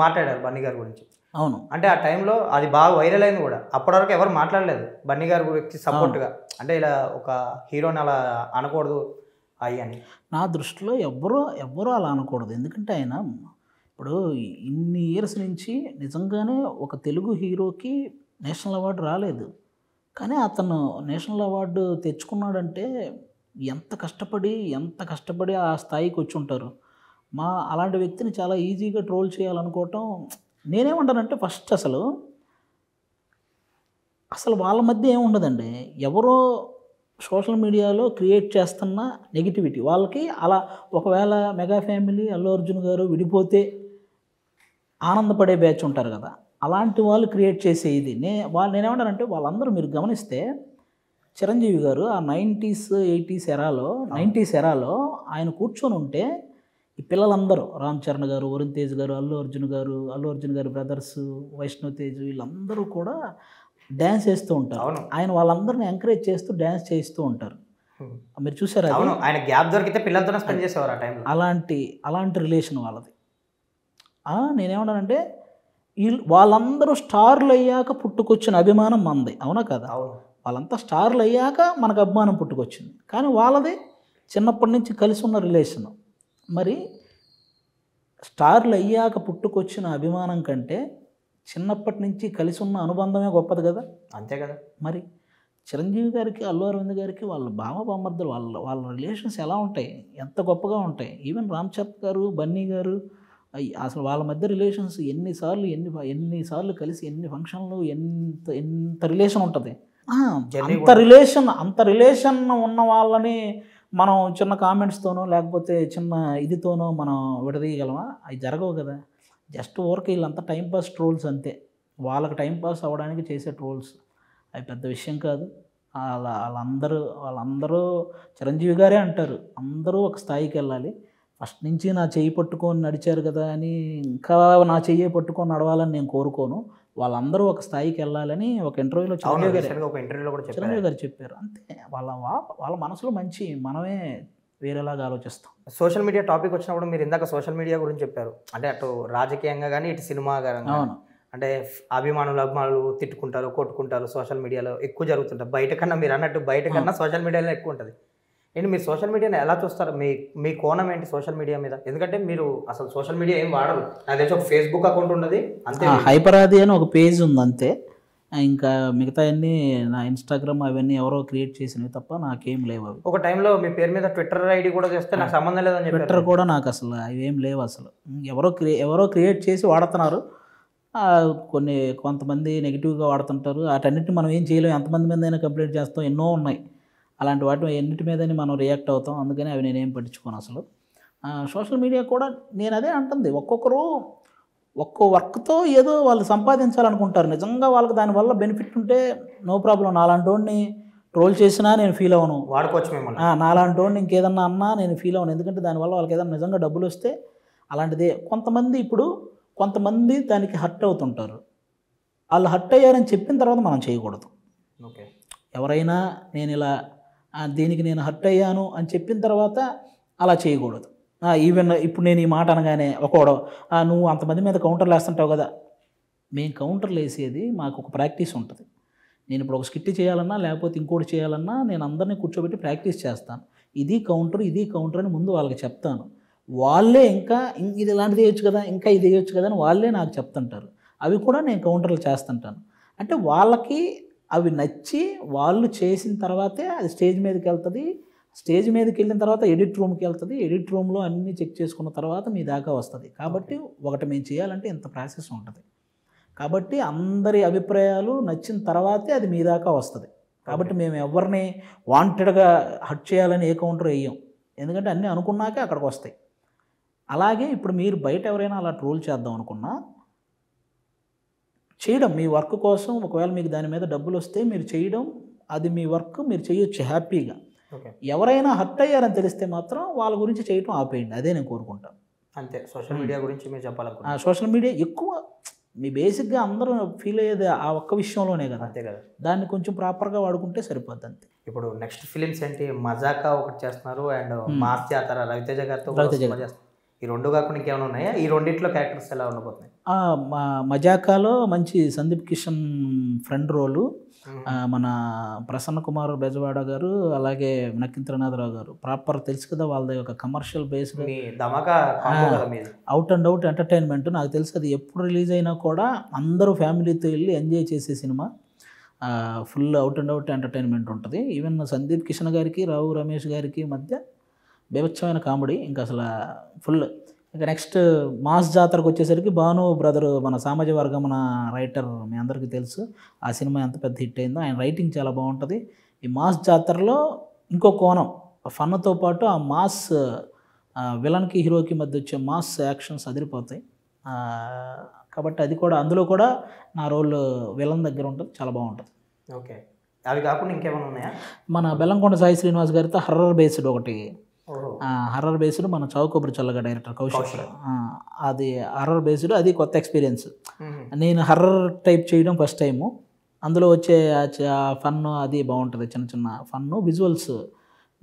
మాట్లాడారు బన్నీ గారి గురించి. అవును. అంటే ఆ టైంలో అది బాగా వైరల్ అయింది కూడా. అప్పటివరకు ఎవరు మాట్లాడలేదు బన్నీ గారి గురించి సపోర్ట్గా. అంటే ఇలా ఒక హీరోని అలా అనకూడదు అని. నా దృష్టిలో ఎవ్వరూ అలా అనకూడదు. ఎందుకంటే ఆయన ఇప్పుడు ఇన్ని ఇయర్స్ నుంచి నిజంగానే ఒక తెలుగు హీరోకి నేషనల్ అవార్డు రాలేదు. కానీ అతను నేషనల్ అవార్డు తెచ్చుకున్నాడంటే ఎంత కష్టపడి ఆ స్థాయికి వచ్చి ఉంటారు. అలాంటి వ్యక్తిని చాలా ఈజీగా ట్రోల్ చేయాలనుకోవటం, నేనేమంటానంటే ఫస్ట్ అసలు వాళ్ళ మధ్య ఏముండదండి. ఎవరో సోషల్ మీడియాలో క్రియేట్ చేస్తున్న నెగిటివిటీ వాళ్ళకి. అలా ఒకవేళ మెగా ఫ్యామిలీ అల్లు అర్జున్ గారు విడిపోతే ఆనందపడే బ్యాచ్ ఉంటారు కదా, అలాంటి వాళ్ళు క్రియేట్ చేసే ఇది. నేనేమంటానంటే వాళ్ళందరూ మీరు గమనిస్తే చిరంజీవి గారు ఆ 90s 80s ఎరాలో ఆయన కూర్చొని ఉంటే ఈ పిల్లలందరూ రామ్ చరణ్ గారు, వరుణ్ తేజ్ గారు, అల్లు అర్జున్ గారు బ్రదర్స్, వైష్ణవ్ తేజ్ వీళ్ళందరూ కూడా డ్యాన్స్ వేస్తూ ఉంటారు. ఆయన వాళ్ళందరిని ఎంకరేజ్ చేస్తూ డ్యాన్స్ చేయిస్తూ ఉంటారు. మీరు చూసారా? ఆయన గ్యాప్ దొరికితే పిల్లలతో స్పెండ్ చేసేవారు ఆ టైంలో. అలాంటి రిలేషన్ వాళ్ళది. నేనేమన్నానంటే వాళ్ళందరూ స్టార్లు అయ్యాక పుట్టుకొచ్చిన అభిమానం మనది, అవునా కదా? వాళ్ళంతా స్టార్లు అయ్యాక మనకు అభిమానం పుట్టుకొచ్చింది. కానీ వాళ్ళది చిన్నప్పటి నుంచి కలిసి ఉన్న రిలేషన్. మరి స్టార్లు అయ్యాక పుట్టుకొచ్చిన అభిమానం కంటే చిన్నప్పటి నుంచి కలిసి ఉన్న అనుబంధమే గొప్పది కదా. అంతే కదా. మరి చిరంజీవి గారికి అల్లు అరవింద్ గారికి వాళ్ళ బామర్దులు వాళ్ళ రిలేషన్స్ ఎలా ఉంటాయి, ఎంత గొప్పగా ఉంటాయి. ఈవెన్ రామ్ చరణ్ గారు, బన్నీ గారు, అసలు వాళ్ళ మధ్య రిలేషన్స్ ఎన్నిసార్లు కలిసి ఎన్ని ఫంక్షన్లు, ఎంత రిలేషన్ ఉంటుంది. అంత రిలేషన్ ఉన్న వాళ్ళని మనం చిన్న కామెంట్స్తోనో లేకపోతే చిన్న ఇదితోనో మనం విడదీయగలమా? అవి జరగవు కదా. జస్ట్ ఊరికి వీళ్ళంతా టైంపాస్ ట్రోల్స్ అంతే. వాళ్ళకి టైంపాస్ అవ్వడానికి చేసే ట్రోల్స్ అవి పెద్ద విషయం కాదు. వాళ్ళందరూ చిరంజీవి గారే అంటారు, అందరూ ఒక స్థాయికి వెళ్ళాలి. ఫస్ట్ నుంచి నా చెయ్యి పట్టుకొని నడిచారు కదా అని ఇంకా నా చెయ్యి పట్టుకొని నడవాలని నేను కోరుకోను. వాళ్ళందరూ ఒక స్థాయికి వెళ్ళాలని ఒక ఇంటర్వ్యూలో చిరంజీవి గారు చెప్పారు. అంతే. వాళ్ళ మనసులో మంచి, మనమే వేరేలాగా ఆలోచిస్తాం. సోషల్ మీడియా టాపిక్ వచ్చినప్పుడు మీరు ఇందాక సోషల్ మీడియా గురించి చెప్పారు. అంటే అటు రాజకీయంగా కానీ ఇటు సినిమా కానీ, అంటే అభిమానులు తిట్టుకుంటారు, కొట్టుకుంటారు, సోషల్ మీడియాలో ఎక్కువ జరుగుతుంటారు. బయట కన్నా మీరు అన్నట్టు బయట కన్నా సోషల్ మీడియాలో ఎక్కువ ఉంటుంది. ఏంటి మీరు సోషల్ మీడియాని ఎలా చూస్తారు? మీ కోణం ఏంటి సోషల్ మీడియా మీద? ఎందుకంటే మీరు అసలు సోషల్ మీడియా ఏం వాడరు. నాకు తెలిసి ఒక ఫేస్బుక్ అకౌంట్ ఉన్నది అంతే, హైపరాది అని ఒక పేజ్ ఉంది అంతే. ఇంకా మిగతా అన్నీ నా ఇన్స్టాగ్రామ్ అవన్నీ ఎవరో క్రియేట్ చేసినవి తప్ప నాకేం లేవు అవి. ఒక టైంలో మీ పేరు మీద ట్విట్టర్ ఐడి కూడా చేస్తే నాకు సంబంధం లేదని చెప్పి ట్విట్టర్ కూడా నాకు అసలు అవేం లేవు. అసలు ఎవరో క్రియేట్ చేసి వాడుతున్నారు. కొంతమంది నెగిటివ్గా వాడుతుంటారు. వాటన్నిటిని మనం ఏం చేయలేము. ఎంతమంది మీద అయినా కంప్లైంట్ చేస్తాం, ఎన్నో ఉన్నాయి. అలాంటి వాటి ఎన్నిటి మీదని మనం రియాక్ట్ అవుతాం. అందుకని అవి నేనేం పట్టించుకోను అసలు. సోషల్ మీడియా కూడా నేను అదే అంటుంది, ఒక్కొక్కరు ఒక్కో వర్క్తో ఏదో వాళ్ళు సంపాదించాలనుకుంటారు. నిజంగా వాళ్ళకి దానివల్ల బెనిఫిట్ ఉంటే నో ప్రాబ్లం. నాలాంటి వాడిని ట్రోల్ చేసినా నేను ఫీల్ అవ్వను, వాడుకోవచ్చు మిమ్మల్ని. నాలాంటి వాడిని ఇంకేదన్నా అన్నా నేను ఫీల్ అవ్వను. ఎందుకంటే దానివల్ల వాళ్ళకి ఏదైనా నిజంగా డబ్బులు వస్తే అలాంటిదే. కొంతమంది దానికి హర్ట్ అవుతుంటారు. వాళ్ళు హర్ట్ అయ్యారని చెప్పిన తర్వాత మనం చేయకూడదు. ఓకే. ఎవరైనా నేను ఇలా దీనికి నేను హర్ట్ అయ్యాను అని చెప్పిన తర్వాత అలా చేయకూడదు. ఈవెన్ ఇప్పుడు నేను ఈ మాట అనగానే ఒకడు నువ్వు అంతమంది మీద కౌంటర్లు వేస్తుంటావు కదా. మేము కౌంటర్లు వేసేది మాకు ఒక ప్రాక్టీస్ ఉంటుంది. నేను ఇప్పుడు ఒక స్కిట్ చేయాలన్నా లేకపోతే ఇంకోటి చేయాలన్నా నేను అందరినీ కూర్చోబెట్టి ప్రాక్టీస్ చేస్తాను. ఇది కౌంటర్ అని ముందు వాళ్ళకి చెప్తాను. వాళ్ళే ఇది ఇలాంటిది వేయచ్చు కదా, ఇంకా ఇది వేయచ్చు కదా అని వాళ్ళే నాకు చెప్తుంటారు. అవి కూడా నేను కౌంటర్లు చేస్తుంటాను. అంటే వాళ్ళకి అవి నచ్చి వాళ్ళు చేసిన తర్వాతే అది స్టేజ్ మీదకి వెళ్తుంది. స్టేజ్ మీదకి వెళ్ళిన తర్వాత ఎడిట్ రూమ్కి వెళ్తుంది. ఎడిట్ రూమ్లో అన్నీ చెక్ చేసుకున్న తర్వాత మీ దాకా వస్తుంది. కాబట్టి ఒకటి మేము చేయాలంటే ఇంత ప్రాసెస్ ఉంటుంది. కాబట్టి అందరి అభిప్రాయాలు నచ్చిన తర్వాతే అది మీ దాకా వస్తుంది. కాబట్టి మేము ఎవరిని వాంటెడ్గా హర్ట్ చేయాలని ఏ కౌంటర్ వేయం. ఎందుకంటే అన్నీ అనుకున్నాకే అక్కడికి వస్తాయి. అలాగే ఇప్పుడు మీరు బయట ఎవరైనా అలా ట్రోల్ చేద్దాం అనుకున్నా చేయడం మీ వర్క్ కోసం, ఒకవేళ మీకు దాని మీద డబ్బులు వస్తే మీరు చేయడం, అది మీ వర్క్, మీరు చేయొచ్చు హ్యాపీగా. ఎవరైనా హర్ట్ అయ్యారని తెలిస్తే మాత్రం వాళ్ళ గురించి చేయటం ఆపేయండి. అదే నేను కోరుకుంటాను. అంతే సోషల్ మీడియా గురించి మీరు చెప్పాలనుకుంటున్నారు. సోషల్ మీడియా ఎక్కువ మీ బేసిక్గా అందరూ ఫీల్ అయ్యేది ఆ ఒక్క విషయంలోనే కదా, అంతే కదా. దాన్ని కొంచెం ప్రాపర్గా వాడుకుంటే సరిపోద్ది అంతే. ఇప్పుడు నెక్స్ట్ ఫిలిమ్స్ ఏంటి, మజాకా ఒకటి చేస్తున్నారు అండ్ మాస్ జాతర రవితేజ గారితో చేస్తున్నారు. ఈ రెండు కాకుండా ఇంకేమైనా ఉన్నాయా? ఈ రెండిట్లో క్యారెక్టర్స్ ఎలా ఉండబోతున్నాయి? మజాకాలో మంచి సందీప్ కిషన్ ఫ్రెండ్ రోలు, మన ప్రసన్న కుమార్ బెజవాడ గారు, అలాగే నక్కింద్రనాథరావు గారు ప్రాపర్ తెలుసు కదా వాళ్ళది ఒక commercial based out and out entertainment. నాకు తెలుసు అది ఎప్పుడు రిలీజ్ అయినా కూడా అందరూ ఫ్యామిలీతో వెళ్ళి ఎంజాయ్ చేసే cinema. Full out and out entertainment ఉంటుంది. ఈవెన్ సందీప్ కిషన్ గారికి రావు రమేష్ గారికి మధ్య బీభత్సమైన కామెడీ ఇంకా అసలు ఫుల్. ఇక నెక్స్ట్ మాస్ జాతరకు వచ్చేసరికి భాను బ్రదర్ మన సామాజిక వర్గం మన రైటర్ మీ అందరికీ తెలుసు, ఆ సినిమా ఎంత పెద్ద హిట్ అయిందో, ఆయన రైటింగ్ చాలా బాగుంటుంది. ఈ మాస్ జాతరలో ఇంకో కోణం ఫన్తో పాటు ఆ మాస్ విలన్కి హీరోకి మధ్య వచ్చే మాస్ యాక్షన్స్ అదిరిపోతాయి. కాబట్టి అది కూడా అందులో కూడా నా రోల్ విలన్ దగ్గర ఉంటుంది, చాలా బాగుంటుంది. ఓకే, అవి కాకుండా ఇంకేమైనా ఉన్నాయా? మన బెల్లంకొండ సాయి శ్రీనివాస్ గారితో హర్రర్ బేస్డ్ ఒకటి, హర్రర్ బేస్డ్ మన చౌకబురి చల్లగా డైరెక్టర్ కౌశిక్, అది హర్రర్ బేస్డ్, అది కొత్త ఎక్స్పీరియన్స్. నేను హర్రర్ టైప్ చేయడం ఫస్ట్ టైము. అందులో వచ్చే ఫన్ అది బాగుంటుంది, చిన్న చిన్న ఫన్ను,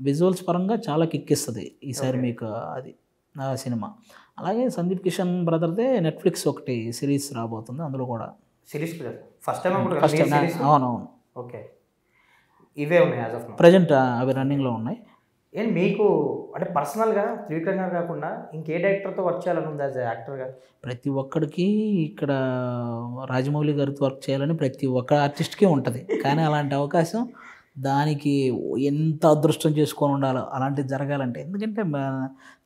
విజువల్స్ పరంగా చాలా కిక్ ఇస్తుంది ఈసారి మీకు అది సినిమా. అలాగే సందీప్ కిషన్ బ్రదర్దే నెట్ఫ్లిక్స్ ఒకటి సిరీస్ రాబోతుంది, అందులో కూడా సిరీస్ ఫస్ట్ టైం. అవునవును. ఓకే, ఇవే ఉన్నాయి ప్రజెంట్, అవి రన్నింగ్లో ఉన్నాయి. ఏంటి మీకు అంటే పర్సనల్గా త్రివిక్రమ్ గారు కాకుండా ఇంకే డైరెక్టర్తో వర్క్ చేయాలని ఉంది యాజ్ యాక్టర్గా? ప్రతి ఒక్కడికి ఇక్కడ రాజమౌళి గారితో వర్క్ చేయాలని ప్రతి ఒక్క ఆర్టిస్ట్కి ఉంటుంది, కానీ అలాంటి అవకాశం దానికి ఎంత అదృష్టం చేసుకొని ఉండాలో అలాంటిది జరగాలంటే. ఎందుకంటే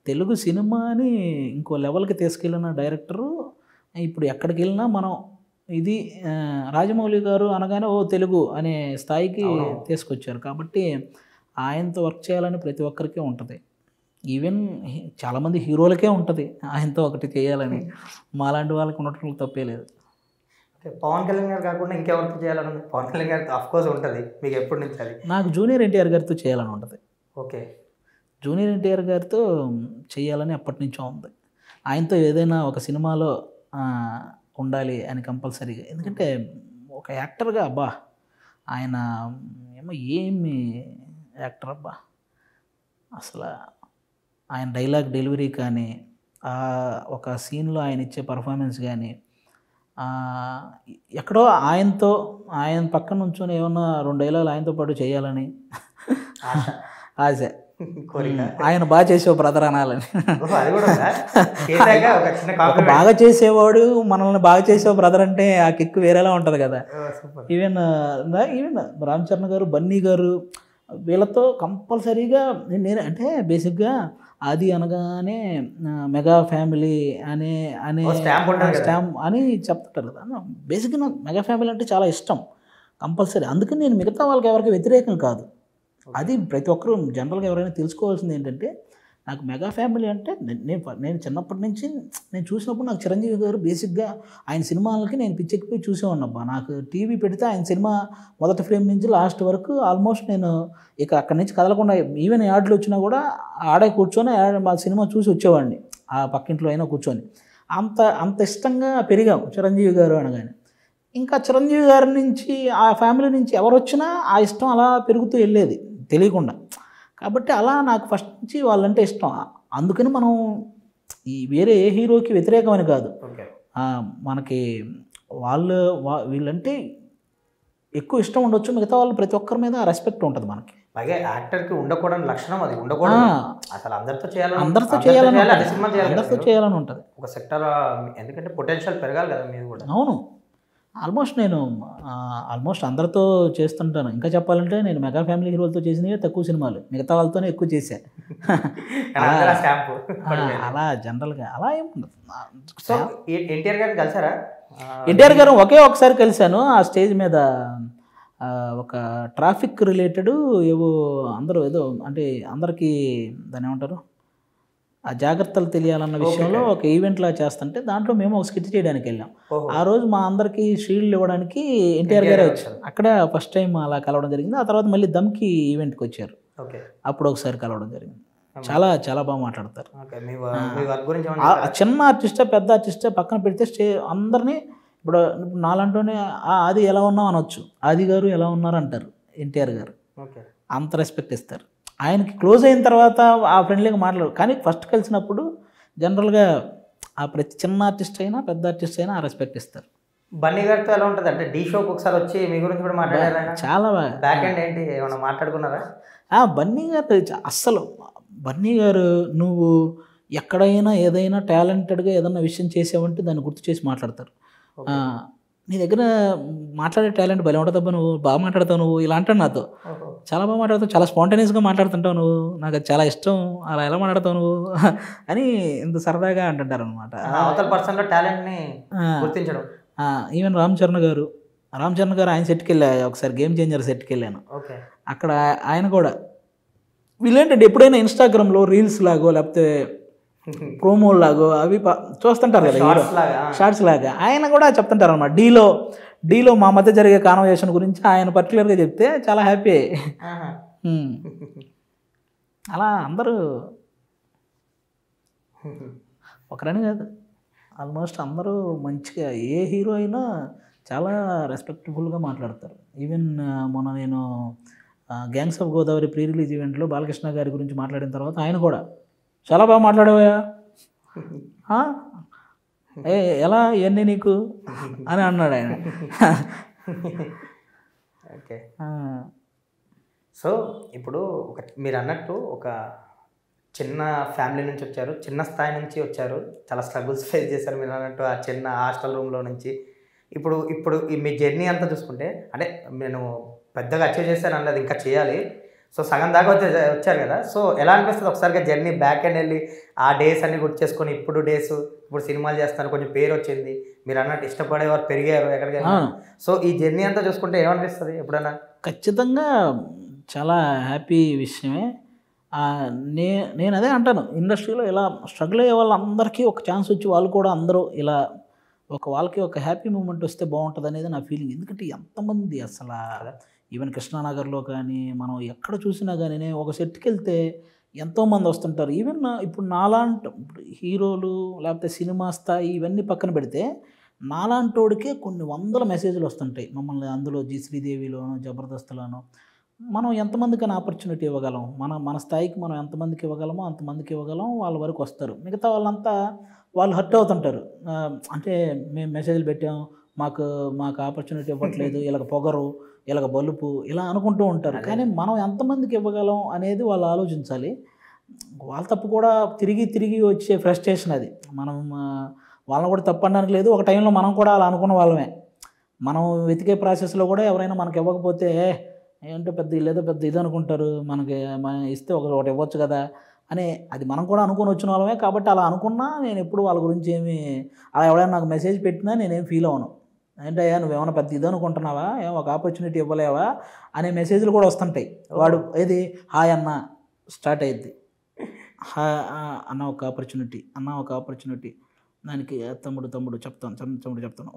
తెలుగు సినిమాని ఇంకో లెవెల్కి తీసుకెళ్ళిన డైరెక్టరు ఇప్పుడు ఎక్కడికి వెళ్ళినా మనం ఇది రాజమౌళి గారు అనగానే ఓ తెలుగు అనే స్థాయికి తీసుకొచ్చారు. కాబట్టి ఆయనతో వర్క్ చేయాలని ప్రతి ఒక్కరికి ఉంటుంది. ఈవెన్ చాలామంది హీరోలకే ఉంటుంది ఆయనతో ఒకటి చేయాలని, మాలాంటి వాళ్ళకి ఉండటం తప్పే లేదు. పవన్ కళ్యాణ్ గారు కాకుండా ఇంకెవరితో చేయాలని? పవన్ కళ్యాణ్ గారితో ఆఫ్కోర్స్ ఉంటుంది, మీకు ఎప్పటి నుంచి అది? నాకు జూనియర్ ఎన్టీఆర్ గారితో చేయాలని ఉంటుంది. ఓకే, జూనియర్ ఎన్టీఆర్ గారితో చేయాలని ఎప్పటి నుంచో ఉంది. ఆయనతో ఏదైనా ఒక సినిమాలో ఉండాలి అని కంపల్సరీగా. ఎందుకంటే ఒక యాక్టర్గా అబ్బా ఆయన ఏమి యాక్టర్ అబ్బా, అసలు ఆయన డైలాగ్ డెలివరీ కానీ, ఒక సీన్లో ఆయన ఇచ్చే పర్ఫార్మెన్స్ కానీ, ఎక్కడో ఆయన పక్కన నుంచొని ఏమన్నా 2 డైలాగులు ఆయనతో పాటు చేయాలని ఆశ, ఆయన బాగా చేసేవాడు బ్రదర్ అనాలని. బాగా చేసేవాడు మనల్ని బాగా చేసేవాడు బ్రదర్ అంటే ఆ కిక్ వేరేలా ఉంటుంది కదా. ఈవెన్ రామ్ చరణ్ గారు, బన్నీ గారు వీళ్ళతో కంపల్సరీగా నేను అంటే బేసిక్గా అది అనగానే మెగా ఫ్యామిలీ అనే స్టాంప్ అని చెప్తారు కదా. బేసిక్గా నాకు మెగా ఫ్యామిలీ అంటే చాలా ఇష్టం కంపల్సరీ. అందుకని నేను మిగతా వాళ్ళకి ఎవరికి వ్యతిరేకం కాదు. అది ప్రతి ఒక్కరూ జనరల్గా ఎవరైనా తెలుసుకోవాల్సింది ఏంటంటే, నాకు మెగా ఫ్యామిలీ అంటే నేను చిన్నప్పటి నుంచి నేను చూసినప్పుడు నాకు చిరంజీవి గారు బేసిక్గా ఆయన సినిమాలకి నేను పిచ్చెక్కిపోయి చూసేవాడినబ్బా. నాకు టీవీ పెడితే ఆయన సినిమా మొదటి ఫ్రేమ్ నుంచి లాస్ట్ వరకు ఆల్మోస్ట్ నేను ఇక అక్కడి నుంచి కదలకుండా, ఈవెన్ యాడ్లు వచ్చినా కూడా ఆడే కూర్చొని మా సినిమా చూసి వచ్చేవాడిని, ఆ పక్కింట్లో అయినా కూర్చొని. అంత ఇష్టంగా పెరిగాం చిరంజీవి గారు అనగానే. ఇంకా చిరంజీవి గారి నుంచి ఆ ఫ్యామిలీ నుంచి ఎవరు వచ్చినా ఆ ఇష్టం అలా పెరుగుతూ వెళ్ళేది తెలియకుండా. కాబట్టి అలా నాకు ఫస్ట్ నుంచి వాళ్ళంటే ఇష్టం. అందుకని మనం ఈ వేరే ఏ హీరోకి వ్యతిరేకమని కాదు, మనకి వీళ్ళంటే ఎక్కువ ఇష్టం ఉండొచ్చు, మిగతా వాళ్ళు ప్రతి ఒక్కరి మీద రెస్పెక్ట్ ఉంటుంది మనకి. అలాగే యాక్టర్కి ఉండకూడని లక్షణం అది, ఉండకూడదు అసలు అందరితో చేయాలని ఉంటుంది ఒక సెక్టర్. ఎందుకంటే పొటెన్షియల్ పెరగాలి కదా మీరు కూడా. అవును, నేను ఆల్మోస్ట్ అందరితో చేస్తుంటాను. ఇంకా చెప్పాలంటే నేను మెగా ఫ్యామిలీ హీరోలతో చేసినవి తక్కువ సినిమాలు, మిగతా వాళ్ళతోనే ఎక్కువ చేశాను. అలా జనరల్గా అలా ఏముండదు. ఎన్టీఆర్ గారిని కలిసారా? ఎన్టీఆర్ గారు ఒకసారి కలిశాను. ఆ స్టేజ్ మీద ఒక ట్రాఫిక్ రిలేటెడ్ ఏదో అంటే అందరికీ దాన్ని ఏమంటారు, ఆ జాగ్రత్తలు తెలియాలన్న విషయంలో ఒక ఈవెంట్లా చేస్తుంటే దాంట్లో మేము ఒక స్కిట్ చేయడానికి వెళ్ళాం. ఆ రోజు మా అందరికీ షీల్డ్ ఇవ్వడానికి ఎన్టీఆర్ గారే వచ్చారు. అక్కడ ఫస్ట్ టైం అలా కలవడం జరిగింది. ఆ తర్వాత మళ్ళీ దమ్కి ఈవెంట్కి వచ్చారు, అప్పుడు ఒకసారి కలవడం జరిగింది. చాలా చాలా బాగా మాట్లాడతారు. ఓకే. మీ వర్క్ గురించి చిన్న ఆర్టిస్టే పెద్ద ఆర్టిస్టే పక్కన పెడితే అందరినీ ఇప్పుడు నాలంటూనే అది ఎలా ఉన్నావు అనొచ్చు, ఆది గారు ఎలా ఉన్నారు అంటారు, ఎన్టీఆర్ గారు ఓకే. అంత రెస్పెక్ట్ ఇస్తారు. ఆయనకి క్లోజ్ అయిన తర్వాత ఆ ఫ్రెండ్లీగా మాట్లాడరు, కానీ ఫస్ట్ కలిసినప్పుడు జనరల్గా ఆ ప్రతి చిన్న ఆర్టిస్ట్ అయినా పెద్ద ఆర్టిస్ట్ అయినా ఆ రెస్పెక్ట్ ఇస్తారు. బన్నీ గారితో ఎలా ఉంటుంది అంటే డీ షోకి ఒకసారి వచ్చి మీ గురించి కూడా మాట్లాడారు. చాలా బాగా బ్యాక్ ఎండ్ ఏంటి ఏమైనా మాట్లాడుకున్నారా? బన్నీ గారు అస్సలు బన్నీ గారు నువ్వు ఎక్కడైనా ఏదైనా టాలెంటెడ్గా ఏదైనా విషయం చేసావంటే దాన్ని గుర్తు చేసి మాట్లాడతారు. నీ దగ్గర మాట్లాడే టాలెంట్ భలే ఉంటుందబ్బా, నువ్వు బాగా మాట్లాడతావు, నువ్వు ఇలా అంటాడు నాతో. చాలా బాగా మాట్లాడతావు, చాలా స్పాంటేనియస్గా మాట్లాడుతుంటావు నువ్వు, నాకు అది చాలా ఇష్టం, అలా ఎలా మాట్లాడతావు నువ్వు అని ఇంత సరదాగా అంటుంటారు అనమాట. అవతల పర్సన్లో టాలెంట్ని గుర్తించడం. ఈవెన్ రామ్ చరణ్ గారు ఆయన సెట్కి వెళ్ళా ఒకసారి, గేమ్ చేంజర్ సెట్కి వెళ్ళాను. అక్కడ ఆయన కూడా వీళ్ళేంటంటే ఎప్పుడైనా ఇన్స్టాగ్రామ్లో రీల్స్ లాగో లేకపోతే ప్రోమో లాగో అవి చూస్తుంటారు కదా, హీరో షార్ట్స్ లాగా, ఆయన కూడా చెప్తుంటారు అనమాట. డీలో మా మధ్య జరిగే కాన్వర్జేషన్ గురించి ఆయన పర్టికులర్గా చెప్తే చాలా హ్యాపీ. అలా అందరూ ఒకరని కాదు, ఆల్మోస్ట్ అందరూ మంచిగా ఏ హీరో అయినా చాలా రెస్పెక్టబుల్గా మాట్లాడతారు. ఈవెన్ మొన్న నేను gangs of Godavari pre release ఈవెంట్లో బాలకృష్ణ గారి గురించి మాట్లాడిన తర్వాత ఆయన కూడా చాలా బాగా మాట్లాడేవా, ఎలా ఇవన్నీ నీకు అని అన్నాడు ఆయన. ఓకే. సో ఇప్పుడు మీరు అన్నట్టు ఒక చిన్న ఫ్యామిలీ నుంచి వచ్చారు, చిన్న స్థాయి నుంచి వచ్చారు, చాలా స్ట్రగుల్స్ ఫేస్ చేశారు మీరు అన్నట్టు ఆ చిన్న హాస్టల్ రూమ్లో నుంచి. ఇప్పుడు మీ జర్నీ అంతా చూసుకుంటే అంటే నేను పెద్దగా అచీవ్ చేశాను అన్నది ఇంకా చేయాలి, సో సగం దాకా వచ్చారు కదా, సో ఎలా అనిపిస్తుంది ఒకసారిగా జర్నీ బ్యాక్ అండ్ వెళ్ళి ఆ డేస్ అన్ని గుర్తు చేసుకొని ఇప్పుడు సినిమాలు చేస్తాను, కొంచెం పేరు వచ్చింది, మీరు అన్నట్టు ఇష్టపడేవారు పెరిగారు ఎక్కడికైనా, సో ఈ జర్నీ అంతా చూసుకుంటే ఏమనిపిస్తుంది ఎప్పుడైనా? ఖచ్చితంగా చాలా హ్యాపీ విషయమే. నేను అదే అంటాను, ఇండస్ట్రీలో ఇలా స్ట్రగుల్ అయ్యే వాళ్ళందరికీ ఒక ఛాన్స్ వచ్చి వాళ్ళు కూడా అందరూ ఇలా వాళ్ళకి ఒక హ్యాపీ మూమెంట్ వస్తే బాగుంటుంది అనేది నా ఫీలింగ్. ఎందుకంటే ఎంతమంది అసలు ఈవెన్ కృష్ణానగర్లో కానీ మనం ఎక్కడ చూసినా కానీ ఒక సెట్కి వెళ్తే ఎంతోమంది వస్తుంటారు. ఈవెన్ ఇప్పుడు నాలాంటి హీరోలు లేకపోతే సినిమా స్థాయి ఇవన్నీ పక్కన పెడితే నాలాంటోడికే కొన్ని వందల మెసేజ్లు వస్తుంటాయి మమ్మల్ని, అందులో జి శ్రీదేవిలోనో జబర్దస్త్లోనో మనం ఎంతమందికైనా ఆపర్చునిటీ ఇవ్వగలం, మన స్థాయికి మనం ఎంతమందికి ఇవ్వగలమో అంతమందికి ఇవ్వగలం, వాళ్ళ వరకు వస్తారు. మిగతా వాళ్ళంతా వాళ్ళు హర్ట్ అవుతుంటారు, అంటే మేము మెసేజ్లు పెట్టాం మాకు ఆపర్చునిటీ ఇవ్వట్లేదు, ఇలాగ పొగరు, ఇలాగ బలుపు, ఇలా అనుకుంటూ ఉంటారు. కానీ మనం ఎంతమందికి ఇవ్వగలం అనేది వాళ్ళు ఆలోచించాలి. వాళ్ళ తప్పు కూడా తిరిగి వచ్చే ఫ్రస్ట్రేషన్ అది. మనం వాళ్ళని కూడా తప్పు అనడానికి లేదు, ఒక టైంలో మనం కూడా అలా అనుకున్న వాళ్ళమే. మనం వెతికే ప్రాసెస్లో కూడా ఎవరైనా మనకి ఇవ్వకపోతే ఏంటో పెద్ద ఇది అనుకుంటారు, మనం ఇస్తే ఒకటి ఇవ్వచ్చు కదా అని అది మనం కూడా అనుకుని వచ్చిన వాళ్ళమే. కాబట్టి అలా అనుకున్నా నేను ఎప్పుడు వాళ్ళ గురించి అలా ఎవరైనా నాకు మెసేజ్ పెట్టినా నేనేం ఫీల్ అవ్వను. ఏంటయ్యా నువ్వేమైనా పెద్ద ఇది అనుకుంటున్నావా, ఒక ఆపర్చునిటీ ఇవ్వలేవా అనే మెసేజ్లు కూడా వస్తుంటాయి. వాడు ఏది హాయ్ అన్న స్టార్ట్ అయ్యిద్ది, అన్న ఒక ఆపర్చునిటీ దానికి తమ్ముడు చెప్తాను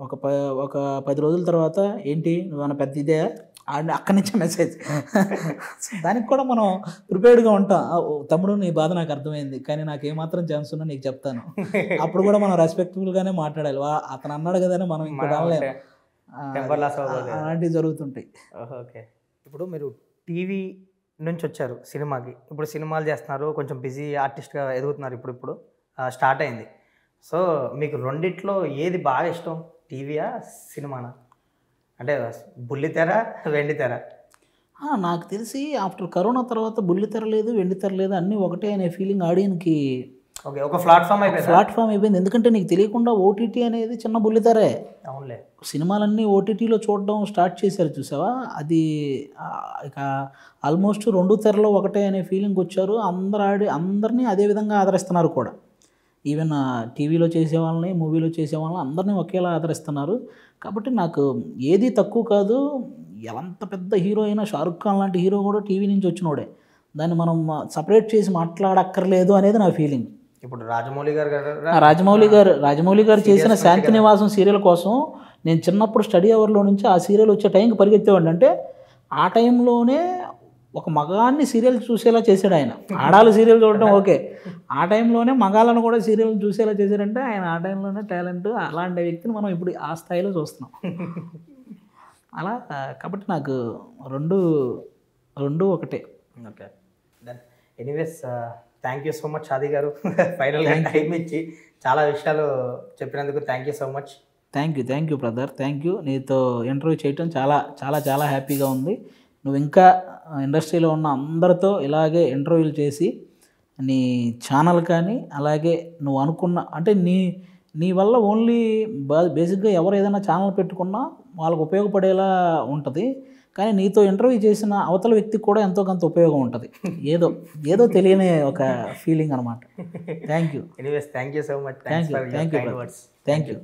ఒక 10 రోజుల తర్వాత ఏంటి నువ్వేమైనా పెద్ద ఇదే అక్కడి నుంచే మెసేజ్. దానికి కూడా మనం ప్రిపేర్డ్గా ఉంటాం. తమ్ముడు నీ బాధ నాకు అర్థమైంది, కానీ నాకు ఏమాత్రం ఛాన్స్ ఉన్నా నీకు చెప్తాను. అప్పుడు కూడా మనం రెస్పెక్ట్ఫుల్గానే మాట్లాడాలి. అతను అన్నాడు కదా మనం ఇంకోటి అనలేము, అలాంటివి జరుగుతుంటాయి. ఓకే. ఇప్పుడు మీరు టీవీ నుంచి వచ్చారు సినిమాకి, ఇప్పుడు సినిమాలు చేస్తున్నారు, కొంచెం బిజీ ఆర్టిస్ట్గా ఎదుగుతున్నారు, ఇప్పుడు స్టార్ట్ అయింది. సో మీకు రెండిట్లో ఏది బాగా ఇష్టం, టీవీయా సినిమానా? అంటే బుల్లితెర వెండితెర? నాకు తెలిసి ఆఫ్టర్ కరోనా తర్వాత బుల్లితెర లేదు వెండితెర లేదు అన్నీ ఒకటే అనే ఫీలింగ్ ఆడియన్కి ఒక ప్లాట్ఫామ్ అయిపోయింది. ఎందుకంటే నీకు తెలియకుండా ఓటీటీ అనేది చిన్న బుల్లితెరే. అవునులే, సినిమాలన్నీ ఓటీటీలో చూడడం స్టార్ట్ చేశారు చూసావా, అది ఇక ఆల్మోస్ట్ 2 తెరలో ఒకటే అనే ఫీలింగ్ వచ్చారు. అందరినీ అదే విధంగా ఆదరిస్తున్నారు కూడా. ఈవెన్ టీవీలో చేసేవాళ్ళని మూవీలో చేసేవాళ్ళని అందరినీ ఒకేలా ఆదరిస్తున్నారు. కాబట్టి నాకు ఏది తక్కువ కాదు. ఎంత పెద్ద హీరో అయినా షారుఖ్ ఖాన్ లాంటి హీరో కూడా టీవీ నుంచి వచ్చినోడే, దాన్ని మనం సపరేట్ చేసి మాట్లాడక్కర్లేదు అనేది నా ఫీలింగ్. ఇప్పుడు రాజమౌళి గారు చేసిన శాంతి నివాసం సీరియల్ కోసం నేను చిన్నప్పుడు స్టడీ అవర్లో నుంచి ఆ సీరియల్ వచ్చే టైంకి పరిగెత్తేవాడిని. అంటే ఆ టైంలోనే ఒక మగాన్ని సీరియల్ చూసేలా చేశాడు ఆయన. ఆడాలు సీరియల్ చూడటం ఓకే, ఆ టైంలోనే మగాళ్ళను కూడా సీరియల్ చూసేలా చేశాడంటే ఆయన ఆ టైంలోనే టాలెంట్. అలాంటి వ్యక్తిని మనం ఇప్పుడు ఆ స్థాయిలో చూస్తున్నాం. అలా కాబట్టి నాకు రెండు ఒకటే. Okay then anyways thank you so much Adi garu. ఫైనల్గా టైం ఇచ్చి చాలా విషయాలు చెప్పినందుకు thank you so much. Thank you brother, thank you. నీతో ఇంటర్వ్యూ చేయటం చాలా చాలా చాలా హ్యాపీగా ఉంది. నువ్వు ఇంకా ఇండస్ట్రీలో ఉన్న అందరితో ఇలాగే ఇంటర్వ్యూలు చేసి నీ ఛానల్ కానీ అలాగే నువ్వు అనుకున్న అంటే నీ వల్ల ఓన్లీ బేసిక్గా ఎవరు ఏదైనా ఛానల్ పెట్టుకున్నా వాళ్ళకు ఉపయోగపడేలా ఉంటుంది. కానీ నీతో ఇంటర్వ్యూ చేసిన అవతల వ్యక్తికి కూడా ఎంతో కొంత ఉపయోగం ఉంటుంది. ఏదో తెలియని ఒక ఫీలింగ్ అనమాట. Thank you. Anyways thank you so much. Thank you.